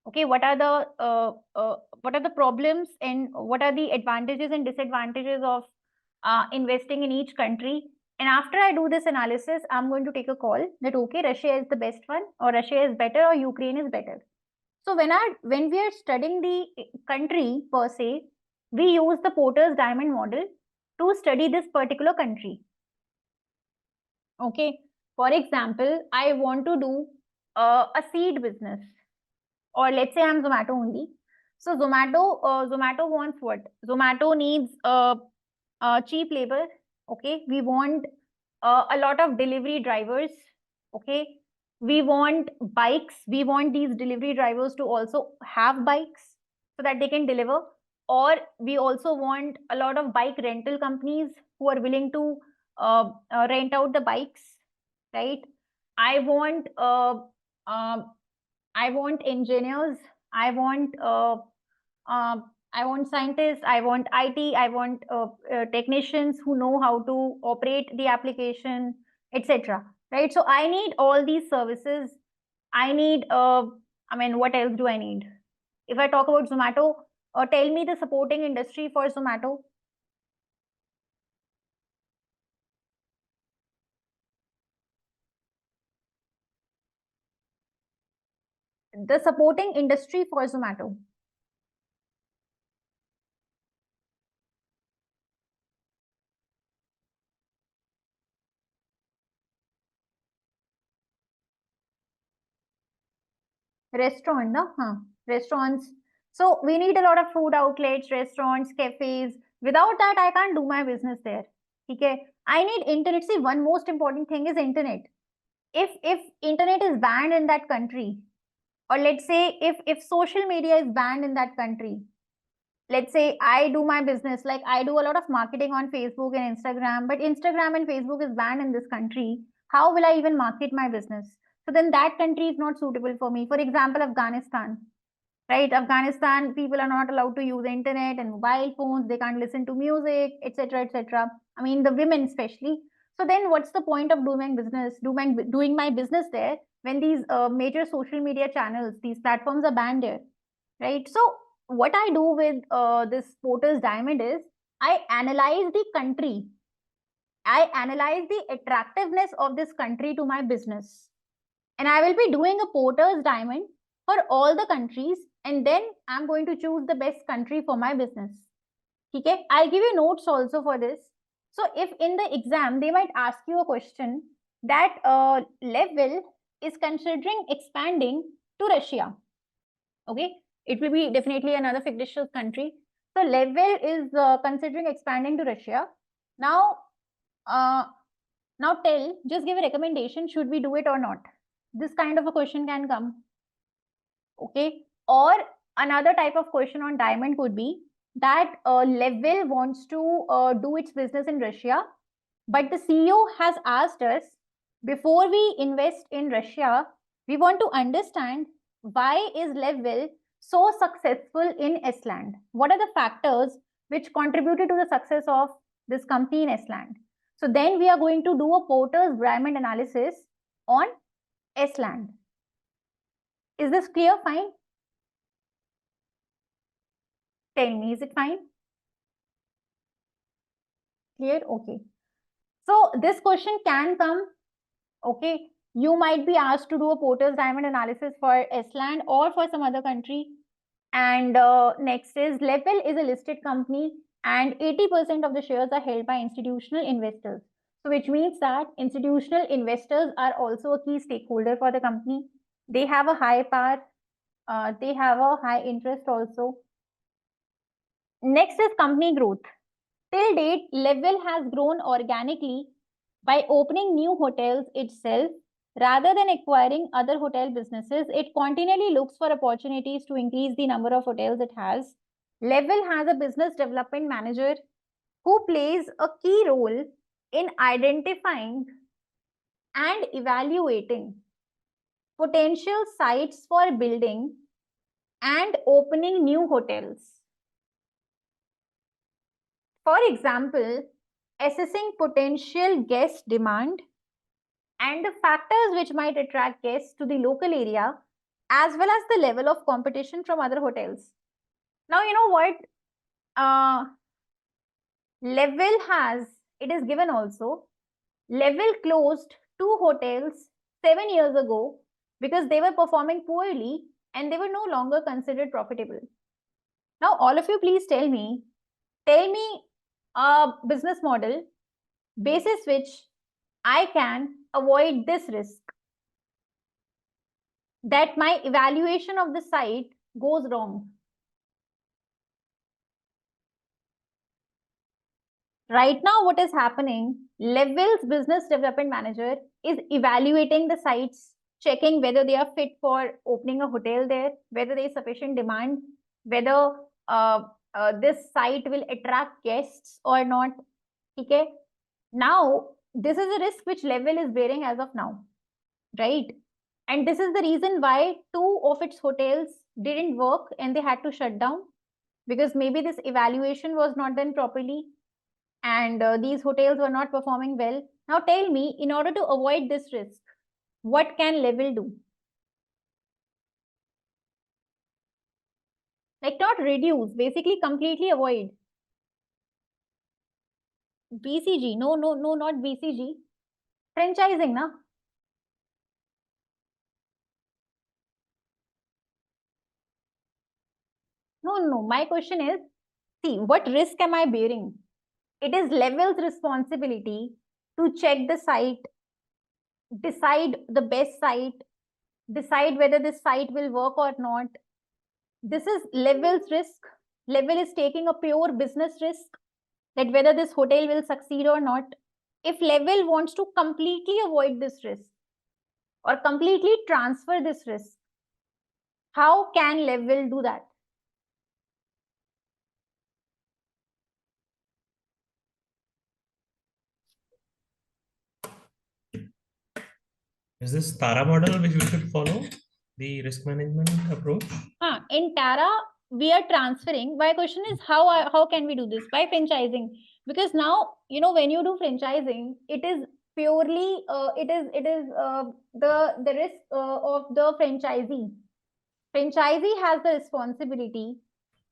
Okay, what are the problems and what are the advantages and disadvantages of investing in each country? And after I do this analysis, I'm going to take a call that, okay, Russia is the best one, or Russia is better, or Ukraine is better. So when we are studying the country per se, we use the Porter's diamond model to study this particular country. Okay. For example, I want to do a seed business, or let's say I'm Zomato only. So Zomato wants what? Zomato needs cheap labor. Okay. We want a lot of delivery drivers. Okay. We want bikes. We want these delivery drivers to also have bikes so that they can deliver. Or we also want a lot of bike rental companies who are willing to rent out the bikes, right? I want engineers. I want scientists. I want IT. I want technicians who know how to operate the application, etc. Right? So I need all these services. I need. What else do I need? If I talk about Zomato, tell me the supporting industry for Zomato. The supporting industry for Zomato. Restaurant, no? Restaurants. So we need a lot of food outlets, restaurants, cafes. Without that, I can't do my business there. Okay. I need internet. See, one most important thing is internet. If internet is banned in that country, or let's say if social media is banned in that country, let's say I do my business, like I do a lot of marketing on Facebook and Instagram, but Instagram and Facebook is banned in this country. How will I even market my business? So then that country is not suitable for me. For example, Afghanistan, right? Afghanistan, people are not allowed to use internet and mobile phones. They can't listen to music, etc., etc. I mean, the women especially. So then what's the point of doing business, doing my business there when these major social media channels, these platforms are banned there, right? So what I do with this Porter's diamond is I analyze the country. I analyze the attractiveness of this country to my business. And I will be doing a Porter's diamond for all the countries. And then I'm going to choose the best country for my business. Okay? I'll give you notes also for this. So if in the exam, they might ask you a question that level is considering expanding to Russia. Okay? It will be definitely another fictitious country. So level is considering expanding to Russia. Now, just give a recommendation. Should we do it or not? This kind of a question can come. Okay. Or another type of question on diamond could be that level wants to do its business in Russia, but the CEO has asked us, before we invest in Russia, we want to understand why is level so successful in Estland? What are the factors which contributed to the success of this company in Estland? So then we are going to do a Porter's diamond analysis on Estland. Is this clear? Fine? Tell me, is it fine? Clear? Okay. So this question can come. Okay. You might be asked to do a Porter's diamond analysis for Estland or for some other country. And next is Level is a listed company and 80% of the shares are held by institutional investors. So which means that institutional investors are also a key stakeholder for the company. They have a high power. They have a high interest also. Next is company growth. Till date, Level has grown organically by opening new hotels itself. Rather than acquiring other hotel businesses, it continually looks for opportunities to increase the number of hotels it has. Level has a business development manager who plays a key role in identifying and evaluating potential sites for building and opening new hotels. For example, assessing potential guest demand and the factors which might attract guests to the local area, as well as the level of competition from other hotels. Now, you know what? Level has, it is given also Level closed 2 hotels 7 years ago because they were performing poorly and they were no longer considered profitable. Now, all of you, please tell me a business model basis which I can avoid this risk, that my evaluation of the site goes wrong. Right now, what is happening, Level's business development manager is evaluating the sites, checking whether they are fit for opening a hotel there, whether there is sufficient demand, whether this site will attract guests or not. Okay. Now, this is a risk which Level is bearing as of now, right? And this is the reason why 2 of its hotels didn't work and they had to shut down, because maybe this evaluation was not done properly and these hotels were not performing well. Now tell me, in order to avoid this risk, what can Level do? Like, not reduce, basically completely avoid. BCG, no, not BCG. Franchising, na? No. My question is, see, what risk am I bearing? It is Level's responsibility to check the site, decide the best site, decide whether this site will work or not. This is Level's risk. Level is taking a pure business risk that whether this hotel will succeed or not. If Level wants to completely avoid this risk or completely transfer this risk, how can Level do that? Is this Tara model which we should follow, the risk management approach? In Tara, we are transferring. My question is, how can we do this? By franchising. Because now, when you do franchising, it is purely the risk of the franchisee. Franchisee has the responsibility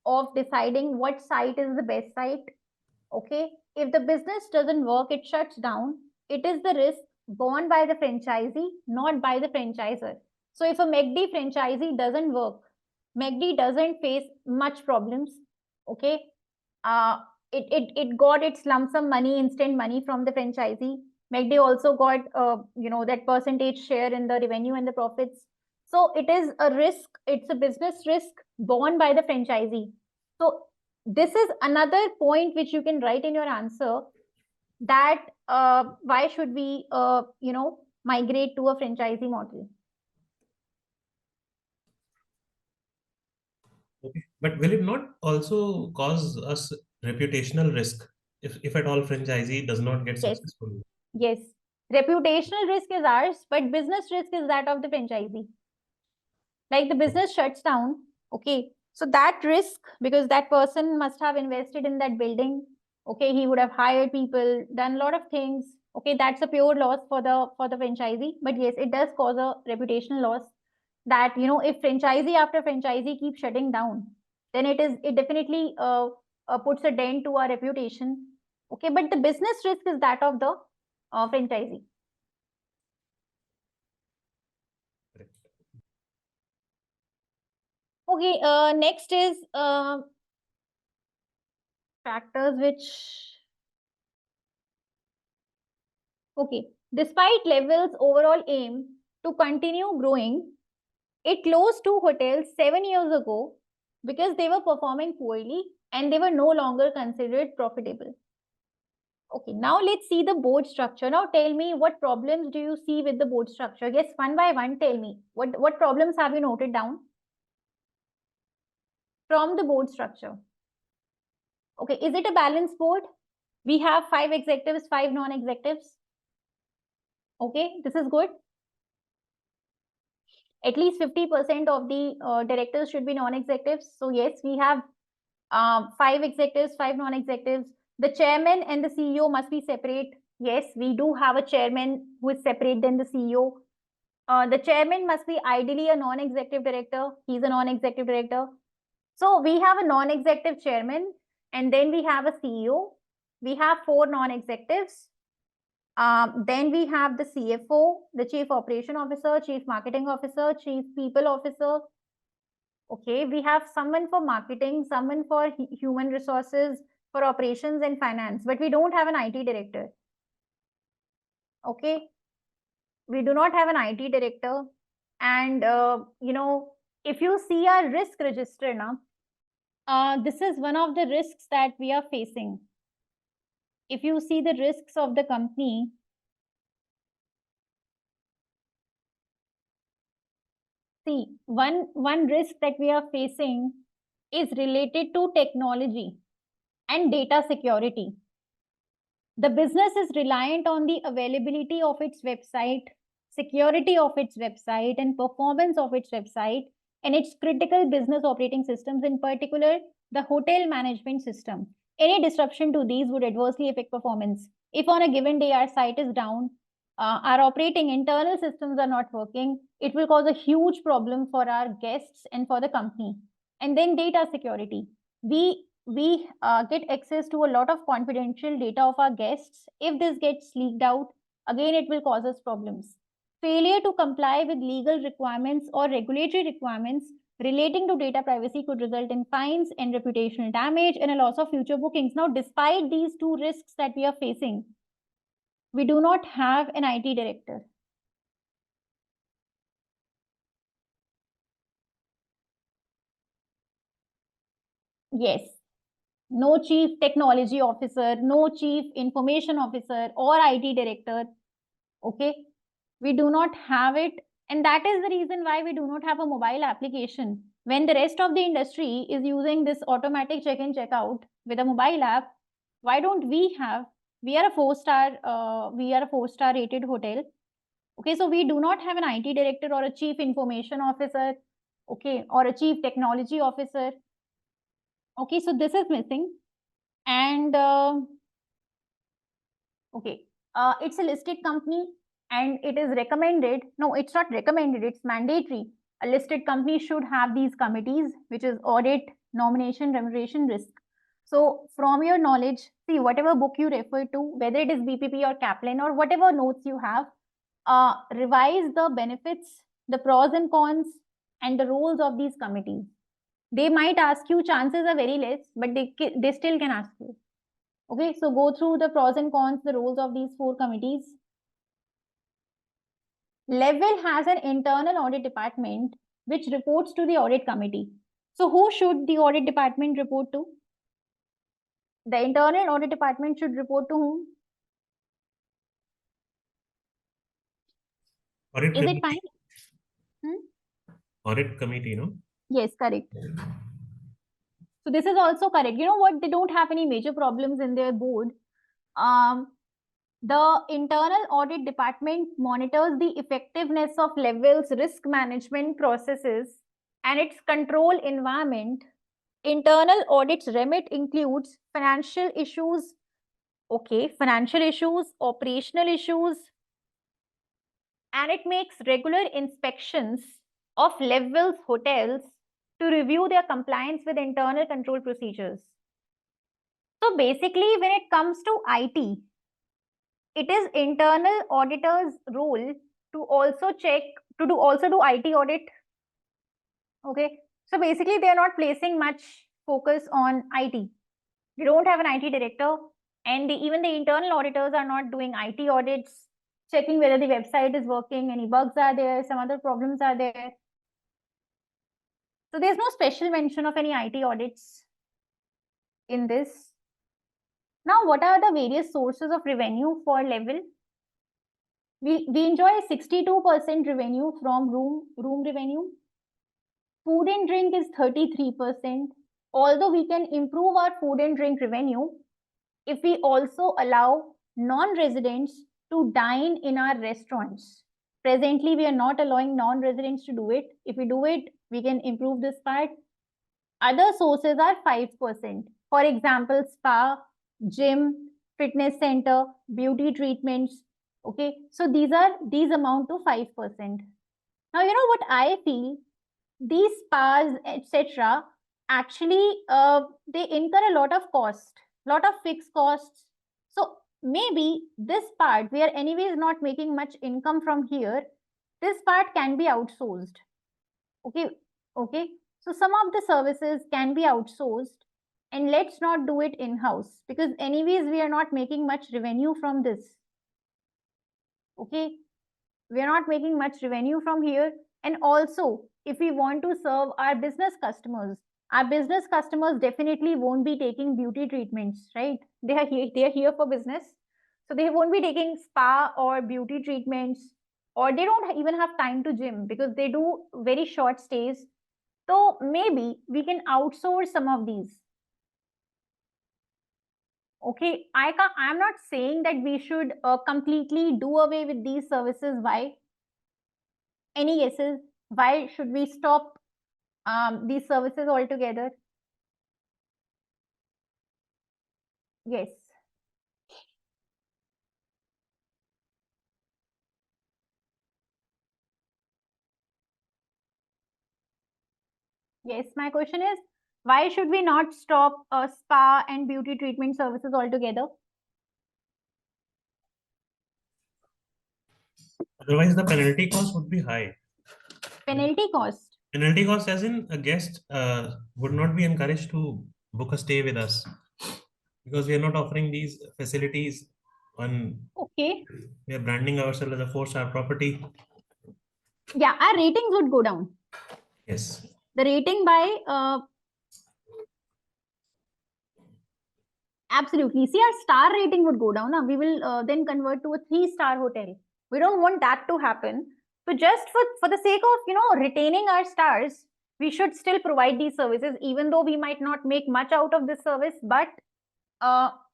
of deciding what site is the best site. Okay, if the business doesn't work, it shuts down. It is the risk borne by the franchisee, not by the franchisor. So if a MACD franchisee doesn't work, MACD doesn't face much problems. Okay, it got its lump sum money, instant money from the franchisee. MACD also got that percentage share in the revenue and the profits. So it is a risk. It's a business risk borne by the franchisee. So this is another point which you can write in your answer, that why should we migrate to a franchisee model. Okay. But will it not also cause us reputational risk if at all franchisee does not get successful? Yes, reputational risk is ours, but business risk is that of the franchisee. Like the business shuts down, okay, so that risk, because that person must have invested in that building, okay, he would have hired people, done a lot of things, okay, that's a pure loss for the franchisee. But yes, it does cause a reputational loss, that if franchisee after franchisee keeps shutting down, then it definitely puts a dent to our reputation. Okay, but the business risk is that of the franchisee. Okay, next is factors which, okay, despite Level's overall aim to continue growing, it closed 2 hotels 7 years ago because they were performing poorly and they were no longer considered profitable. Okay, now let's see the board structure. Now tell me, what problems do you see with the board structure? Yes, one by one, tell me. What problems have you noted down from the board structure? Okay, is it a balanced board? We have 5 executives, 5 non-executives. Okay, this is good. At least 50% of the directors should be non-executives. So yes, we have 5 executives, 5 non-executives. The chairman and the CEO must be separate. Yes, we do have a chairman who is separate than the CEO. The chairman must be ideally a non-executive director. He's a non-executive director. So we have a non-executive chairman, and then we have a CEO. We have 4 non-executives. Then we have the CFO, the Chief Operation Officer, Chief Marketing Officer, Chief People Officer. Okay, we have someone for marketing, someone for human resources, for operations and finance, but we don't have an IT director. Okay, we do not have an IT director. And, if you see our risk register now, this is one of the risks that we are facing. If you see the risks of the company, see, one risk that we are facing is related to technology and data security. The business is reliant on the availability of its website, security of its website, and performance of its website, and its critical business operating systems, in particular, the hotel management system. Any disruption to these would adversely affect performance. If on a given day our site is down, our operating internal systems are not working, it will cause a huge problem for our guests and for the company. And then data security. We get access to a lot of confidential data of our guests. If this gets leaked out, again, it will cause us problems. Failure to comply with legal requirements or regulatory requirements relating to data privacy could result in fines and reputational damage and a loss of future bookings. Now, despite these two risks that we are facing, we do not have an IT director. Yes. No chief technology officer, no chief information officer or IT director. Okay. We do not have it. And that is the reason why we do not have a mobile application. When the rest of the industry is using this automatic check-in, check-out with a mobile app, why don't we have? We are a 4-star rated hotel. Okay, so we do not have an IT director or a chief information officer, okay, or a chief technology officer. Okay, so this is missing. And okay, it's a listed company and it is recommended. No, it's not recommended, it's mandatory. A listed company should have these committees, which is audit, nomination, remuneration, risk. So from your knowledge, see, whatever book you refer to, whether it is BPP or Kaplan or whatever notes you have, revise the benefits, the pros and cons, and the roles of these committees. They might ask you, chances are very less, but they still can ask you. Okay, so go through the pros and cons, the roles of these 4 committees. Level has an internal audit department which reports to the audit committee. So who should the audit department report to? The internal audit department should report to whom? Audit Is committee. it fine? Audit committee, no? Yes, correct. So this is also correct. You know what? They don't have any major problems in their board. The internal audit department monitors the effectiveness of Level's risk management processes and its control environment. Internal audit's remit includes financial issues, financial issues, operational issues, and it makes regular inspections of Level's hotels to review their compliance with internal control procedures. So basically, when it comes to IT, it is internal auditor's role to also do IT audit. Okay, so basically they are not placing much focus on IT. We don't have an IT director, and even the internal auditors are not doing IT audits, checking whether the website is working, any bugs are there, some other problems are there. So there's no special mention of any IT audits in this. Now, what are the various sources of revenue for Level? We enjoy 62% revenue from room revenue. Food and drink is 33%. Although we can improve our food and drink revenue if we also allow non-residents to dine in our restaurants. Presently, we are not allowing non-residents to do it. If we do it, we can improve this part. Other sources are 5%. For example, spa, gym, fitness center, beauty treatments. Okay, so these amount to 5%. Now, you know what I feel? These spas, etc., actually they incur a lot of cost, lot of fixed costs. So maybe this part, we are anyways not making much income from here. This part can be outsourced. Okay. Okay. So some of the services can be outsourced, and let's not do it in-house, because anyways, we are not making much revenue from this. Okay. We are not making much revenue from here. And also, if we want to serve our business customers definitely won't be taking beauty treatments, right? They are here for business. So they won't be taking spa or beauty treatments, or they don't even have time to gym because they do very short stays. So maybe we can outsource some of these. Okay, I'm not saying that we should completely do away with these services. Why? Any guesses? Why should we stop these services altogether? Yes. Yes, my question is, why should we not stop spa and beauty treatment services altogether? Otherwise, the penalty cost would be high. Penalty cost. Penalty cost, as in a guest would not be encouraged to book a stay with us because we are not offering these facilities. Okay. We are branding ourselves as a 4-star property. Yeah, our ratings would go down. Yes. The rating by absolutely. See, our star rating would go down. We will then convert to a 3-star hotel. We don't want that to happen. So just for the sake of retaining our stars, we should still provide these services, even though we might not make much out of this service. But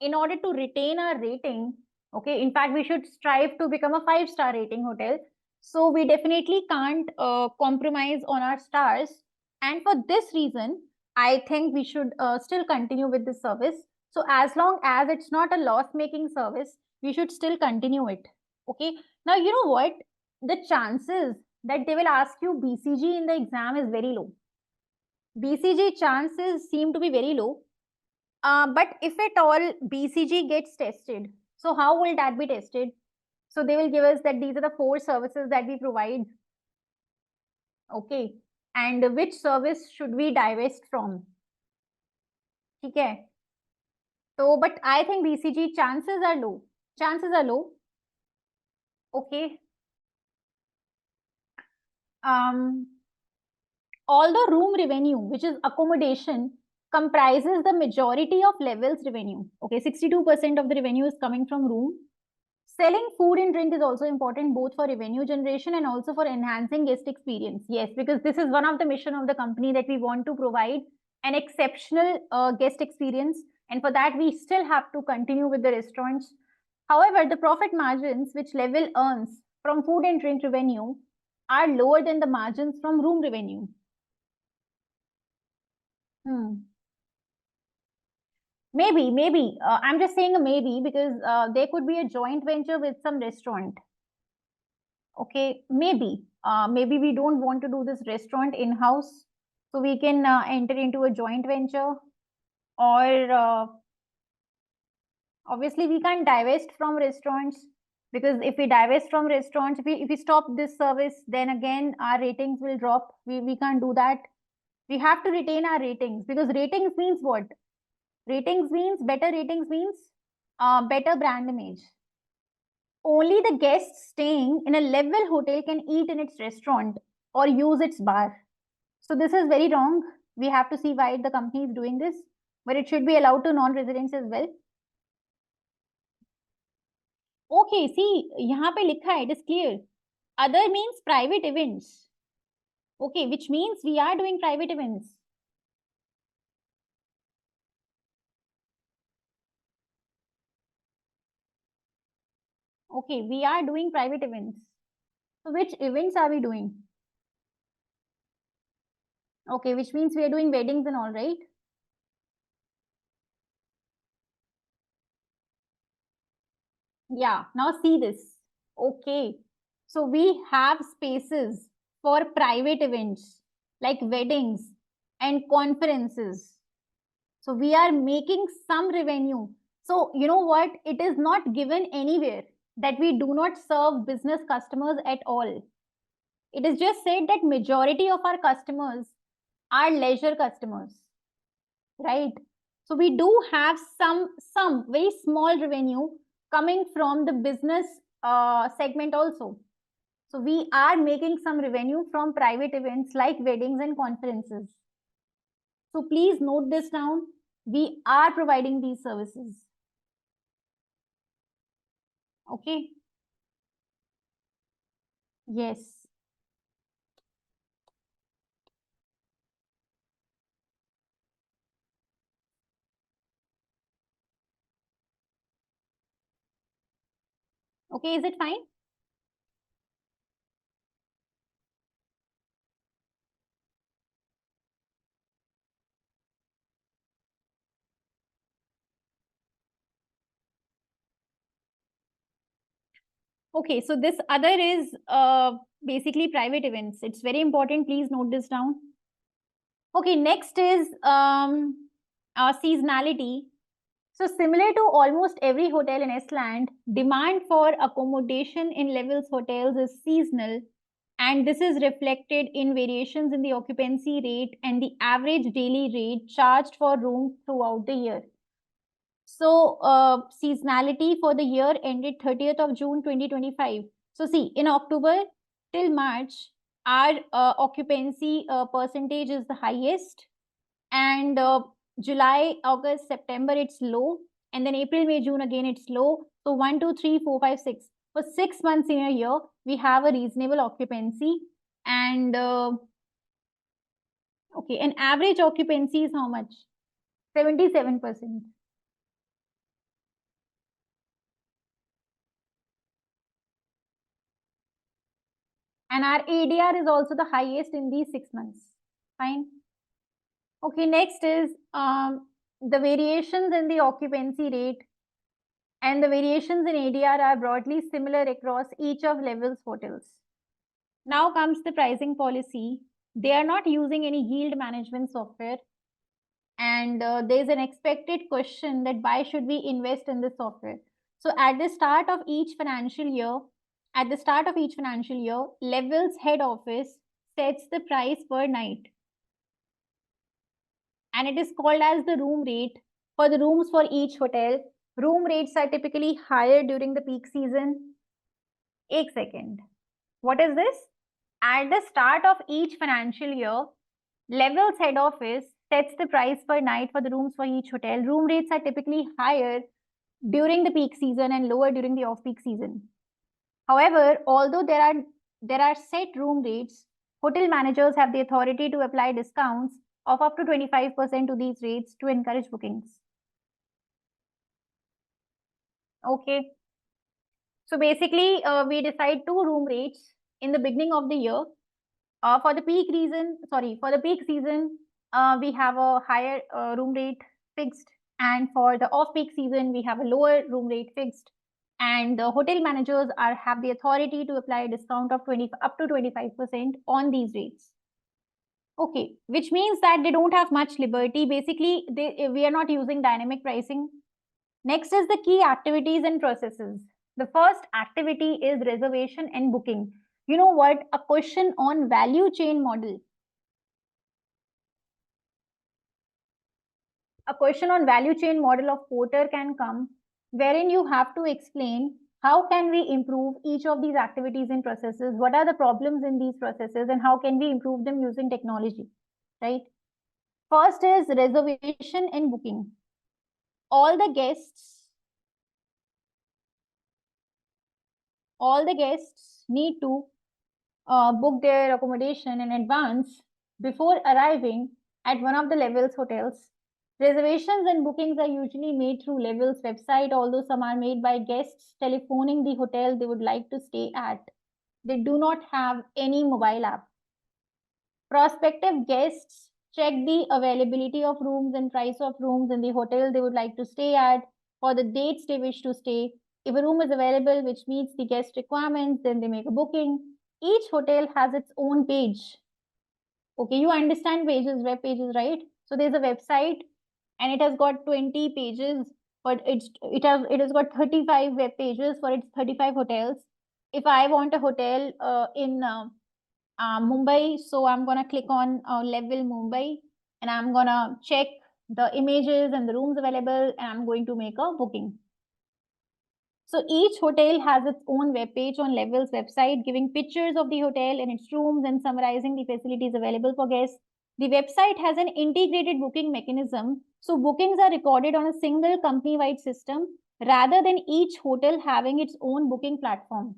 in order to retain our rating, okay, in fact, we should strive to become a 5-star rating hotel. So we definitely can't compromise on our stars. And for this reason, I think we should still continue with this service. So as long as it's not a loss-making service, we should still continue it. Okay. Now, you know what? The chances that they will ask you BCG in the exam is very low. BCG chances seem to be very low. But if at all BCG gets tested, so how will that be tested? So they will give us that these are the 4 services that we provide. Okay. And which service should we divest from? Okay. So, but I think BCG chances are low. Chances are low. Okay. Although room revenue, which is accommodation, comprises the majority of levels revenue. Okay, 62% of the revenue is coming from room. Selling food and drink is also important, both for revenue generation and also for enhancing guest experience. Yes, because this is one of the mission of the company, that we want to provide an exceptional guest experience. And for that, we still have to continue with the restaurants. However, the profit margins which level earns from food and drink revenue are lower than the margins from room revenue. Maybe. I'm just saying a maybe because there could be a joint venture with some restaurant. Okay, maybe. Maybe we don't want to do this restaurant in-house, so we can enter into a joint venture, or obviously we can't divest from restaurants, because if we divest from restaurants, if we stop this service, then again our ratings will drop. We can't do that. We have to retain our ratings, because ratings means what? Ratings means better brand image. Only the guests staying in a level hotel can eat in its restaurant or use its bar. So this is very wrong. We have to see why the company is doing this, but it should be allowed to non-residents as well. Okay, see, यहाँ पे लिखा है, it is clear. Other means private events. Okay, which means we are doing private events. Okay, we are doing private events. So which events are we doing? Okay, which means we are doing weddings and all, right? Yeah, now see this. Okay, so we have spaces for private events like weddings and conferences. So we are making some revenue So you know what? It is not given anywhere that we do not serve business customers at all. It is just said that majority of our customers are leisure customers, right? So we do have some very small revenue coming from the business segment also. So we are making some revenue from private events like weddings and conferences. So please note this down. We are providing these services. Okay. Yes. Okay, is it fine? Okay, so this other is basically private events. It's very important. Please note this down. Okay, next is seasonality. So similar to almost every hotel in Estland, demand for accommodation in Levels hotels is seasonal, and this is reflected in variations in the occupancy rate and the average daily rate charged for rooms throughout the year. So seasonality for the year ended 30th of June 2025. So see, in October till March, our occupancy percentage is the highest, and July, August, September, it's low, and then April, May, June, again, it's low. So 1, 2, 3, 4, 5, 6. For 6 months in a year, we have a reasonable occupancy, and okay, and average occupancy is how much? 77%. And our ADR is also the highest in these 6 months. Fine. Okay, next is the variations in the occupancy rate and the variations in ADR are broadly similar across each of Levels hotels. Now comes the pricing policy. They are not using any yield management software. And there's an expected question that why should we invest in this software? So at the start of each financial year, Levels head office sets the price per night. And it is called as the room rate for the rooms for each hotel. Room rates are typically higher during the peak season. Ek second. What is this? At the start of each financial year, Levels head office sets the price per night for the rooms for each hotel. Room rates are typically higher during the peak season and lower during the off-peak season. However, although there are set room rates, hotel managers have the authority to apply discounts of up to 25% to these rates to encourage bookings. Okay. So basically, we decide 2 room rates in the beginning of the year. For the peak season, we have a higher room rate fixed, and for the off-peak season, we have a lower room rate fixed. And the hotel managers have the authority to apply a discount of up to 25% on these rates. Okay, which means that they don't have much liberty. Basically, we are not using dynamic pricing. Next is the key activities and processes. The first activity is reservation and booking. You know what? A question on value chain model. A question on value chain model of Porter can come, wherein you have to explain how can we improve each of these activities and processes, what are the problems in these processes, and how can we improve them using technology, right? First is reservation and booking. All the guests need to book their accommodation in advance before arriving at one of the Levels hotels. Reservations and bookings are usually made through Levels website, although some are made by guests telephoning the hotel they would like to stay at. They do not have any mobile app. Prospective guests check the availability of rooms and price of rooms in the hotel they would like to stay at for the dates they wish to stay. If a room is available which meets the guest requirements, then they make a booking. Each hotel has its own page. Okay, you understand pages, web pages, right? So there's a website and it has got 20 pages but it has got 35 web pages for its 35 hotels. If I want a hotel in Mumbai, so I'm gonna click on level Mumbai, and I'm gonna check the images and the rooms available, and I'm going to make a booking. So each hotel has its own web page on Level's website, giving pictures of the hotel and its rooms and summarizing the facilities available for guests. The website has an integrated booking mechanism, so bookings are recorded on a single company-wide system rather than each hotel having its own booking platform.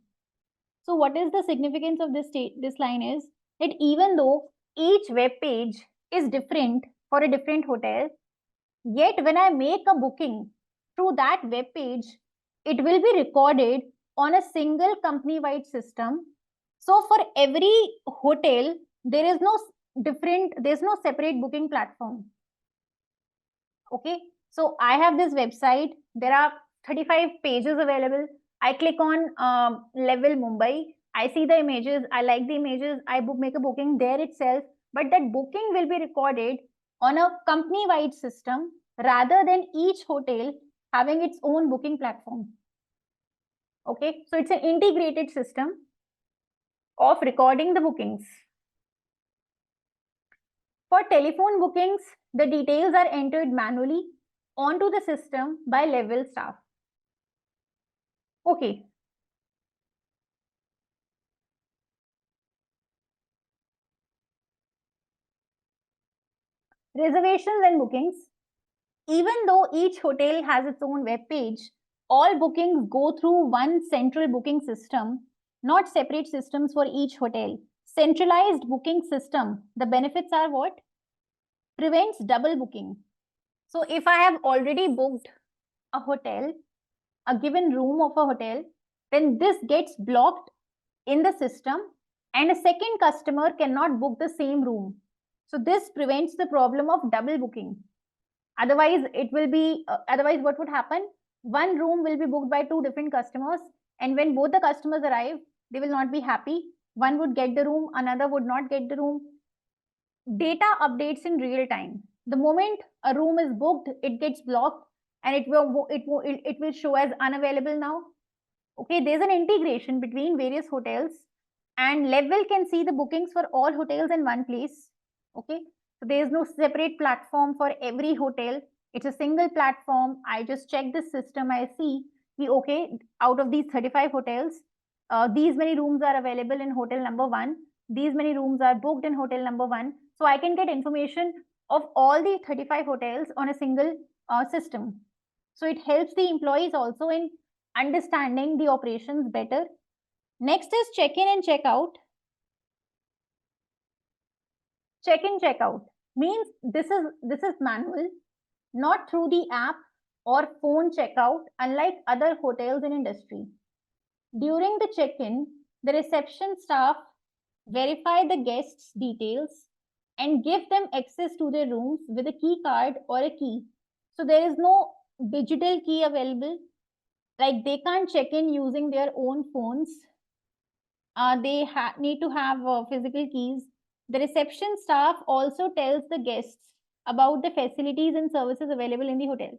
So what is the significance of this line is that even though each web page is different for a different hotel, yet when I make a booking through that web page, it will be recorded on a single company-wide system. So for every hotel, there's no separate booking platform. Okay, so I have this website. There are 35 pages available. I click on level Mumbai. I see the images. I like the images. I make a booking there itself. But that booking will be recorded on a company-wide system rather than each hotel having its own booking platform. Okay, so it's an integrated system of recording the bookings. For telephone bookings, the details are entered manually onto the system by level staff. Okay. Reservations and bookings. Even though each hotel has its own web page, all bookings go through one central booking system, not separate systems for each hotel. Centralized booking system, the benefits are what? Prevents double booking. So if I have already booked a hotel, a given room of a hotel, then this gets blocked in the system and a second customer cannot book the same room. So this prevents the problem of double booking. Otherwise, what would happen? One room will be booked by two different customers, and when both the customers arrive, they will not be happy. One would get the room, another would not get the room. Data updates in real time. The moment a room is booked, it gets blocked and it will show as unavailable now. Okay, there's an integration between various hotels, and Level can see the bookings for all hotels in one place. Okay, so there is no separate platform for every hotel. It's a single platform. I just check the system. I see, okay, out of these 35 hotels, these many rooms are available in hotel number 1. These many rooms are booked in hotel number 1. So I can get information of all the 35 hotels on a single system. So it helps the employees also in understanding the operations better. Next is check-in and check-out. Check-in, check-out means this is manual, not through the app or phone checkout, unlike other hotels in industry. During the check-in, the reception staff verify the guests' details and give them access to their rooms with a key card or a key. So there is no digital key available. Like they can't check in using their own phones. They need to have physical keys. The reception staff also tells the guests about the facilities and services available in the hotel.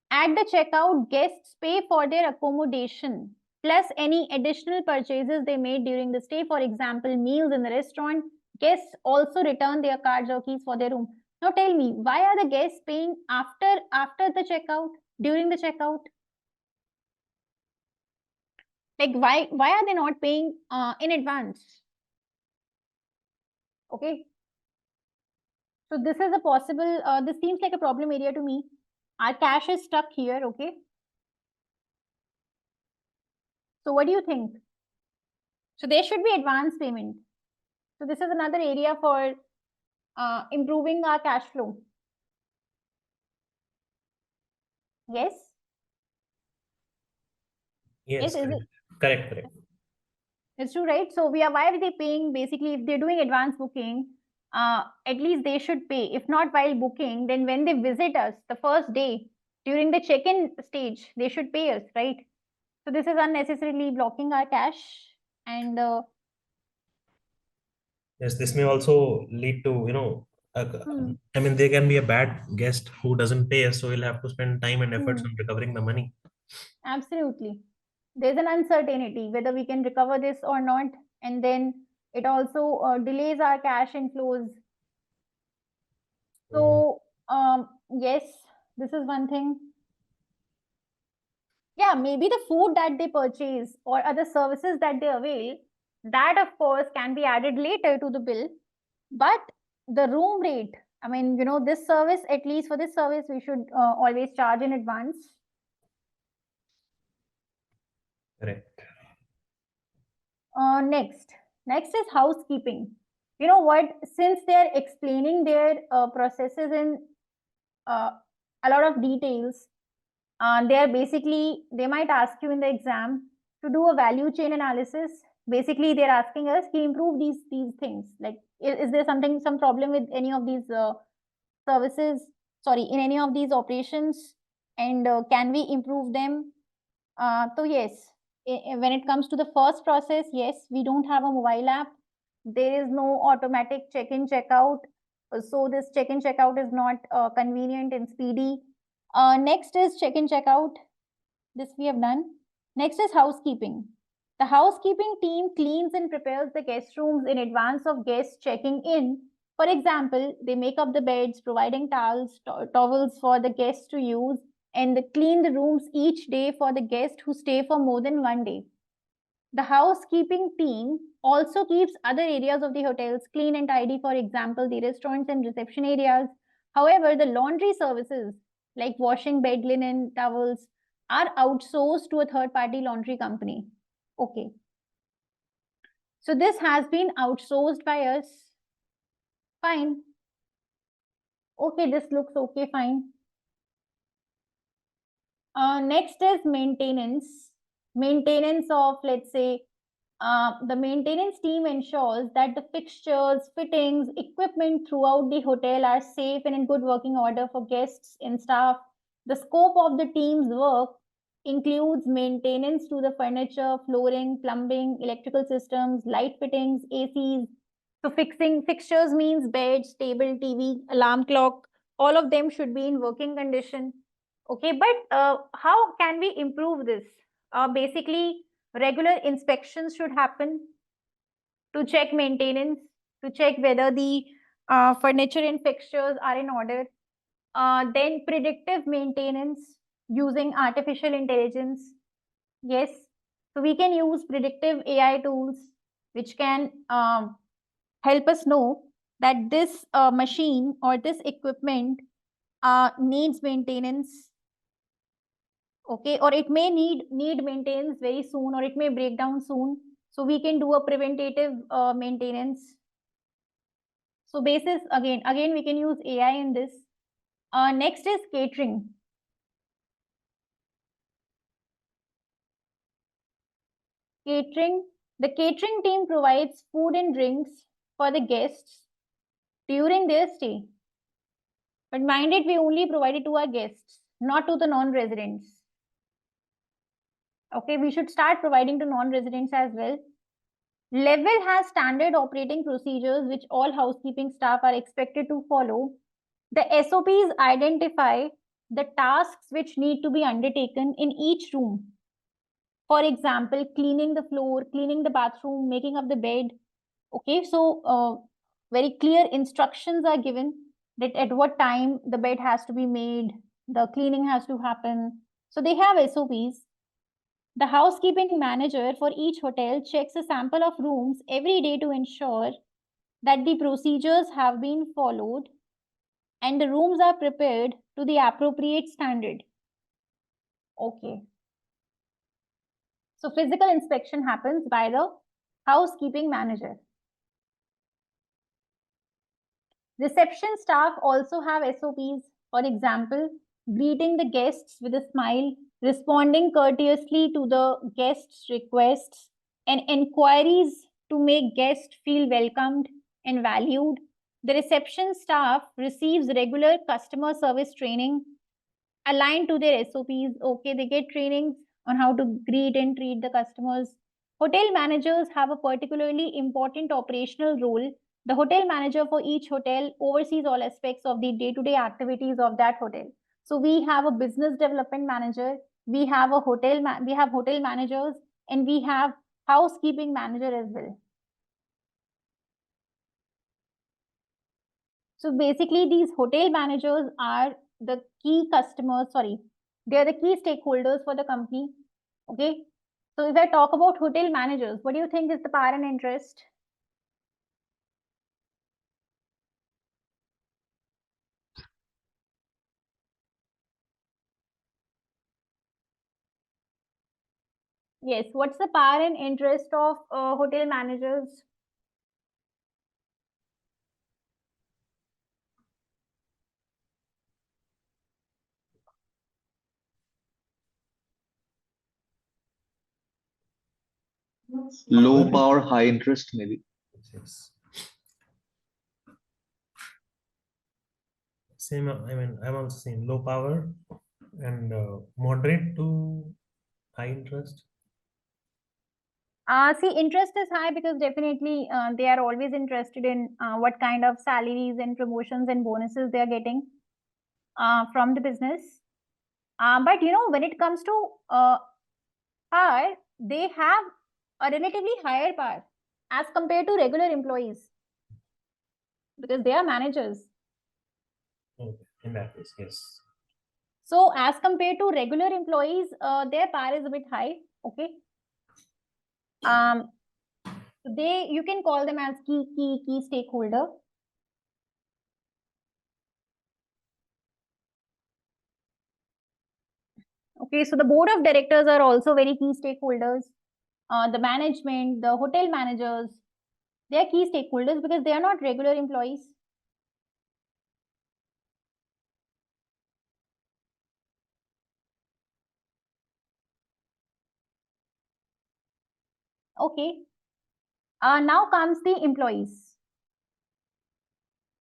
At the checkout, guests pay for their accommodation plus any additional purchases they made during the stay. For example, meals in the restaurant. Guests also return their cards or keys for their room. Now tell me, why are the guests paying after the checkout, during the checkout? Like why are they not paying in advance? Okay. So this is a possible, this seems like a problem area to me. Our cash is stuck here, okay? So what do you think? So there should be advance payment. So this is another area for improving our cash flow. Yes? Yes, Is correct. Correct. It's true, right? So why are they paying? Basically, if they're doing advance booking, at least they should pay. If not while booking, then when they visit us the first day during the check-in stage, they should pay us, right? So this is unnecessarily blocking our cash. And yes, this may also lead to I mean, there can be a bad guest who doesn't pay us, so we'll have to spend time and efforts on recovering the money. Absolutely. There's an uncertainty whether we can recover this or not. And then it also delays our cash inflows. So, yes, this is one thing. Yeah, maybe the food that they purchase or other services that they avail, that of course can be added later to the bill. But the room rate, I mean, this service, at least for this service, we should always charge in advance. Correct. Next is housekeeping. You know what? Since they're explaining their processes in a lot of details, they might ask you in the exam to do a value chain analysis. Basically, they're asking us to improve these things. Like, is there some problem with any of these services? Sorry, in any of these operations, and can we improve them? So yes, when it comes to the first process, yes, we don't have a mobile app. There is no automatic check-in, check-out. So this check-in, check-out is not convenient and speedy. Next is check-in, check-out. This we have done. Next is housekeeping. The housekeeping team cleans and prepares the guest rooms in advance of guests checking in. For example, they make up the beds, providing towels for the guests to use, and they clean the rooms each day for the guests who stay for more than one day. The housekeeping team also keeps other areas of the hotels clean and tidy, for example, the restaurants and reception areas. However, the laundry services like washing bed linen, towels are outsourced to a third-party laundry company. Okay. So this has been outsourced by us. Fine. Okay, this looks okay, fine. Next is maintenance. Maintenance of, let's say, the maintenance team ensures that the fixtures, fittings, equipment throughout the hotel are safe and in good working order for guests and staff. The scope of the team's work includes maintenance to the furniture, flooring, plumbing, electrical systems, light fittings, ACs. So fixing fixtures means beds, table, TV, alarm clock, all of them should be in working condition. Okay, but how can we improve this? Basically, regular inspections should happen to check maintenance, to check whether the furniture and fixtures are in order. Then predictive maintenance using artificial intelligence. Yes, so we can use predictive AI tools which can help us know that this machine or this equipment needs maintenance. Okay, or it may need maintenance very soon, or it may break down soon. So we can do a preventative maintenance. So basis, again, we can use AI in this. Next is catering. Catering, the catering team provides food and drinks for the guests during their stay. But mind it, we only provide it to our guests, not to the non-residents. Okay, we should start providing to non-residents as well. Level has standard operating procedures which all housekeeping staff are expected to follow. The SOPs identify the tasks which need to be undertaken in each room. For example, cleaning the floor, cleaning the bathroom, making up the bed. Okay, so very clear instructions are given that at what time the bed has to be made, the cleaning has to happen. So they have SOPs. The housekeeping manager for each hotel checks a sample of rooms every day to ensure that the procedures have been followed and the rooms are prepared to the appropriate standard. Okay. So physical inspection happens by the housekeeping manager. Reception staff also have SOPs. For example, greeting the guests with a smile, responding courteously to the guests' requests, and inquiries to make guests feel welcomed and valued. The reception staff receives regular customer service training aligned to their SOPs. Okay, they get trainings on how to greet and treat the customers. Hotel managers have a particularly important operational role The hotel manager for each hotel oversees all aspects of the day-to-day activities of that hotel. So we have a business development manager, we have a we have hotel managers, and we have housekeeping manager as well. So basically, these hotel managers are the key customers, they are the key stakeholders for the company. Okay. So if I talk about hotel managers, what do you think is the power and interest? Yes, what's the power and interest of hotel managers? Low power, high interest, maybe. Yes. Same, I mean, I'm also saying low power and moderate to high interest. See, interest is high because definitely they are always interested in what kind of salaries and promotions and bonuses they are getting from the business. But you know, when it comes to power, they have a relatively higher power as compared to regular employees because they are managers. Okay, in that case, yes. So as compared to regular employees, their power is a bit high. Okay. You can call them as key stakeholder. Okay, so the board of directors are also very key stakeholders. The management, the hotel managers, they are key stakeholders because they are not regular employees. Okay. Now comes the employees.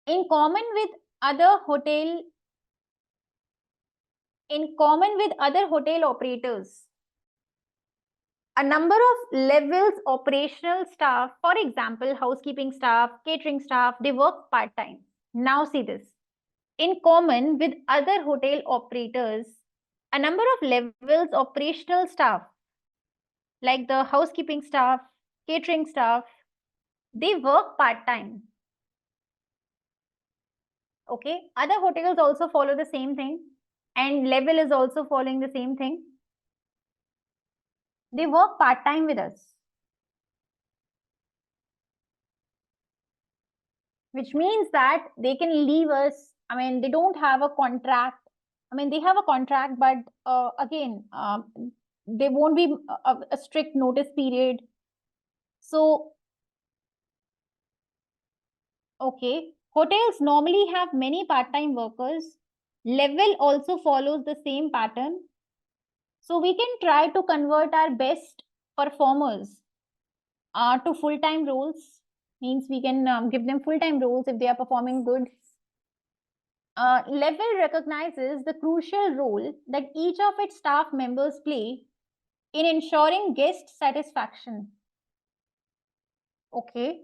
In common with other hotel operators, a number of levels operational staff, for example, housekeeping staff, catering staff, they work part-time. Now see this. In common with other hotel operators, a number of levels operational staff, like the housekeeping staff, catering staff, they work part-time. Okay. Other hotels also follow the same thing, and level is also following the same thing. They work part-time with us, which means that they can leave us. I mean, they don't have a contract. I mean, they have a contract, but again, there won't be a strict notice period. So, okay, hotels normally have many part-time workers. Level also follows the same pattern. So we can try to convert our best performers to full-time roles. Means we can give them full-time roles if they are performing good. Level recognizes the crucial role that each of its staff members play in ensuring guest satisfaction. Okay.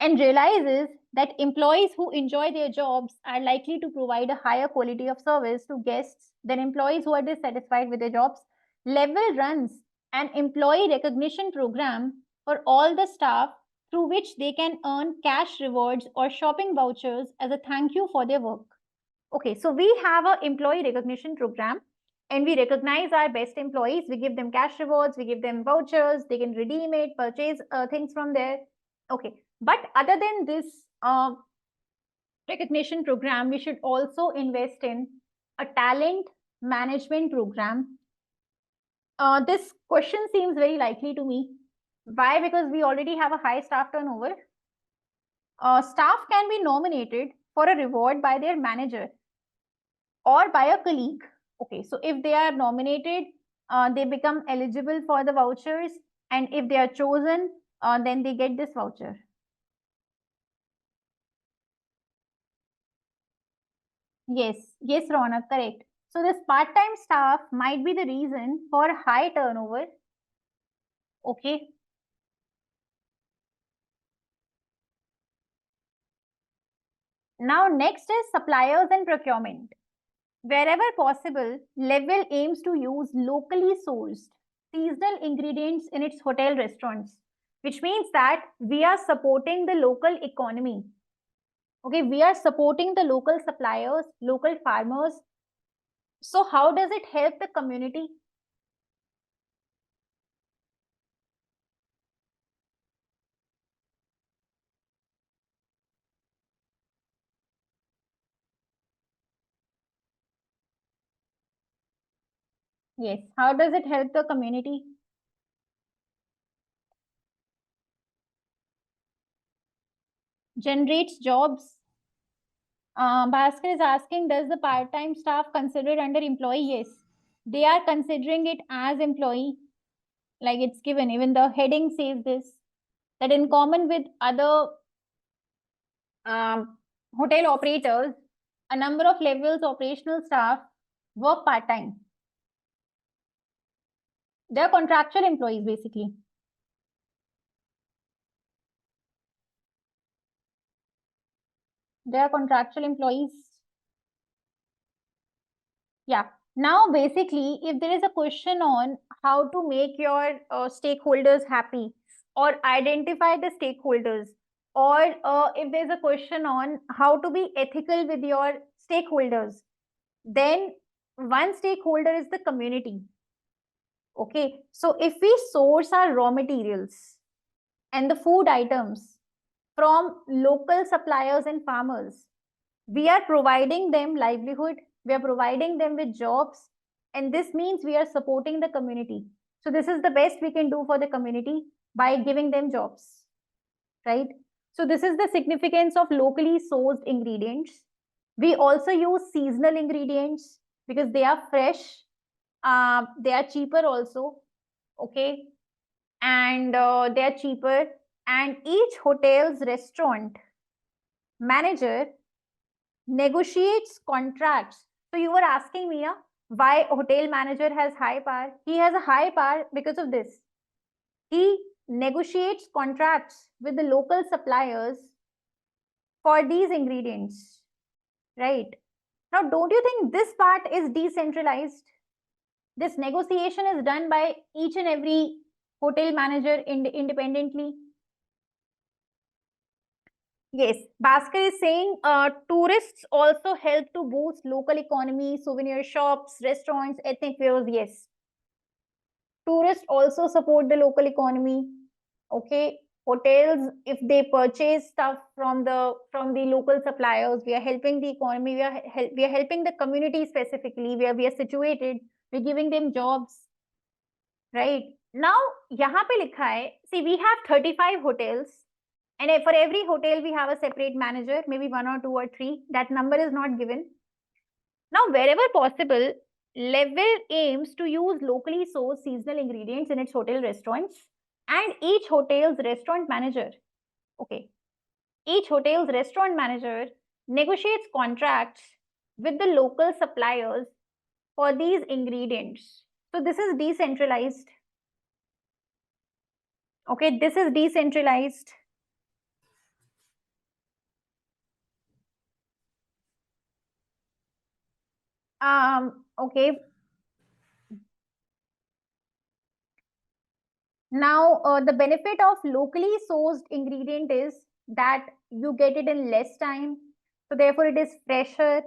And realizes that employees who enjoy their jobs are likely to provide a higher quality of service to guests than employees who are dissatisfied with their jobs. Level runs an employee recognition program for all the staff through which they can earn cash rewards or shopping vouchers as a thank you for their work. Okay, so we have an employee recognition program and we recognize our best employees. We give them cash rewards, we give them vouchers, they can redeem it, purchase things from there. Okay, but other than this recognition program, we should also invest in a talent management program. This question seems very likely to me. Why? Because we already have a high staff turnover. Staff can be nominated for a reward by their manager or by a colleague. Okay, so if they are nominated, they become eligible for the vouchers, and if they are chosen, then they get this voucher. Yes, Ronak, correct. So this part-time staff might be the reason for high turnover. Okay. Now, next is suppliers and procurement. Wherever possible, Level aims to use locally sourced seasonal ingredients in its hotel restaurants, which means that we are supporting the local economy. Okay, we are supporting the local suppliers, local farmers. So how does it help the community? Yes, how does it help the community? Generates jobs. Bhaskar is asking, does the part-time staff considered under employee? Yes, they are considering it as employee. Like it's given, even the heading says this, that in common with other hotel operators, a number of levels operational staff work part-time. They are contractual employees basically. They are contractual employees. Yeah. Now, basically, if there is a question on how to make your stakeholders happy or identify the stakeholders, or if there's a question on how to be ethical with your stakeholders, then one stakeholder is the community. Okay. So if we source our raw materials and the food items from local suppliers and farmers, we are providing them livelihood, we are providing them with jobs, and this means we are supporting the community. So this is the best we can do for the community by giving them jobs, right? So this is the significance of locally sourced ingredients. We also use seasonal ingredients because they are fresh, they are cheaper also, okay, and they are cheaper, and each hotel's restaurant manager negotiates contracts. So you were asking me why hotel manager has high power. He has a high power because of this. He negotiates contracts with the local suppliers for these ingredients, right? Now, don't you think this part is decentralized? This negotiation is done by each and every hotel manager independently. Yes, Bhaskar is saying tourists also help to boost local economy, souvenir shops, restaurants, ethnic fairs. Yes, tourists also support the local economy. Okay, hotels, if they purchase stuff from the local suppliers, we are helping the economy. We are helping the community specifically where we are situated. We're giving them jobs, right? Now, यहाँ पे लिखा है. See, we have 35 hotels. And for every hotel, we have a separate manager, maybe 1 or 2 or 3. That number is not given. Now, wherever possible, Level aims to use locally sourced seasonal ingredients in its hotel restaurants, and each hotel's restaurant manager, okay, each hotel's restaurant manager negotiates contracts with the local suppliers for these ingredients. So this is decentralized. Okay, this is decentralized. Okay. Now, the benefit of locally sourced ingredient is that you get it in less time. So therefore, it is fresher,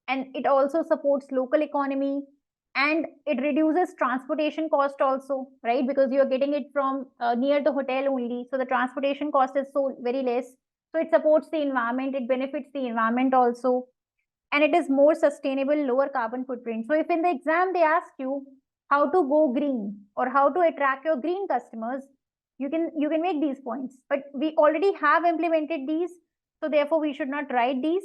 and it also supports local economy, and it reduces transportation cost also, right? Because you're getting it from near the hotel only. So the transportation cost is so very less. So it supports the environment, it benefits the environment also, and it is more sustainable, lower carbon footprint. So if in the exam they ask you how to go green or how to attract your green customers, you can make these points. But we already have implemented these, so therefore we should not write these.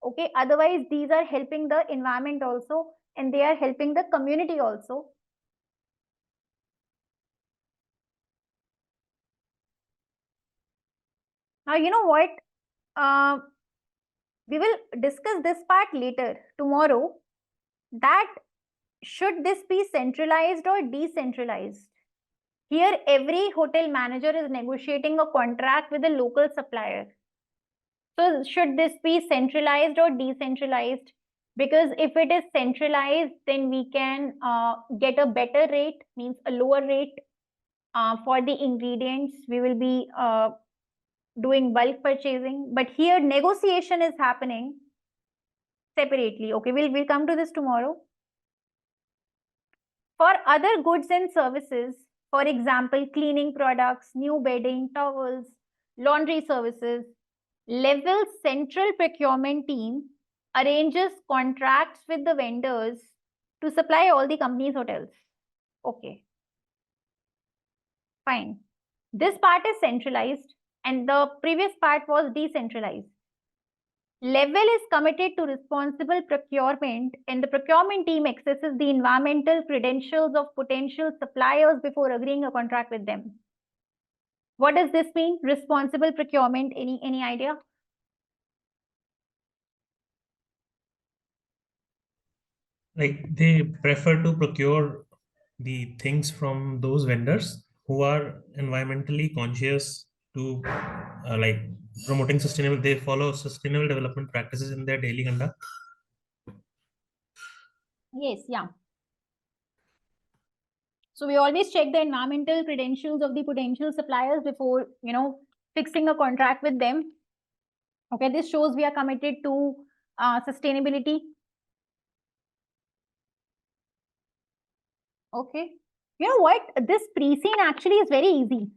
Okay, otherwise these are helping the environment also, and they are helping the community also. Now, you know what? We will discuss this part later tomorrow, that should this be centralized or decentralized? Here, every hotel manager is negotiating a contract with a local supplier. So should this be centralized or decentralized? Because if it is centralized, then we can get a better rate, means a lower rate for the ingredients. We will be doing bulk purchasing, but here negotiation is happening separately. Okay, we'll come to this tomorrow. For other goods and services, for example, cleaning products, new bedding, towels, laundry services, level central procurement team arranges contracts with the vendors to supply all the company's hotels. Okay, fine. This part is centralized and the previous part was decentralized. Level is committed to responsible procurement and the procurement team accesses the environmental credentials of potential suppliers before agreeing a contract with them. What does this mean? Responsible procurement, any idea? Like they prefer to procure the things from those vendors who are environmentally conscious to like promoting sustainable. They follow sustainable development practices in their daily conduct. Yes, yeah. So we always check the environmental credentials of the potential suppliers before, fixing a contract with them. Okay, this shows we are committed to sustainability. Okay. You know what? This pre-seen actually is very easy.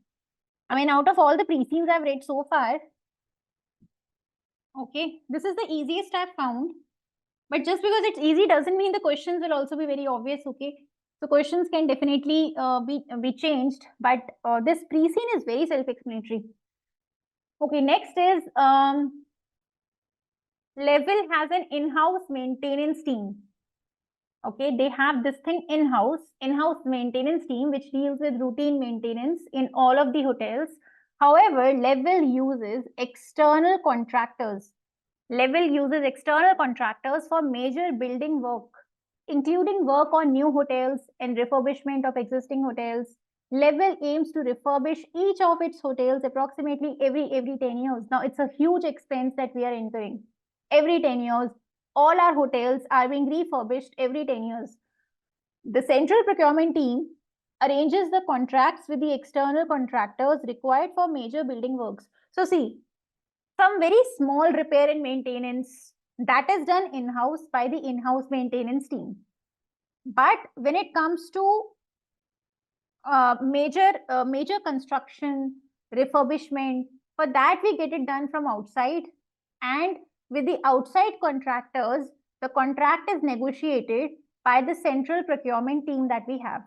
I mean, out of all the pre-seens I've read so far, okay, this is the easiest I've found. But just because it's easy doesn't mean the questions will also be very obvious, okay? So questions can definitely be changed, but this pre-seen is very self-explanatory. Okay, next is Level has an in-house maintenance team. Okay, they have this thing in-house maintenance team which deals with routine maintenance in all of the hotels. However, Level uses external contractors. Level uses external contractors for major building work, including work on new hotels and refurbishment of existing hotels. Level aims to refurbish each of its hotels approximately every 10 years. Now, it's a huge expense that we are incurring. Every 10 years, all our hotels are being refurbished every 10 years. The central procurement team arranges the contracts with the external contractors required for major building works. So see, some very small repair and maintenance that is done in-house by the in-house maintenance team. But when it comes to major construction, refurbishment, for that we get it done from outside, and with the outside contractors, the contract is negotiated by the central procurement team that we have.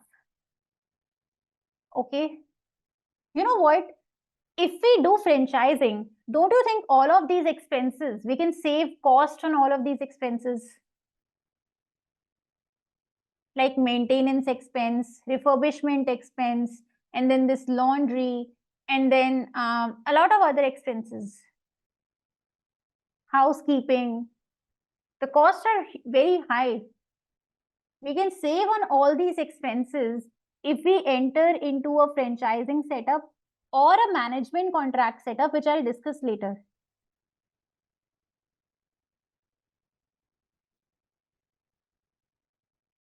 Okay. You know what? If we do franchising, don't you think all of these expenses, we can save cost on all of these expenses? Like maintenance expense, refurbishment expense, and then this laundry, and then a lot of other expenses. Housekeeping. The costs are very high. We can save on all these expenses if we enter into a franchising setup or a management contract setup, which I'll discuss later.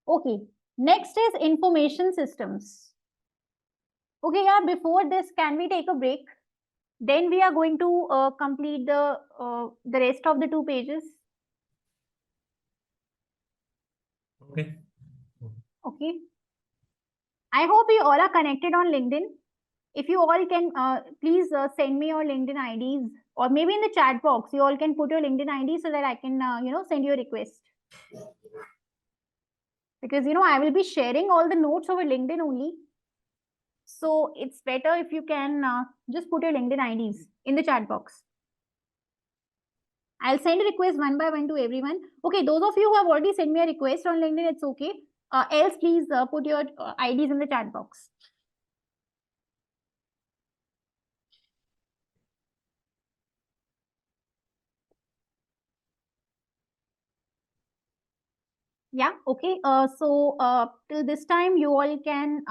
Okay, next is information systems. Okay, yeah, before this, can we take a break? Then we are going to complete the rest of the 2 pages. Okay. Okay. I hope you all are connected on LinkedIn. If you all can, please send me your LinkedIn IDs, or maybe in the chat box, you all can put your LinkedIn ID so that I can, send you a request. Because, I will be sharing all the notes over LinkedIn only. So it's better if you can just put your LinkedIn IDs in the chat box. I'll send a request one by one to everyone. Okay, those of you who have already sent me a request on LinkedIn, it's okay. Else, please put your IDs in the chat box. Yeah, okay. So till this time, you all can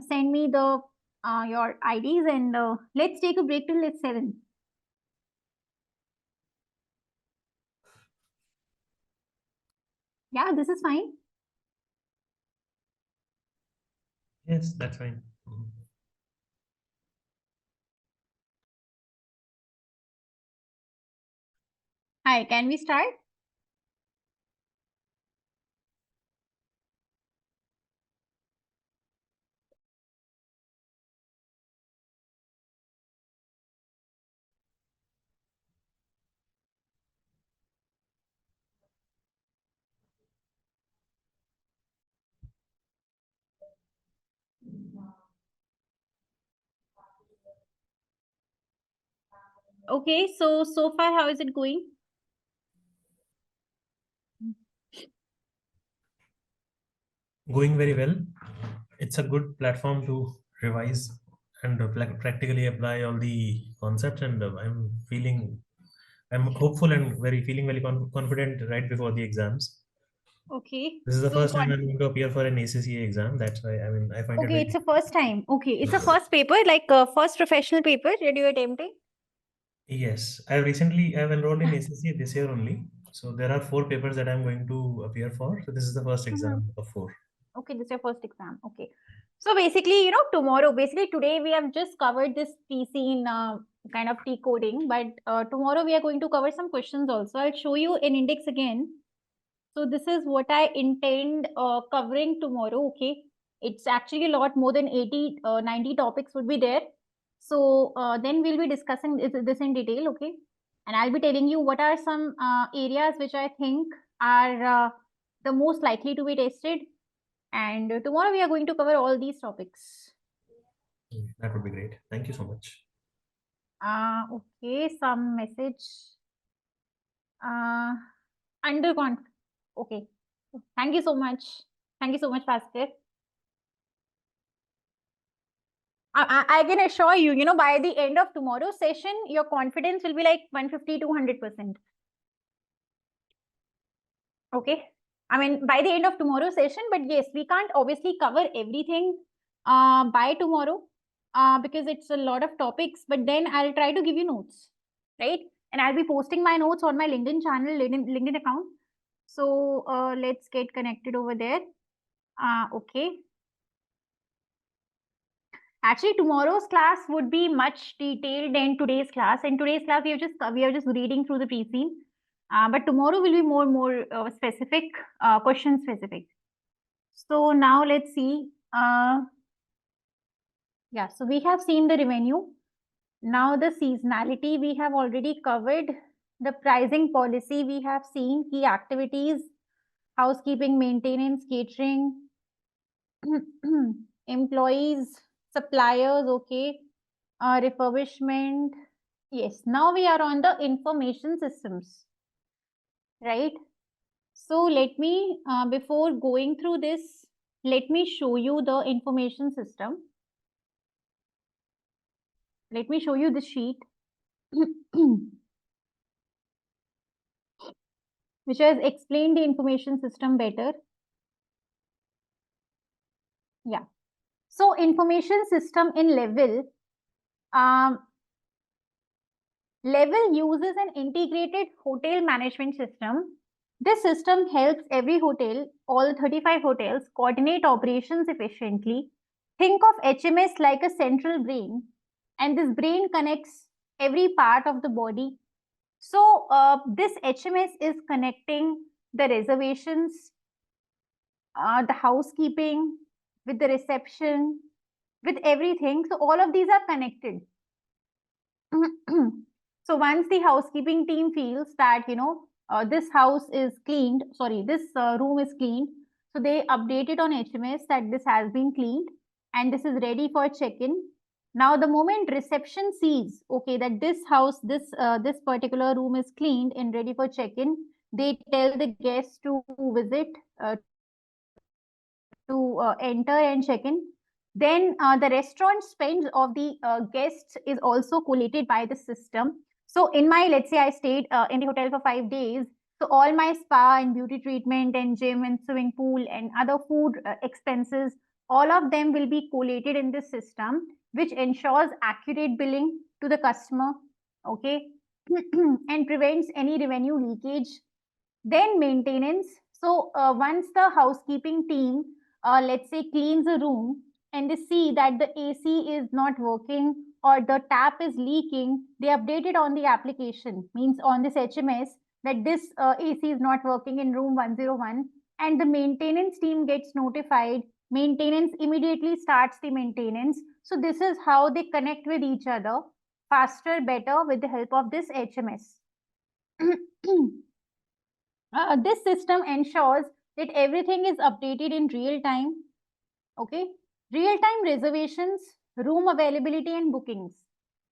send me the your IDs, and let's take a break till 7. Yeah, this is fine. Yes, that's fine. Hi, can we start? Okay, so far, how is it going? Going very well. It's a good platform to revise and practically apply all the concepts, and I'm hopeful and feeling very confident right before the exams. Okay. This is the So first time I'm going to appear for an ACCA exam. That's why I find it okay, very it's a first time. Okay, it's a first paper, like first professional paper that you're attempting. Yes, I've enrolled in ACCA this year only. So there are 4 papers that I'm going to appear for. So this is the first exam of 4. Okay, this is your first exam. Okay. So basically, today we have just covered this pre-seen kind of decoding, but tomorrow we are going to cover some questions also. I'll show you an index again. So this is what I intend covering tomorrow. Okay. It's actually a lot more than 80, 90 topics would be there. So then we'll be discussing this in detail. Okay. And I'll be telling you what are some areas which I think are the most likely to be tested. And tomorrow we are going to cover all these topics. That would be great. Thank you so much. Okay, some message. Okay. Thank you so much. Thank you so much, Pastor. I can assure you, by the end of tomorrow's session, your confidence will be like 150 to 100%. Okay. I mean, by the end of tomorrow's session, but yes, we can't obviously cover everything by tomorrow because it's a lot of topics, but then I'll try to give you notes, right? And I'll be posting my notes on my LinkedIn channel, LinkedIn account. So let's get connected over there. Okay. Actually, tomorrow's class would be much detailed than today's class. In today's class, we are just reading through the pre-seen. But tomorrow will be more specific, question specific. So now let's see. Yeah, so we have seen the revenue. Now the seasonality we have already covered. The pricing policy we have seen. Key activities, housekeeping, maintenance, catering, employees, suppliers, okay, refurbishment. Yes, now we are on the information systems, right? So let me, before going through this, let me show you the information system. Let me show you the sheet, which has explained the information system better. Yeah. So information system in level, level uses an integrated hotel management system. This system helps every hotel, all 35 hotels, coordinate operations efficiently. Think of HMS like a central brain, and this brain connects every part of the body. So this HMS is connecting the reservations, the housekeeping, with the reception, with everything. So all of these are connected. So once the housekeeping team feels that, this house is cleaned, sorry, this room is cleaned, so they update it on HMS that this has been cleaned and this is ready for check-in. Now, the moment reception sees, okay, that this house, this particular room is cleaned and ready for check-in, they tell the guests to visit, to enter and check in. Then the restaurant spends of the guests is also collated by the system. So in my, let's say I stayed in the hotel for 5 days. So all my spa and beauty treatment and gym and swimming pool and other food expenses, all of them will be collated in this system, which ensures accurate billing to the customer, okay, and prevents any revenue leakage. Then maintenance. So once the housekeeping team, let's say, cleans a room and they see that the AC is not working or the tap is leaking, they update it on the application, means on this HMS, that this AC is not working in room 101, and the maintenance team gets notified. Maintenance immediately starts the maintenance. So this is how they connect with each other faster, better with the help of this HMS. This system ensures that everything is updated in real time. Okay, real time reservations, room availability and bookings.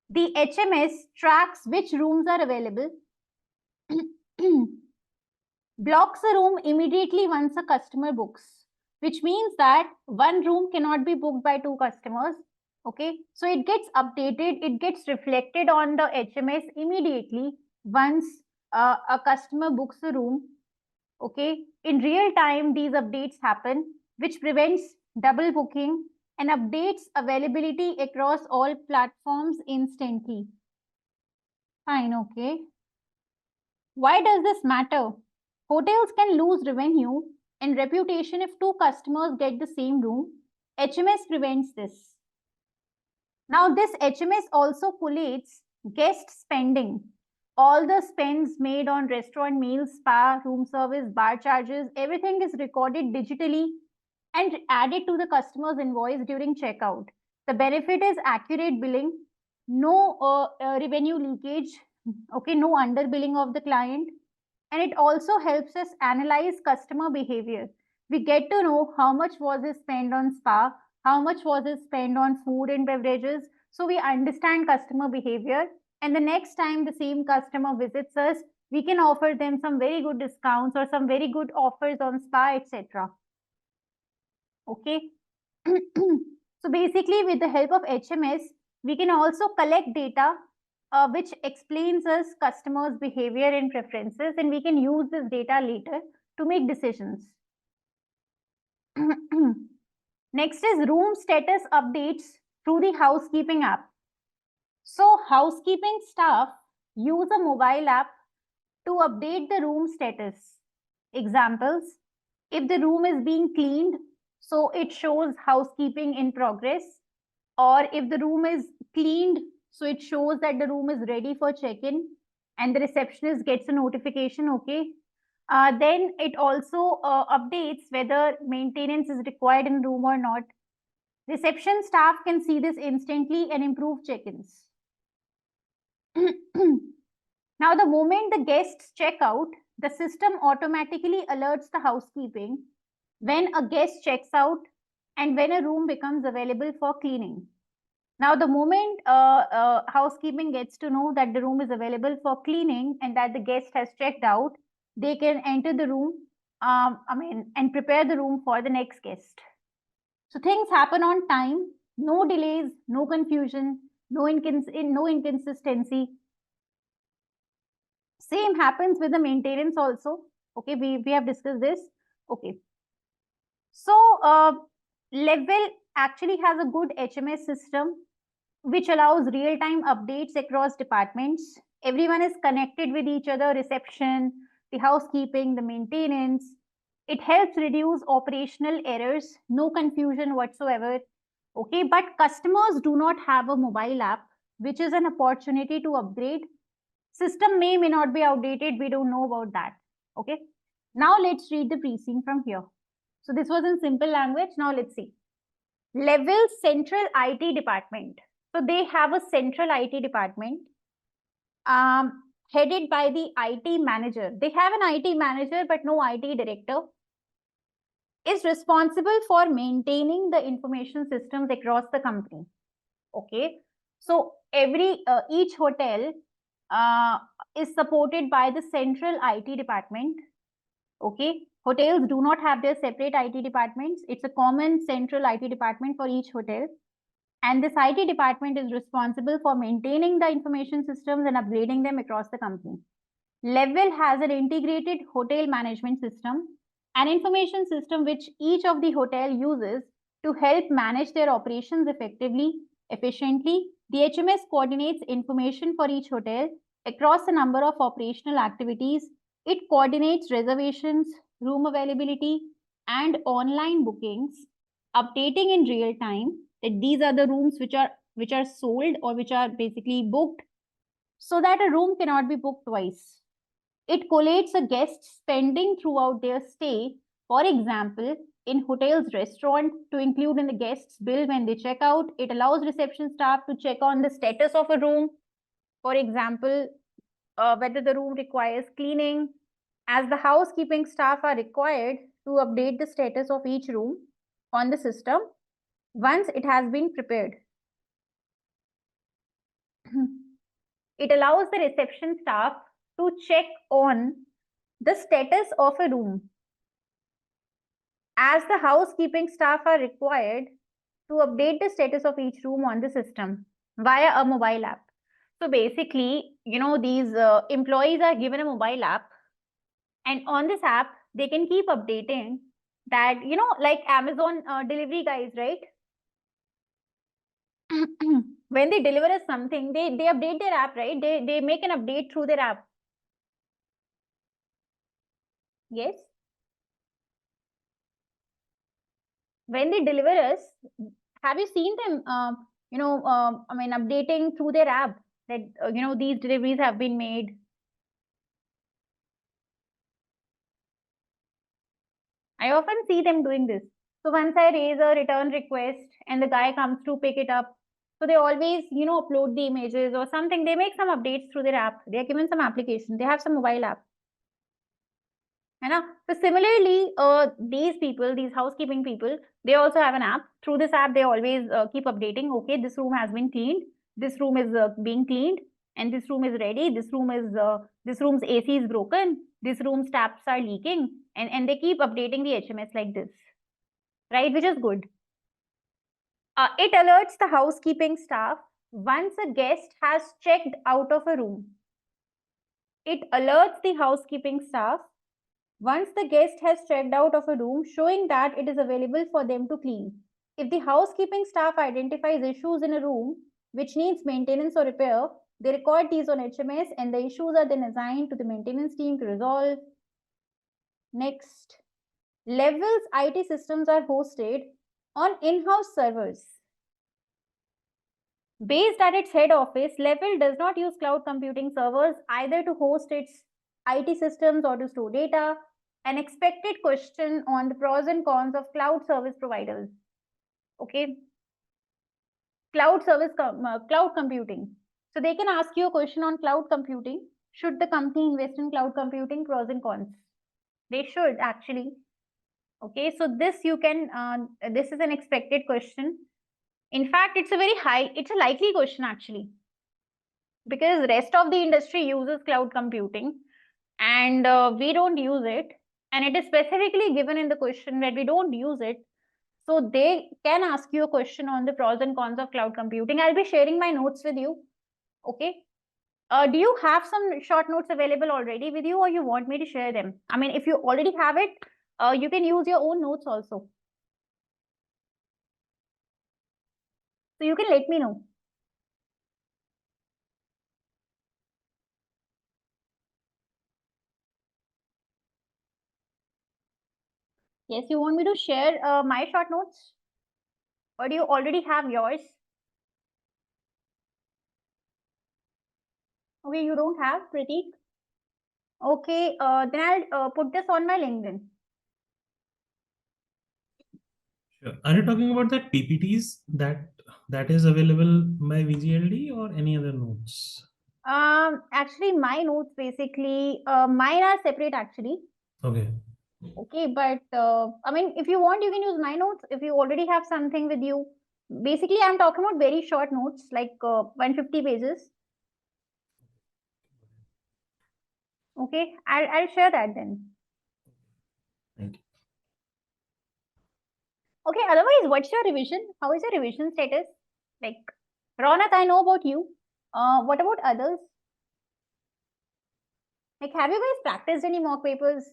The HMS tracks which rooms are available, blocks a room immediately once a customer books, which means that one room cannot be booked by two customers. Okay, so it gets updated, it gets reflected on the HMS immediately once a customer books a room. Okay, in real time, these updates happen, which prevents double booking and updates availability across all platforms instantly. Fine, okay. Why does this matter? Hotels can lose revenue and reputation if two customers get the same room. HMS prevents this. Now, this HMS also collates guest spending. All the spends made on restaurant meals, spa, room service, bar charges, everything is recorded digitally and added to the customer's invoice during checkout. The benefit is accurate billing, no revenue leakage, okay, no underbilling of the client. And it also helps us analyze customer behavior. We get to know how much was his spend on spa, how much was his spend on food and beverages. So we understand customer behavior. And the next time the same customer visits us, we can offer them some very good discounts or some very good offers on spa, etc. Okay. So basically, with the help of HMS, we can also collect data which explains us customers' behavior and preferences, and we can use this data later to make decisions. Next is room status updates through the housekeeping app. So housekeeping staff use a mobile app to update the room status. Examples, if the room is being cleaned, so it shows housekeeping in progress, or if the room is cleaned, so it shows that the room is ready for check-in and the receptionist gets a notification, okay. Then it also updates whether maintenance is required in room or not. Reception staff can see this instantly and improve check-ins. Now, the moment the guests check out, the system automatically alerts the housekeeping when a guest checks out and when a room becomes available for cleaning. Now, the moment housekeeping gets to know that the room is available for cleaning and that the guest has checked out, they can enter the room, and prepare the room for the next guest. So things happen on time, no delays, no confusion, no inconsistency. Same happens with the maintenance also. Okay, we have discussed this. Okay. So Level actually has a good HMS system which allows real-time updates across departments. Everyone is connected with each other, reception, the housekeeping, the maintenance. It helps reduce operational errors, no confusion whatsoever. Okay, but customers do not have a mobile app, which is an opportunity to upgrade. System may not be outdated. We don't know about that. Okay. Now let's read the pre-seen from here. So this was in simple language. Now let's see. Level Central IT Department. So they have a central IT department headed by the IT manager. They have an IT manager, but no IT director. Is responsible for maintaining the information systems across the company. Okay. So each hotel is supported by the central IT department. Okay. Hotels do not have their separate IT departments. It's a common central IT department for each hotel. And this IT department is responsible for maintaining the information systems and upgrading them across the company. Level has an integrated hotel management system, an information system which each of the hotel uses to help manage their operations effectively, efficiently. The HMS coordinates information for each hotel across a number of operational activities. It coordinates reservations, room availability, and online bookings, updating in real time that these are the rooms which are sold or which are basically booked, so that a room cannot be booked twice. It collates a guest spending throughout their stay, for example, in hotels, restaurant, to include in the guest's bill when they check out. It allows reception staff to check on the status of a room, for example, whether the room requires cleaning, as the housekeeping staff are required to update the status of each room on the system once it has been prepared. It allows the reception staff to check on the status of a room, as the housekeeping staff are required to update the status of each room on the system via a mobile app. So basically, these employees are given a mobile app, and on this app, they can keep updating that, like Amazon delivery guys, right? When they deliver us something, they update their app, right? They make an update through their app. Yes. When they deliver us, have you seen them, updating through their app that, these deliveries have been made? I often see them doing this. So once I raise a return request and the guy comes to pick it up, so they always, upload the images or something. They make some updates through their app. They are given some application. They have some mobile app. So similarly, these people, these housekeeping people, they also have an app. Through this app, they always keep updating. Okay, this room has been cleaned. This room is being cleaned, and this room is ready. This room's AC is broken. This room's taps are leaking, and they keep updating the HMS like this, right? Which is good. It alerts the housekeeping staff once a guest has checked out of a room. It alerts the housekeeping staff once the guest has checked out of a room, showing that it is available for them to clean. If the housekeeping staff identifies issues in a room which needs maintenance or repair, they record these on HMS, and the issues are then assigned to the maintenance team to resolve. Next, Level's IT systems are hosted on in-house servers. Based at its head office, Level does not use cloud computing servers either to host its IT systems or to store data. An expected question on the pros and cons of cloud service providers. Okay. Cloud computing. So they can ask you a question on cloud computing. Should the company invest in cloud computing? Pros and cons. They should actually. Okay. So this this is an expected question. In fact, it's a likely question actually, because the rest of the industry uses cloud computing and we don't use it. And it is specifically given in the question that we don't use it. So they can ask you a question on the pros and cons of cloud computing. I'll be sharing my notes with you. Okay. Do you have some short notes available already with you, or you want me to share them? I mean, if you already have it, you can use your own notes also. So you can let me know. Yes, you want me to share my short notes? Or do you already have yours? Okay, you don't have, Prateek? Okay, then I'll put this on my LinkedIn. Sure. Are you talking about that PPTs that is available by VGLD or any other notes? Actually, my notes basically, mine are separate actually. Okay. Okay, but I mean, if you want, you can use my notes if you already have something with you. Basically, I'm talking about very short notes, like 150 pages. Okay, I'll share that then. Thank you. Okay, otherwise, what's your revision? How is your revision status? Like, Ronak, I know about you. What about others? Like, have you guys practiced any mock papers?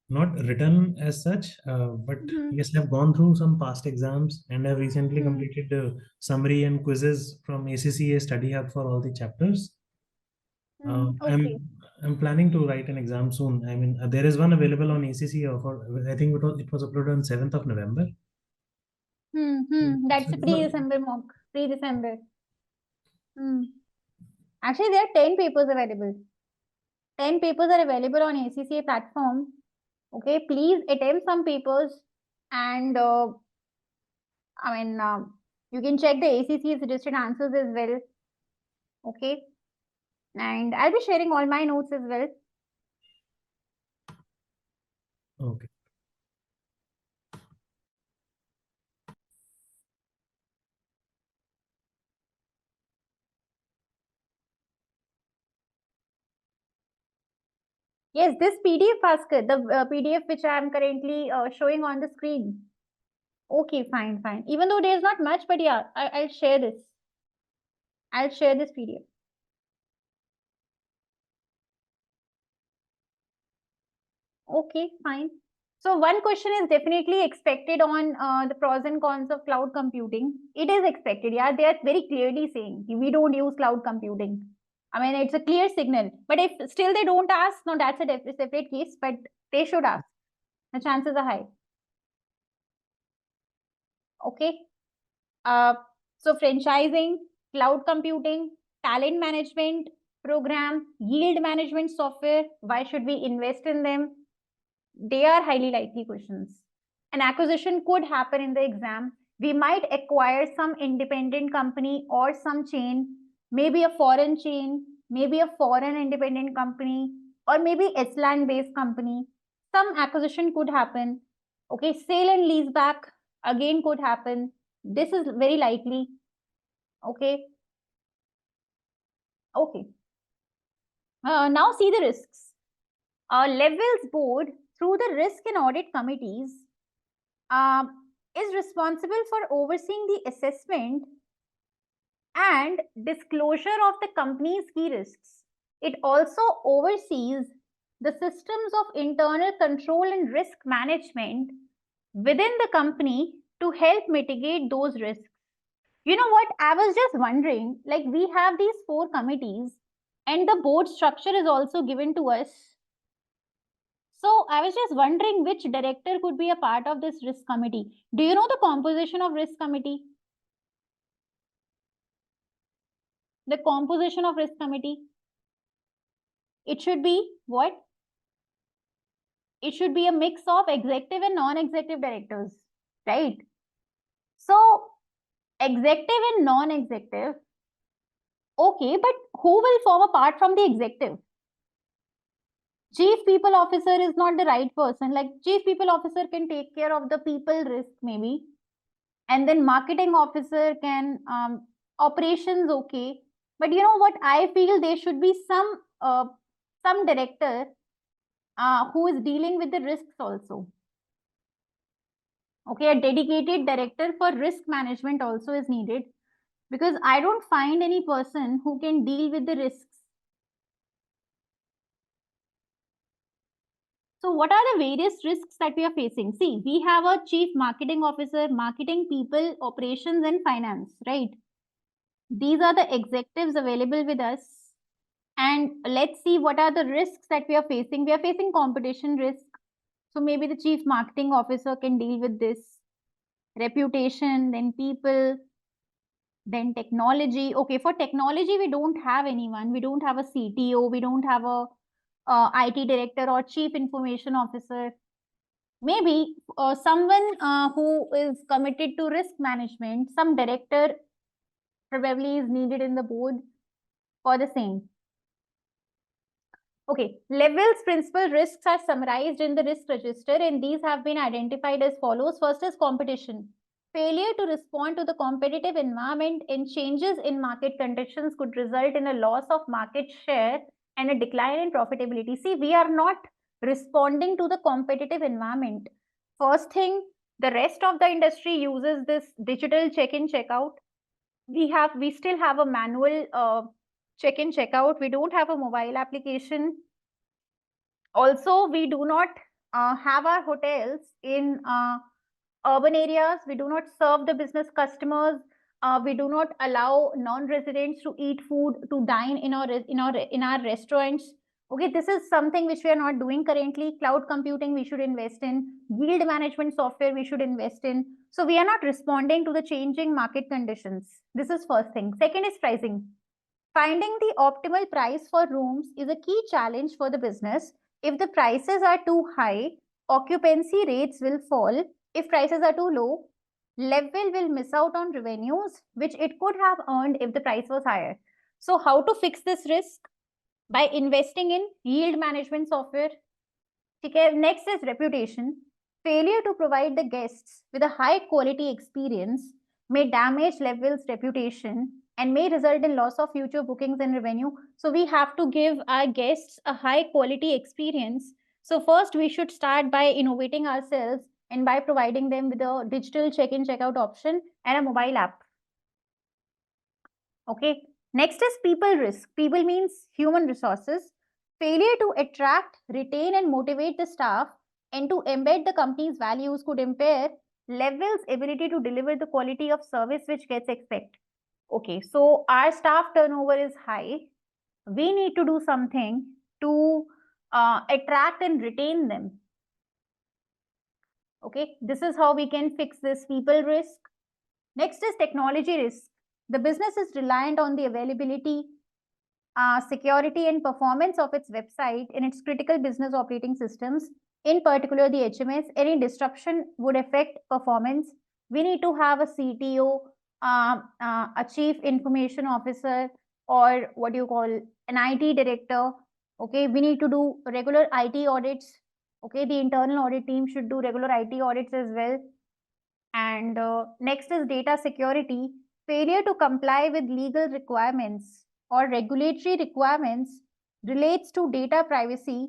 Not written as such, but yes, I've gone through some past exams, and I've recently completed the summary and quizzes from ACCA Study Hub for all the chapters. Okay. I'm planning to write an exam soon. I mean, there is one available on ACCA for, I think it was uploaded on 7th of November. That's a pre-December mock. Pre-December. Actually, there are 10 papers available. 10 papers are available on ACCA platform. Okay, please attempt some papers and you can check the ACCA suggested answers as well. Okay, and I'll be sharing all my notes as well. Okay. Yes, this PDF, Bhaskar, the PDF which I am currently showing on the screen. Okay, fine. Even though there's not much, but yeah, I'll share this. I'll share this PDF. Okay, fine. So one question is definitely expected on the pros and cons of cloud computing. It is expected, yeah. They are very clearly saying we don't use cloud computing. I mean, it's a clear signal. But if still they don't ask, no, that's a separate case. But they should ask. The chances are high. Okay. So franchising, cloud computing, talent management program, yield management software. Why should we invest in them? They are highly likely questions. An acquisition could happen in the exam. We might acquire some independent company or some chain, maybe a foreign chain, maybe a foreign independent company, or maybe Iceland based company. Some acquisition could happen. Okay, sale and lease back again could happen. This is very likely. Okay. Okay. Now see the risks. Levels board through the risk and audit committees is responsible for overseeing the assessment and disclosure of the company's key risks. It also oversees the systems of internal control and risk management within the company to help mitigate those risks. You know what? I was just wondering, like we have these 4 committees and the board structure is also given to us. So I was just wondering which director could be a part of this risk committee. Do you know the composition of risk committee? The composition of risk committee? It should be what? It should be a mix of executive and non-executive directors, right? So executive and non-executive. Okay, but who will form a part from the executive? Chief people officer is not the right person. Like chief people officer can take care of the people risk maybe. And then marketing officer can, operations okay. But you know what? I feel there should be some director who is dealing with the risks also. Okay, a dedicated director for risk management also is needed because I don't find any person who can deal with the risks. So what are the various risks that we are facing? See, we have a chief marketing officer, marketing people, operations and finance, right? These are the executives available with us. And let's see what are the risks that we are facing. We are facing competition risk. So maybe the chief marketing officer can deal with this. Reputation, then people, then technology. Okay, for technology, we don't have anyone. We don't have a CTO. We don't have a IT director or chief information officer. Maybe someone who is committed to risk management, some director probably is needed in the board for the same. Okay, levels principal risks are summarized in the risk register and these have been identified as follows. First is competition. Failure to respond to the competitive environment and changes in market conditions could result in a loss of market share and a decline in profitability. See, we are not responding to the competitive environment. First thing, the rest of the industry uses this digital check-in, check-out. We still have a manual check-in, check-out. We don't have a mobile application. Also, we do not have our hotels in urban areas. We do not serve the business customers. We do not allow non-residents to eat food, to dine in our restaurants. Okay, this is something which we are not doing currently. Cloud computing we should invest in. Yield management software we should invest in. So we are not responding to the changing market conditions. This is first thing. Second is pricing. Finding the optimal price for rooms is a key challenge for the business. If the prices are too high, occupancy rates will fall. If prices are too low, level will miss out on revenues, which it could have earned if the price was higher. So how to fix this risk? By investing in yield management software. Okay, next is reputation. Failure to provide the guests with a high quality experience may damage Level's reputation and may result in loss of future bookings and revenue. So we have to give our guests a high quality experience. So first we should start by innovating ourselves and by providing them with a digital check-in, check-out option and a mobile app. Okay. Next is people risk. People means human resources. Failure to attract, retain, and motivate the staff and to embed the company's values could impair Level's ability to deliver the quality of service which gets expect. Okay, so our staff turnover is high. We need to do something to attract and retain them. Okay, this is how we can fix this people risk. Next is technology risk. The business is reliant on the availability, security, and performance of its website and its critical business operating systems, in particular the HMS. Any disruption would affect performance. We need to have a CTO, a chief information officer, or what you call an IT director. Okay, we need to do regular IT audits. Okay, the internal audit team should do regular IT audits as well. And next is data security. Failure to comply with legal requirements or regulatory requirements relates to data privacy.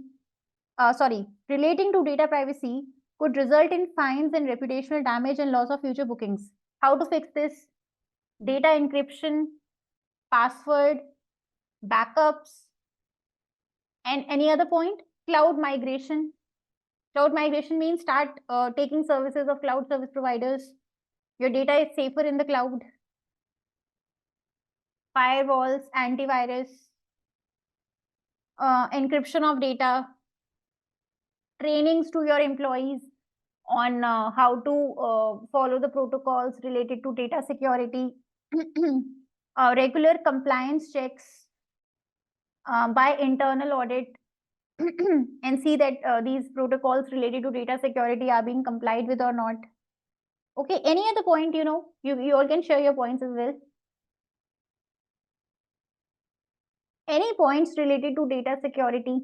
Relating to data privacy could result in fines and reputational damage and loss of future bookings. How to fix this? Data encryption, password, backups, and any other point? Cloud migration. Cloud migration means start taking services of cloud service providers. Your data is safer in the cloud. Firewalls, antivirus, encryption of data, trainings to your employees on how to follow the protocols related to data security, regular compliance checks by internal audit and see that these protocols related to data security are being complied with or not. Okay, any other point, you all can share your points as well. Any points related to data security?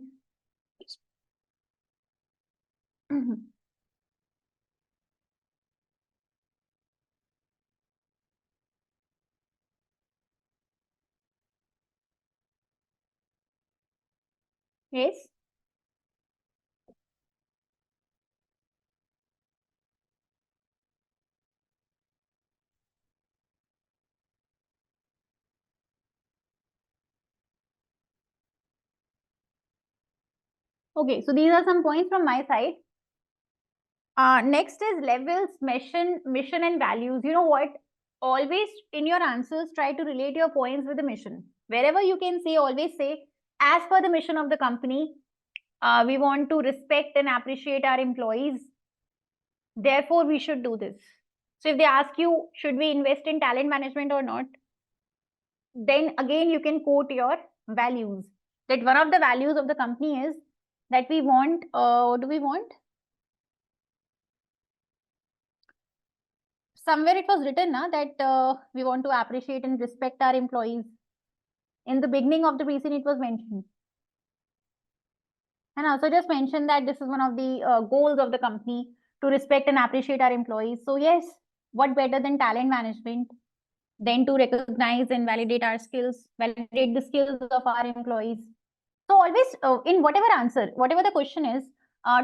Yes. Okay, so these are some points from my side. Next is Level's mission and values. You know what? Always in your answers, try to relate your points with the mission. Wherever you can say, always say, as per the mission of the company, we want to respect and appreciate our employees. Therefore, we should do this. So if they ask you, should we invest in talent management or not? Then again, you can quote your values. That one of the values of the company is that we want, what do we want? Somewhere it was written that we want to appreciate and respect our employees. In the beginning of the pre-seen, it was mentioned. And also just mentioned that this is one of the goals of the company to respect and appreciate our employees. So yes, what better than talent management than to recognize and validate our skills, validate the skills of our employees. So always in whatever answer, whatever the question is,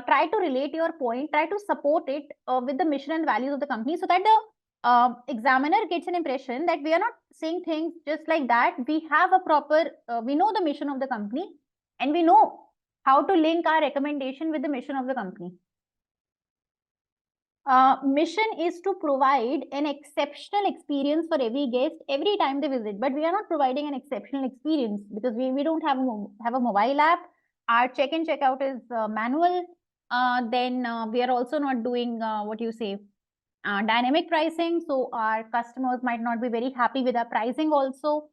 try to relate your point, try to support it with the mission and values of the company so that the examiner gets an impression that we are not saying things just like that. We have a proper, we know the mission of the company and we know how to link our recommendation with the mission of the company. Mission is to provide an exceptional experience for every guest every time they visit, but we are not providing an exceptional experience because we don't have a mobile app, Our check-in, check-out is manual. Then we are also not doing dynamic pricing. So our customers might not be very happy with our pricing also.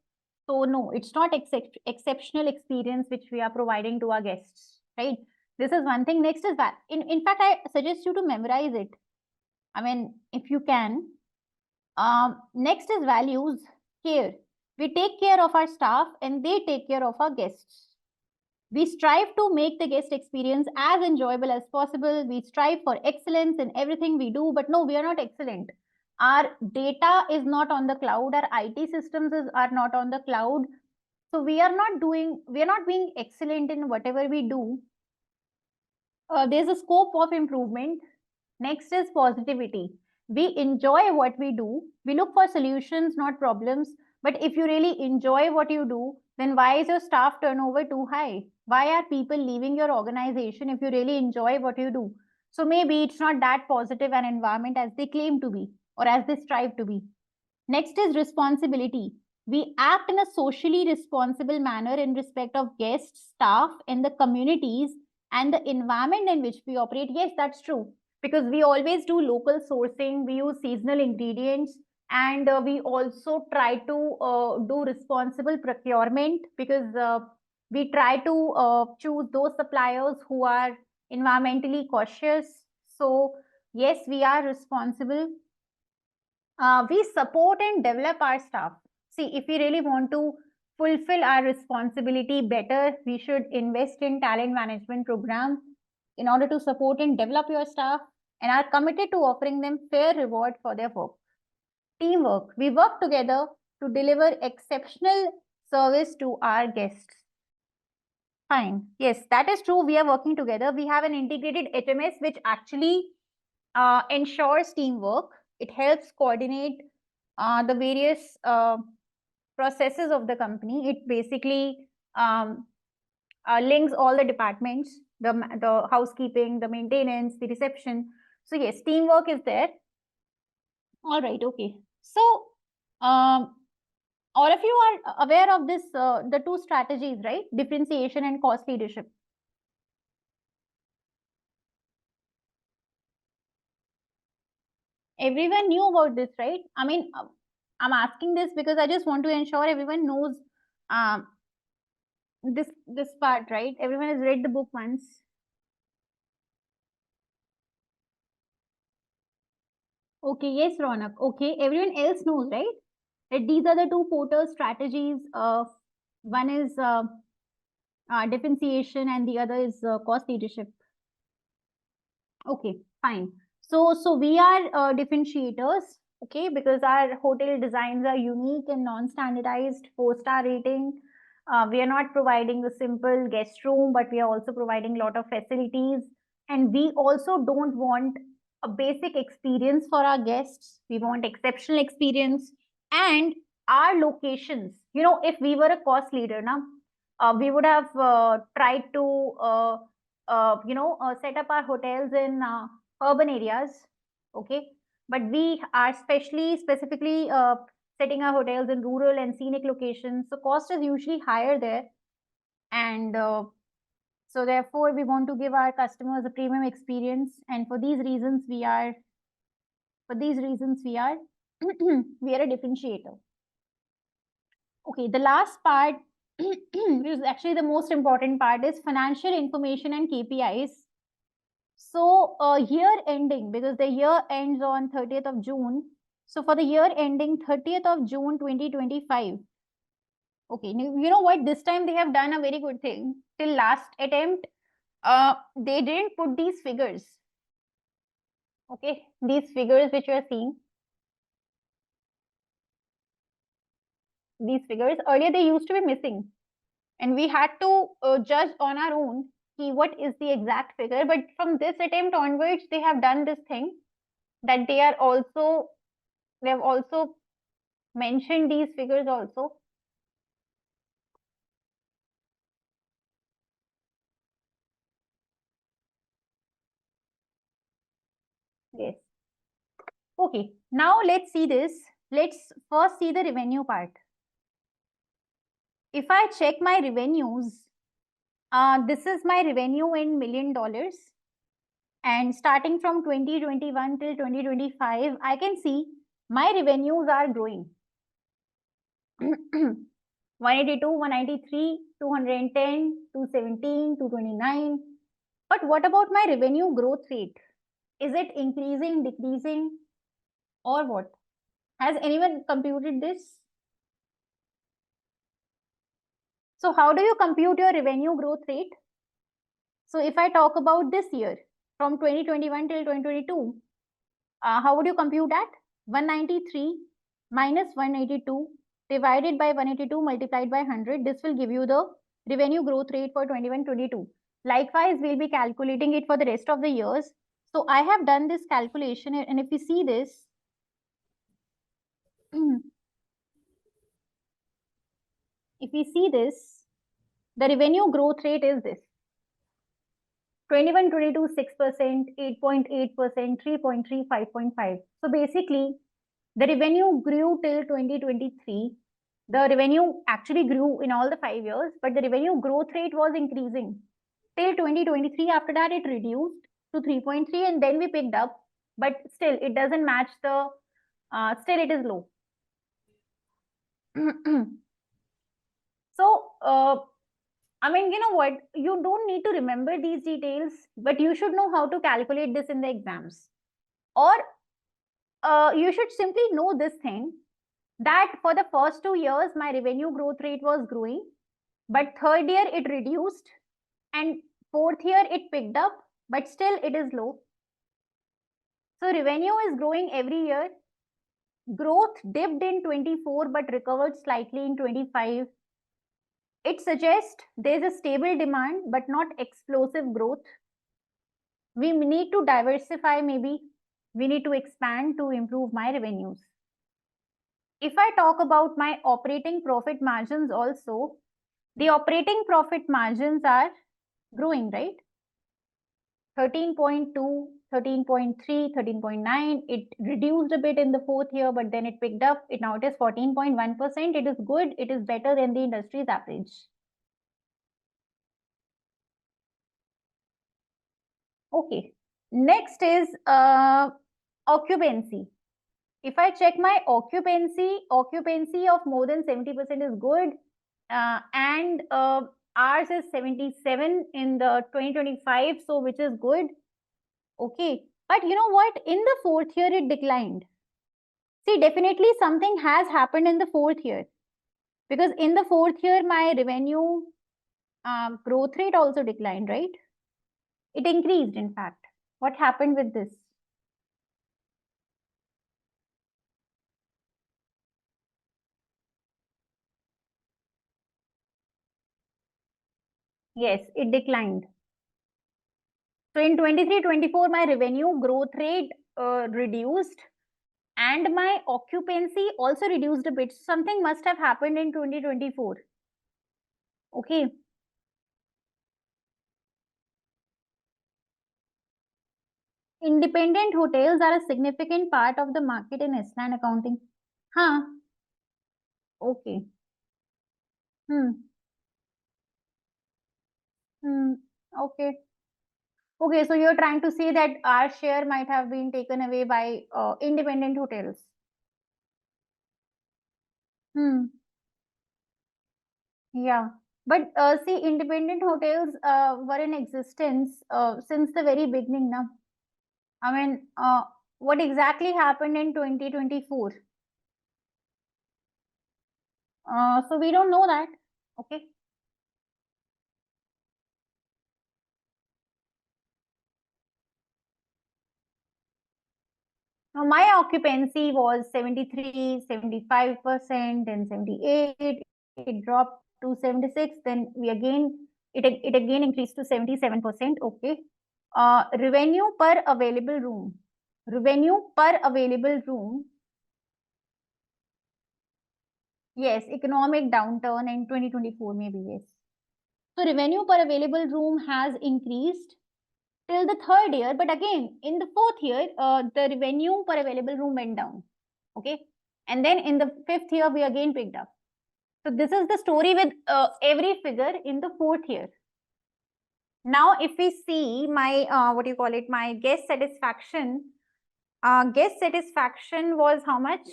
So no, it's not exceptional experience which we are providing to our guests, right? This is one thing. Next is that. In fact, I suggest you to memorize it. I mean, if you can. Next is values, care. We take care of our staff and they take care of our guests. We strive to make the guest experience as enjoyable as possible. We strive for excellence in everything we do, but no, we are not excellent. Our data is not on the cloud. Our IT systems are not on the cloud. So we are not being excellent in whatever we do. There's a scope of improvement. Next is positivity. We enjoy what we do. We look for solutions, not problems. But if you really enjoy what you do, then why is your staff turnover too high? Why are people leaving your organization if you really enjoy what you do? So maybe it's not that positive an environment as they claim to be or as they strive to be. Next is responsibility. We act in a socially responsible manner in respect of guests, staff, and the communities and the environment in which we operate. Yes, that's true. Because we always do local sourcing, we use seasonal ingredients, and we also try to do responsible procurement because we try to choose those suppliers who are environmentally cautious. So yes, we are responsible. We support and develop our staff. See, if we really want to fulfill our responsibility better, we should invest in talent management program in order to support and develop your staff, and are committed to offering them fair reward for their work. Teamwork. We work together to deliver exceptional service to our guests. Fine. Yes, that is true. We are working together. We have an integrated HMS which actually ensures teamwork. It helps coordinate the various processes of the company. It basically links all the departments, the housekeeping, the maintenance, the reception. So yes, teamwork is there. All right, okay. So all of you are aware of this, the two strategies, right? Differentiation and cost leadership. Everyone knew about this, right? I mean, I'm asking this because I just want to ensure everyone knows this part, right? Everyone has read the book once. Okay, yes, Ronak. Okay, everyone else knows, right? That these are the two Porter strategies. One is differentiation and the other is cost leadership. Okay, fine. So we are differentiators, okay, because our hotel designs are unique and non-standardized, 4-star rating. We are not providing a simple guest room, but we are also providing a lot of facilities. And we also don't want a basic experience for our guests. We want exceptional experience. And our locations, you know, if we were a cost leader now, we would have tried to set up our hotels in urban areas, okay? But we are specifically setting our hotels in rural and scenic locations. So cost is usually higher there. And so therefore, we want to give our customers a premium experience. And for these reasons, we are we are a differentiator. Okay, the last part, which is actually the most important part, is financial information and KPIs. So year ending, because the year ends on 30th of June. So for the year ending 30th of June 2025. Okay, you know what? This time they have done a very good thing. Till last attempt, they didn't put these figures. Okay, these figures which you are seeing. These figures, earlier they used to be missing. And we had to judge on our own what is the exact figure. But from this attempt onwards, they have done this thing that they have also mentioned these figures also. Yes. Okay, now let's see this. Let's first see the revenue part. If I check my revenues, This is my revenue in $1 million. And starting from 2021 till 2025, I can see my revenues are growing. 182, 193, 210, 217, 229. But what about my revenue growth rate? Is it increasing, decreasing, or what? Has anyone computed this? So how do you compute your revenue growth rate? So if I talk about this year, from 2021 till 2022, how would you compute that? 193 minus 182 divided by 182 multiplied by 100. This will give you the revenue growth rate for 21-22. Likewise, we'll be calculating it for the rest of the years. So I have done this calculation, and if you see this, the revenue growth rate is this. 21-22, 6%, 8.8%, 3.3, 5.5. So basically, the revenue grew till 2023. The revenue actually grew in all the 5 years, but the revenue growth rate was increasing. Till 2023, after that, it reduced to 3.3, and then we picked up, but still, it doesn't match the, still it is low. So, I mean, you know what? You don't need to remember these details, but you should know how to calculate this in the exams. Or you should simply know this thing, that for the first 2 years, my revenue growth rate was growing, but third year it reduced, and fourth year it picked up, but still it is low. So revenue is growing every year. Growth dipped in 24, but recovered slightly in 25. It suggests there's a stable demand, but not explosive growth. We need to diversify, maybe. We need to expand to improve my revenues. If I talk about my operating profit margins also, the operating profit margins are growing, right? 13.2, 13.3, 13.9. It reduced a bit in the fourth year, but then it picked up. Now it is 14.1%. It is good. It is better than the industry's average. Okay. Next is occupancy. If I check my occupancy of more than 70% is good, and ours is 77 in the 2025, so which is good. Okay, but you know what? In the fourth year, it declined. See, definitely something has happened in the fourth year, because in the fourth year, my revenue growth rate also declined, right? It increased, in fact. What happened with this? Yes, it declined. So in 23-24, my revenue growth rate reduced, and my occupancy also reduced a bit. Something must have happened in 2024. Okay. Independent hotels are a significant part of the market in Eslan accounting. Huh? Okay. Okay. Okay, so you're trying to say that our share might have been taken away by independent hotels. Yeah, but see, independent hotels were in existence since the very beginning now. I mean, what exactly happened in 2024? So we don't know that. Okay. Now my occupancy was 73, 75%, and 78. It dropped to 76. Then it again increased to 77%. Okay. Revenue per available room. Revenue per available room. Yes, economic downturn in 2024, maybe, yes. So revenue per available room has increased till the third year, but again, in the fourth year, the revenue per available room went down. Okay. And then in the fifth year, we again picked up. So this is the story with every figure in the fourth year. Now, if we see my, my guest satisfaction was how much?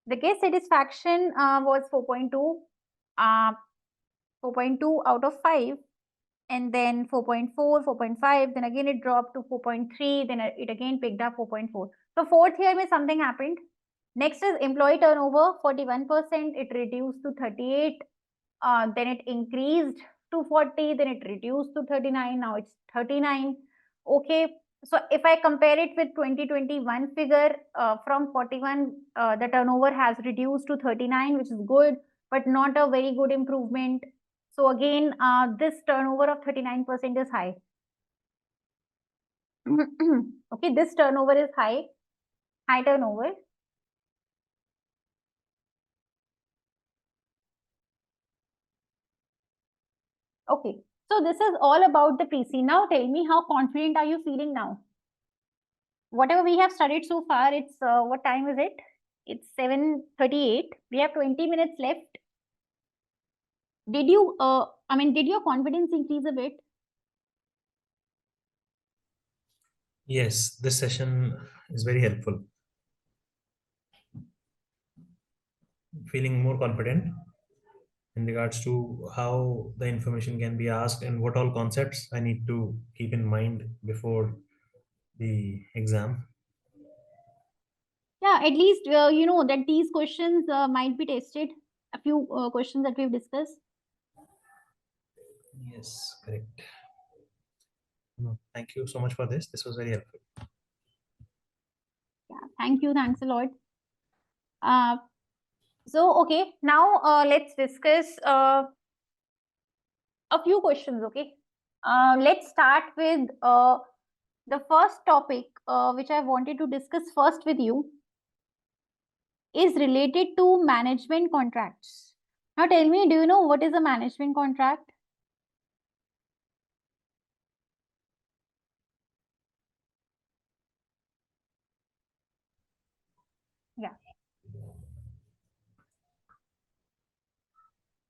The guest satisfaction was 4.2, 4.2 out of 5, and then 4.4, 4.5, then again it dropped to 4.3, then it again picked up 4.4. So fourth year mein something happened. Next is employee turnover, 41%, it reduced to 38, then it increased to 40, then it reduced to 39, now it's 39. Okay, so if I compare it with 2021 figure, from 41, the turnover has reduced to 39, which is good, but not a very good improvement. So again, this turnover of 39% is high. Okay, this turnover is high turnover. Okay, so this is all about the pre-seen. Now tell me, how confident are you feeling now? Whatever we have studied so far, it's what time is it? It's 7:38. We have 20 minutes left. Did you, did your confidence increase a bit? Yes, this session is very helpful. Feeling more confident in regards to how the information can be asked and what all concepts I need to keep in mind before the exam. Yeah, at least you know that these questions might be tested. A few questions that we've discussed. Yes, correct. No, thank you so much for this. This was very helpful. Yeah, thank you. Thanks a lot. So, okay, now let's discuss a few questions, okay? Let's start with the first topic, which I wanted to discuss first with you, is related to management contracts. Now, tell me, do you know what is a management contract? Yeah.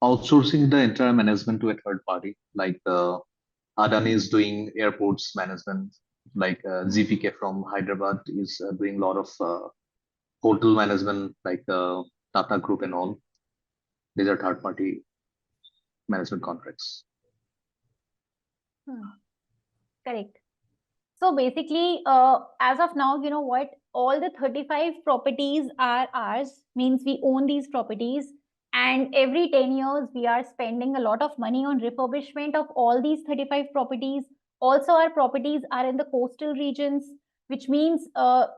Outsourcing the entire management to a third party, like Adani is doing airports management, like GPK from Hyderabad is doing a lot of hotel management, like Tata Group and all. These are third party management contracts. Correct. So basically, as of now, you know what? All the 35 properties are ours, means we own these properties. And every 10 years, we are spending a lot of money on refurbishment of all these 35 properties. Also, our properties are in the coastal regions, which means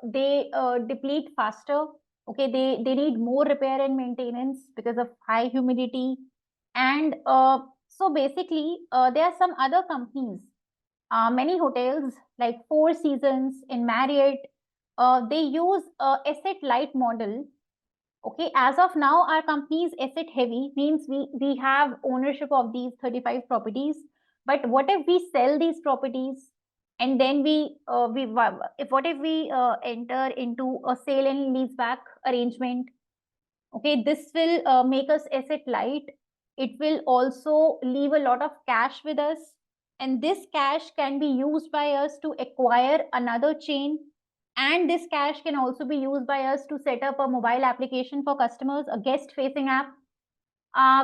they deplete faster. Okay, they need more repair and maintenance because of high humidity. And so basically, there are some other companies, many hotels like Four Seasons in Marriott, they use asset light model. Okay, as of now, our company is asset heavy, means we have ownership of these 35 properties. But what if we sell these properties and then what if we enter into a sale and lease back arrangement? Okay, this will make us asset light. It will also leave a lot of cash with us, and this cash can be used by us to acquire another chain, and this cash can also be used by us to set up a mobile application for customers, a guest facing app.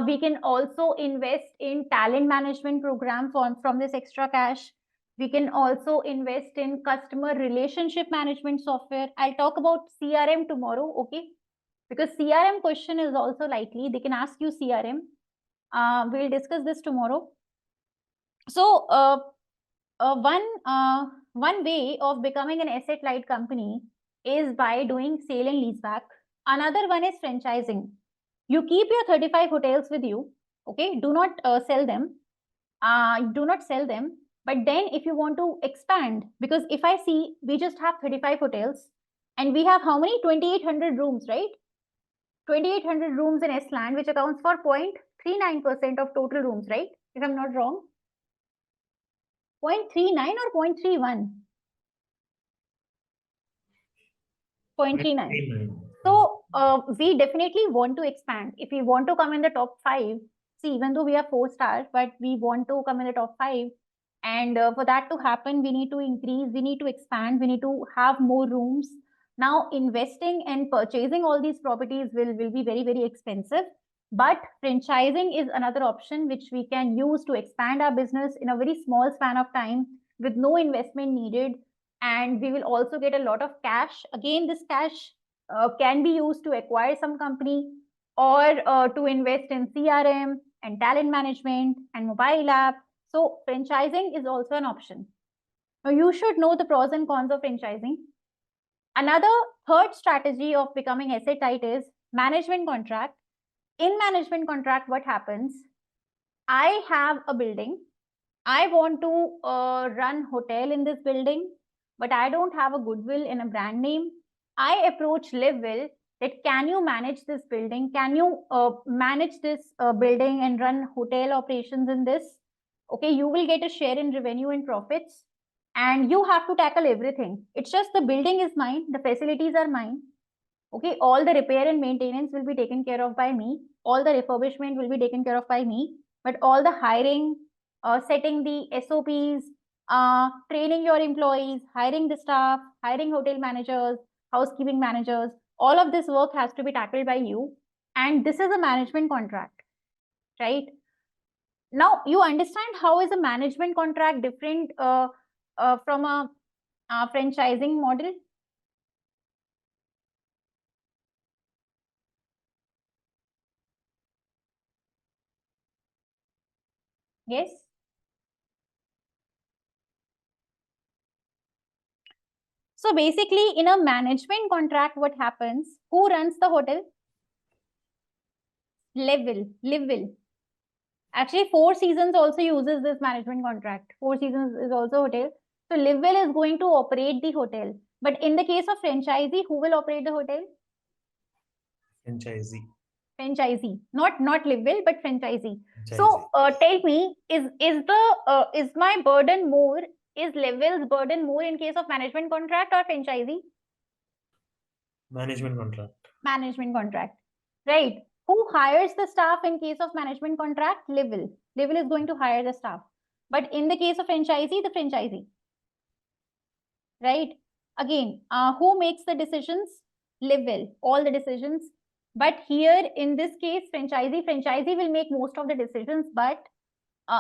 We can also invest in talent management program from this extra cash. We can also invest in customer relationship management software. I'll talk about CRM tomorrow, okay? Because CRM question is also likely. They can ask you CRM. We'll discuss this tomorrow. So one way of becoming an asset light company is by doing sale and lease back. Another one is franchising. You keep your 35 hotels with you. Okay, do not sell them. Do not sell them. But then if you want to expand, because if I see we just have 35 hotels and we have how many? 2,800 rooms, right? 2,800 rooms in S-land, which accounts for 0.39% of total rooms, right? If I'm not wrong. 0.39 or 0.31? 0.39. So we definitely want to expand. If we want to come in the top 5, see, even though we are 4 stars, but we want to come in the top 5. And for that to happen, we need to increase, we need to expand, we need to have more rooms. Now, investing and purchasing all these properties will be very, very expensive. But franchising is another option which we can use to expand our business in a very small span of time with no investment needed. And we will also get a lot of cash. Again, this cash can be used to acquire some company or to invest in CRM and talent management and mobile app. So franchising is also an option. Now you should know the pros and cons of franchising. Another third strategy of becoming asset light is management contract. In management contract, what happens? I have a building. I want to run hotel in this building, but I don't have a goodwill and a brand name. I approach LiveWell that can you manage this building? Can you manage this building and run hotel operations in this? Okay, you will get a share in revenue and profits, and you have to tackle everything. It's just the building is mine, the facilities are mine. Okay, all the repair and maintenance will be taken care of by me. All the refurbishment will be taken care of by me. But all the hiring, setting the SOPs, training your employees, hiring the staff, hiring hotel managers, housekeeping managers, all of this work has to be tackled by you. And this is a management contract, right? Now, you understand how is a management contract different from a franchising model? Yes? So basically, in a management contract, what happens? Who runs the hotel? LiveWell. Actually, Four Seasons also uses this management contract. Four Seasons is also hotel. So LiveWell is going to operate the hotel. But in the case of franchisee, who will operate the hotel? Franchisee. Not LiveWell, but franchisee. So tell me, is my burden more? Is LiveWell's burden more in case of management contract or franchisee? Management contract. Management contract, right? Who hires the staff in case of management contract? LiveWell. LiveWell is going to hire the staff. But in the case of franchisee, the franchisee, right? Again, who makes the decisions? LiveWell, all the decisions. But here in this case, franchisee will make most of the decisions, but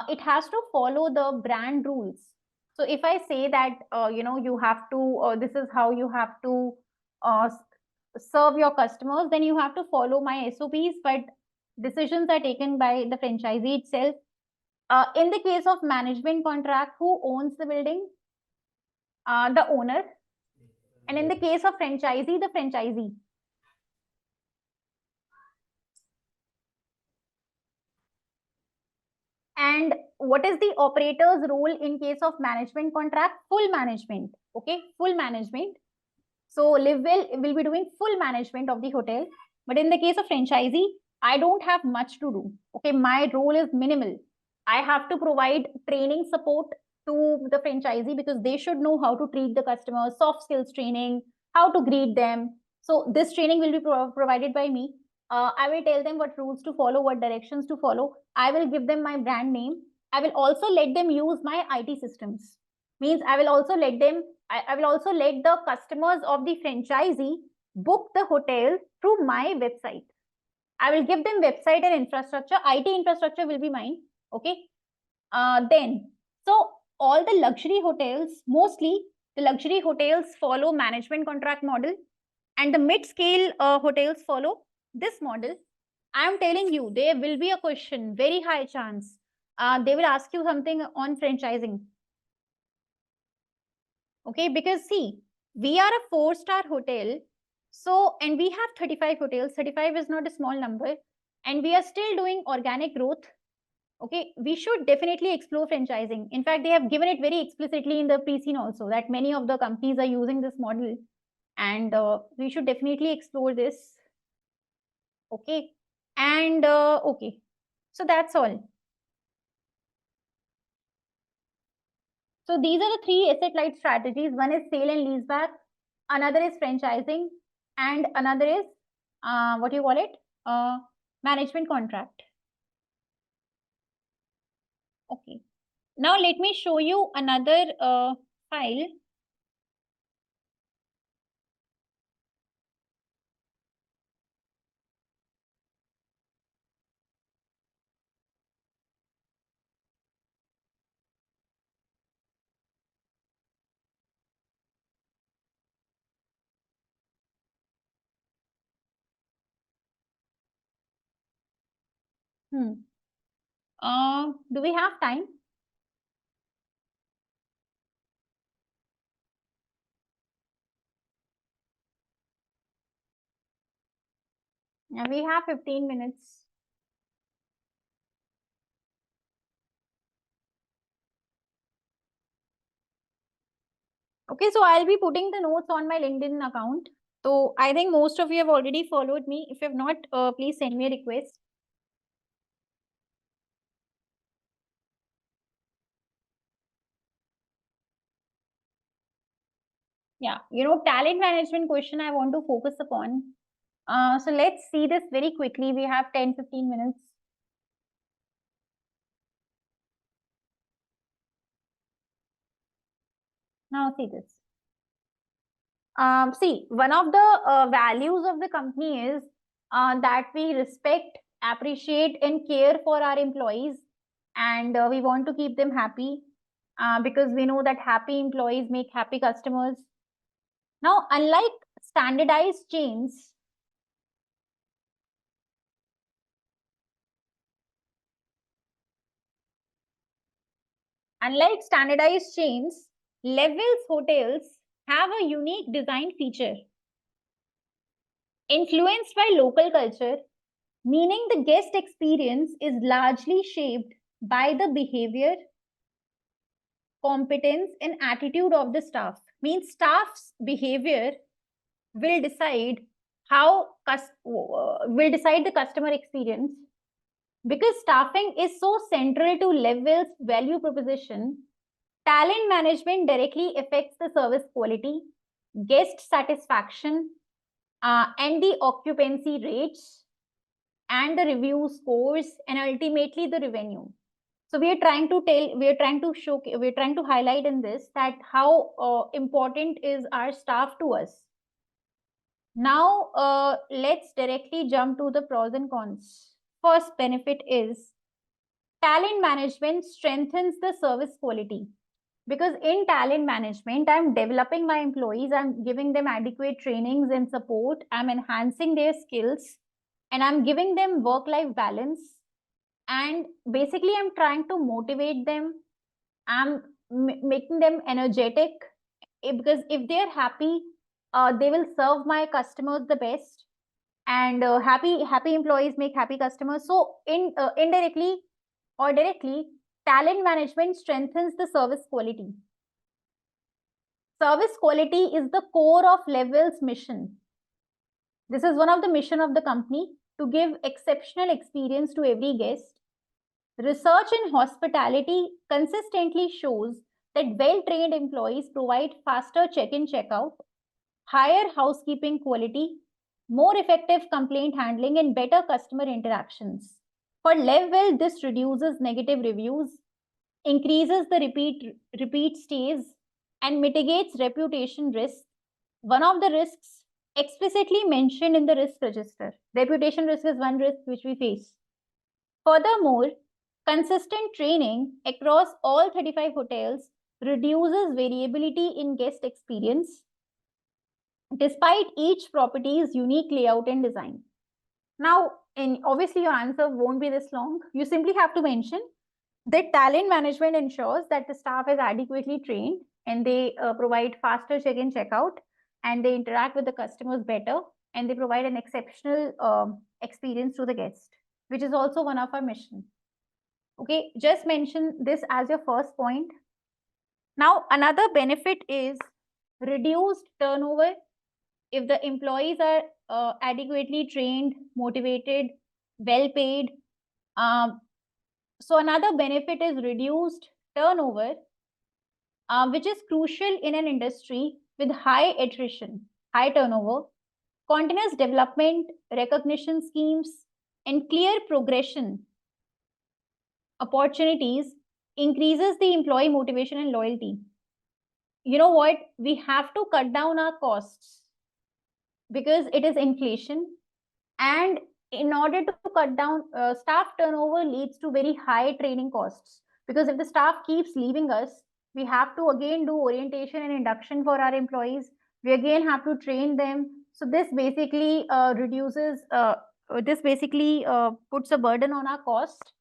it has to follow the brand rules. So if I say that, you have to, this is how you have to serve your customers, then you have to follow my SOPs, but decisions are taken by the franchisee itself. In the case of management contract, who owns the building? The owner. And in the case of franchisee, the franchisee. And what is the operator's role in case of management contract? Full management. Okay, full management. So LiveWell will be doing full management of the hotel. But in the case of franchisee, I don't have much to do. Okay, my role is minimal. I have to provide training support to the franchisee because they should know how to treat the customers, soft skills training, how to greet them. So this training will be provided by me. I will tell them what rules to follow, what directions to follow. I will give them my brand name. I will also let them use my IT systems. Means I will also let them, I will also let the customers of the franchisee book the hotel through my website. I will give them website and infrastructure. IT infrastructure will be mine. Okay. Then, so all the luxury hotels, mostly the luxury hotels follow management contract model, and the mid-scale hotels follow this model. I am telling you, there will be a question, very high chance. They will ask you something on franchising. Okay, because see, we are a 4-star hotel. So, and we have 35 hotels. 35 is not a small number. And we are still doing organic growth. Okay, we should definitely explore franchising. In fact, they have given it very explicitly in the pre-seen also that many of the companies are using this model. And we should definitely explore this. Okay. And okay. So that's all. So these are the 3 asset light strategies. One is sale and leaseback. Another is franchising. And another is, what do you call it? Management contract. Now let me show you another file. Do we have time? Yeah, we have 15 minutes. Okay, so I'll be putting the notes on my LinkedIn account. So I think most of you have already followed me. If you have not, please send me a request. Yeah, talent management question I want to focus upon. So let's see this very quickly. We have 10-15 minutes. Now see this. See, one of the values of the company is that we respect, appreciate, and care for our employees, and we want to keep them happy because we know that happy employees make happy customers. Now, unlike standardized chains, Levels hotels have a unique design feature influenced by local culture, meaning the guest experience is largely shaped by the behavior, competence, and attitude of the staff. Means staff's behavior will decide will decide the customer experience. Because staffing is so central to Level's value proposition, talent management directly affects the service quality, guest satisfaction, and the occupancy rates, and the review scores, and ultimately the revenue. So we are trying to highlight in this that how important is our staff to us. Now, let's directly jump to the pros and cons. First benefit is talent management strengthens the service quality. Because in talent management, I'm developing my employees, I'm giving them adequate trainings and support, I'm enhancing their skills, and I'm giving them work-life balance. And basically, I'm trying to motivate them. I'm making them energetic because if they're happy, they will serve my customers the best. And happy employees make happy customers. So indirectly or directly, talent management strengthens the service quality. Service quality is the core of Level's mission. This is one of the mission of the company, to give exceptional experience to every guest. Research in hospitality consistently shows that well-trained employees provide faster check-in, check-out, higher housekeeping quality, more effective complaint handling, and better customer interactions. For Level, this reduces negative reviews, increases the repeat stays, and mitigates reputation risk. One of the risks explicitly mentioned in the risk register. Reputation risk is one risk which we face. Furthermore, consistent training across all 35 hotels reduces variability in guest experience despite each property's unique layout and design. Now, obviously your answer won't be this long. You simply have to mention that talent management ensures that the staff is adequately trained and they provide faster check-in, check-out, and they interact with the customers better, and they provide an exceptional experience to the guest, which is also one of our mission. Okay, just mention this as your first point. Now, another benefit is reduced turnover. If the employees are adequately trained, motivated, well paid, so another benefit is reduced turnover, which is crucial in an industry with high attrition, high turnover. Continuous development, recognition schemes, and clear progression opportunities increases the employee motivation and loyalty. You know what? We have to cut down our costs because it is inflation. And in order to cut down staff turnover leads to very high training costs, because if the staff keeps leaving us, we have to again do orientation and induction for our employees. We again have to train them. So this basically puts a burden on our cost,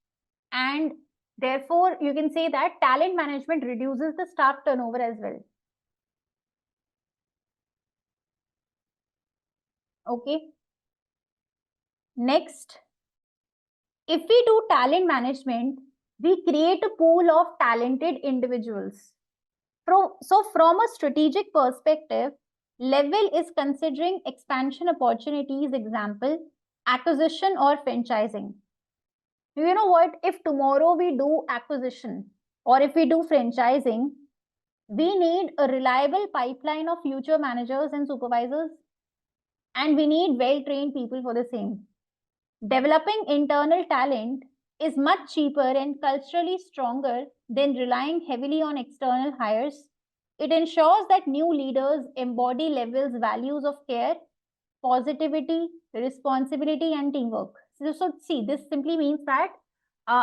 and therefore you can say that talent management reduces the staff turnover as well. Okay. Next, if we do talent management, we create a pool of talented individuals. So from a strategic perspective, level is considering expansion opportunities, example, acquisition or franchising. You know what? If tomorrow we do acquisition or if we do franchising, we need a reliable pipeline of future managers and supervisors, and we need well-trained people for the same. Developing internal talent is much cheaper and culturally stronger than relying heavily on external hires. It ensures that new leaders embody levels, values of care, positivity, responsibility, and teamwork. So see, this simply means that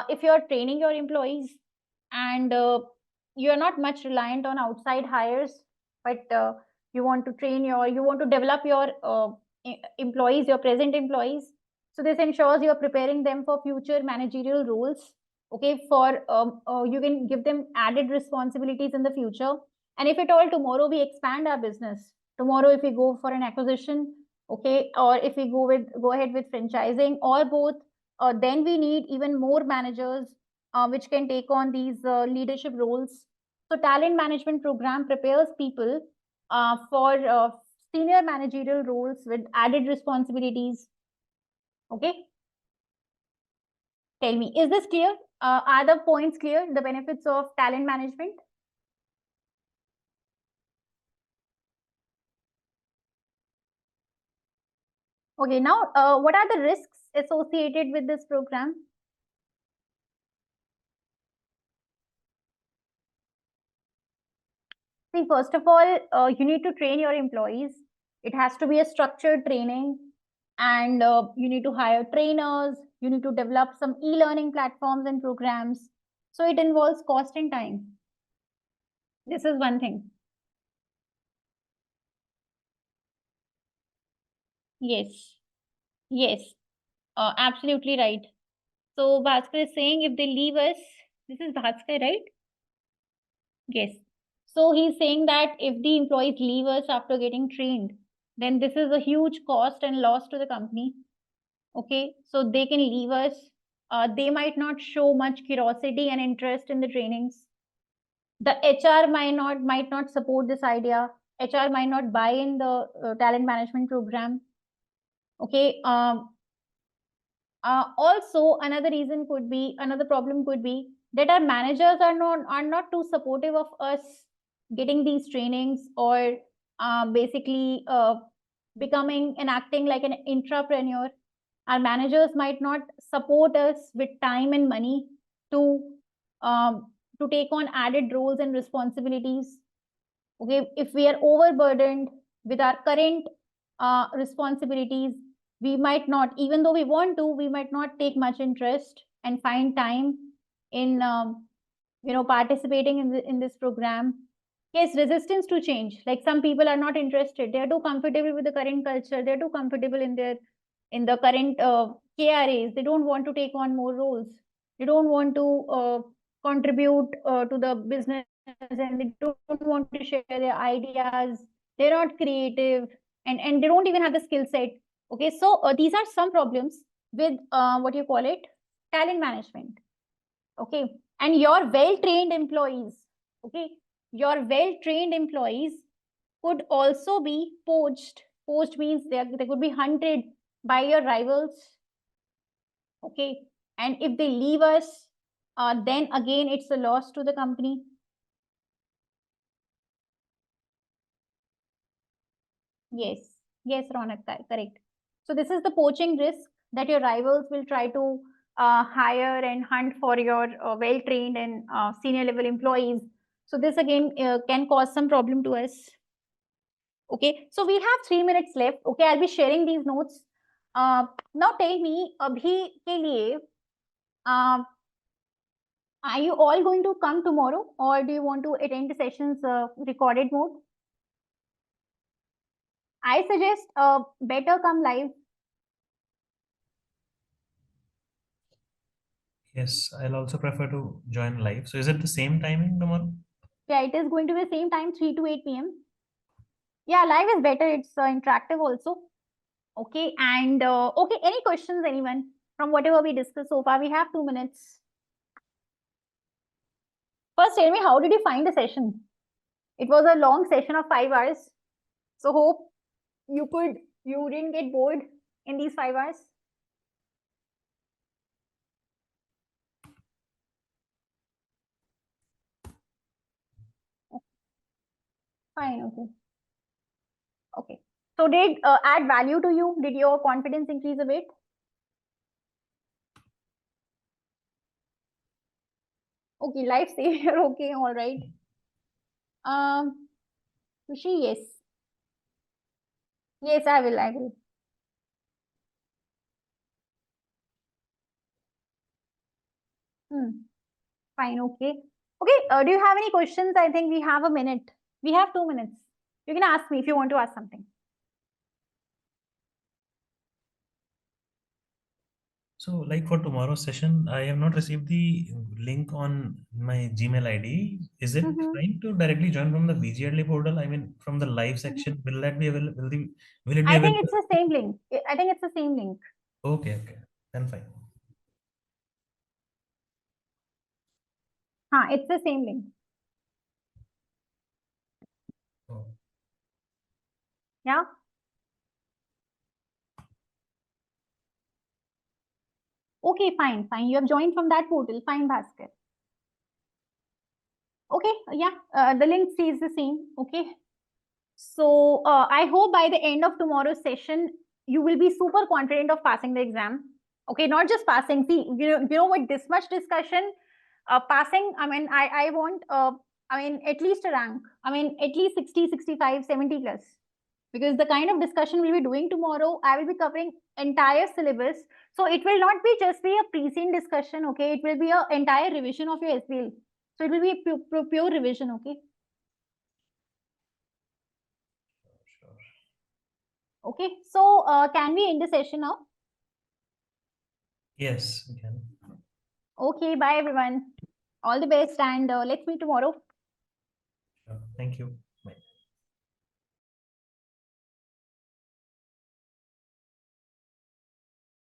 if you're training your employees and you're not much reliant on outside hires, but you want to develop your employees, your present employees. So this ensures you're preparing them for future managerial roles. Okay, you can give them added responsibilities in the future. And if at all tomorrow we expand our business, tomorrow if we go for an acquisition, okay, or if we go ahead with franchising or both, then we need even more managers which can take on these leadership roles. So talent management program prepares people for senior managerial roles with added responsibilities. Okay. Tell me, is this clear? Are the points clear? The benefits of talent management? Okay, now what are the risks associated with this program? See, first of all, you need to train your employees. It has to be a structured training, and you need to hire trainers. You need to develop some e-learning platforms and programs. So it involves cost and time. This is one thing. Yes, yes, absolutely right. So Bhaskar is saying if they leave us, this is Bhaskar, right? Yes. So he's saying that if the employees leave us after getting trained, then this is a huge cost and loss to the company. Okay, so they can leave us. They might not show much curiosity and interest in the trainings. The HR might not support this idea. HR might not buy in the talent management program. Okay. Also, another problem could be that our managers are not too supportive of us getting these trainings, or basically becoming and acting like an intrapreneur. Our managers might not support us with time and money to take on added roles and responsibilities. Okay, if we are overburdened with our current responsibilities, we might not, even though we want to, we might not take much interest and find time in participating in this program. Yes, resistance to change. Like some people are not interested. They're too comfortable with the current culture. They're too comfortable in the current KRAs. They don't want to take on more roles. They don't want to contribute to the business, and they don't want to share their ideas. They're not creative, and they don't even have the skill set. Okay, so these are some problems with what you call it, talent management. Okay, and your well-trained employees, okay, your well-trained employees could also be poached. Poached means they could be hunted by your rivals. Okay, and if they leave us, then again it's a loss to the company. Yes, Ronak, correct. So this is the poaching risk, that your rivals will try to hire and hunt for your well-trained and senior level employees. So this again can cause some problem to us. Okay, so we have 3 minutes left. Okay, I'll be sharing these notes. Now tell me, abhi ke liye, are you all going to come tomorrow, or do you want to attend the sessions recorded mode? I suggest better come live. Yes, I'll also prefer to join live. So is it the same timing tomorrow? Yeah, it is going to be the same time, 3 to 8 p.m. Yeah, live is better. It's interactive also. Okay, and okay, any questions, anyone, from whatever we discussed so far? We have 2 minutes. First, tell me, how did you find the session? It was a long session of 5 hours. So hope you didn't get bored in these 5 hours. Fine, okay. Okay. So did add value to you? Did your confidence increase a bit? Okay, life saver. Okay, all right. Rishi, yes. Yes, I will. Fine, okay. Okay, do you have any questions? I think we have a minute. We have 2 minutes. You can ask me if you want to ask something. So like for tomorrow's session, I have not received the link on my Gmail ID. Is it fine to directly join from the VGLD portal? I mean, from the live section, will that be available? Will it be I think available? it's the same link. I think it's the same link. Okay, then fine. It's the same link. Oh. Yeah. Okay, fine. You have joined from that portal. Fine, Bhaskar. Okay, yeah, the link stays the same. Okay. So I hope by the end of tomorrow's session, you will be super confident of passing the exam. Okay, not just passing. See, you know with this much discussion, passing, I mean, I want, at least a rank. I mean, at least 60, 65, 70 plus. Because the kind of discussion we'll be doing tomorrow, I will be covering entire syllabus. So it will not be just be a pre-seen discussion, okay? It will be an entire revision of your SBL. So it will be a pure revision, okay? Sure. Okay, so can we end the session now? Yes, we can. Okay, bye everyone. All the best, and let's meet tomorrow. Sure. Thank you.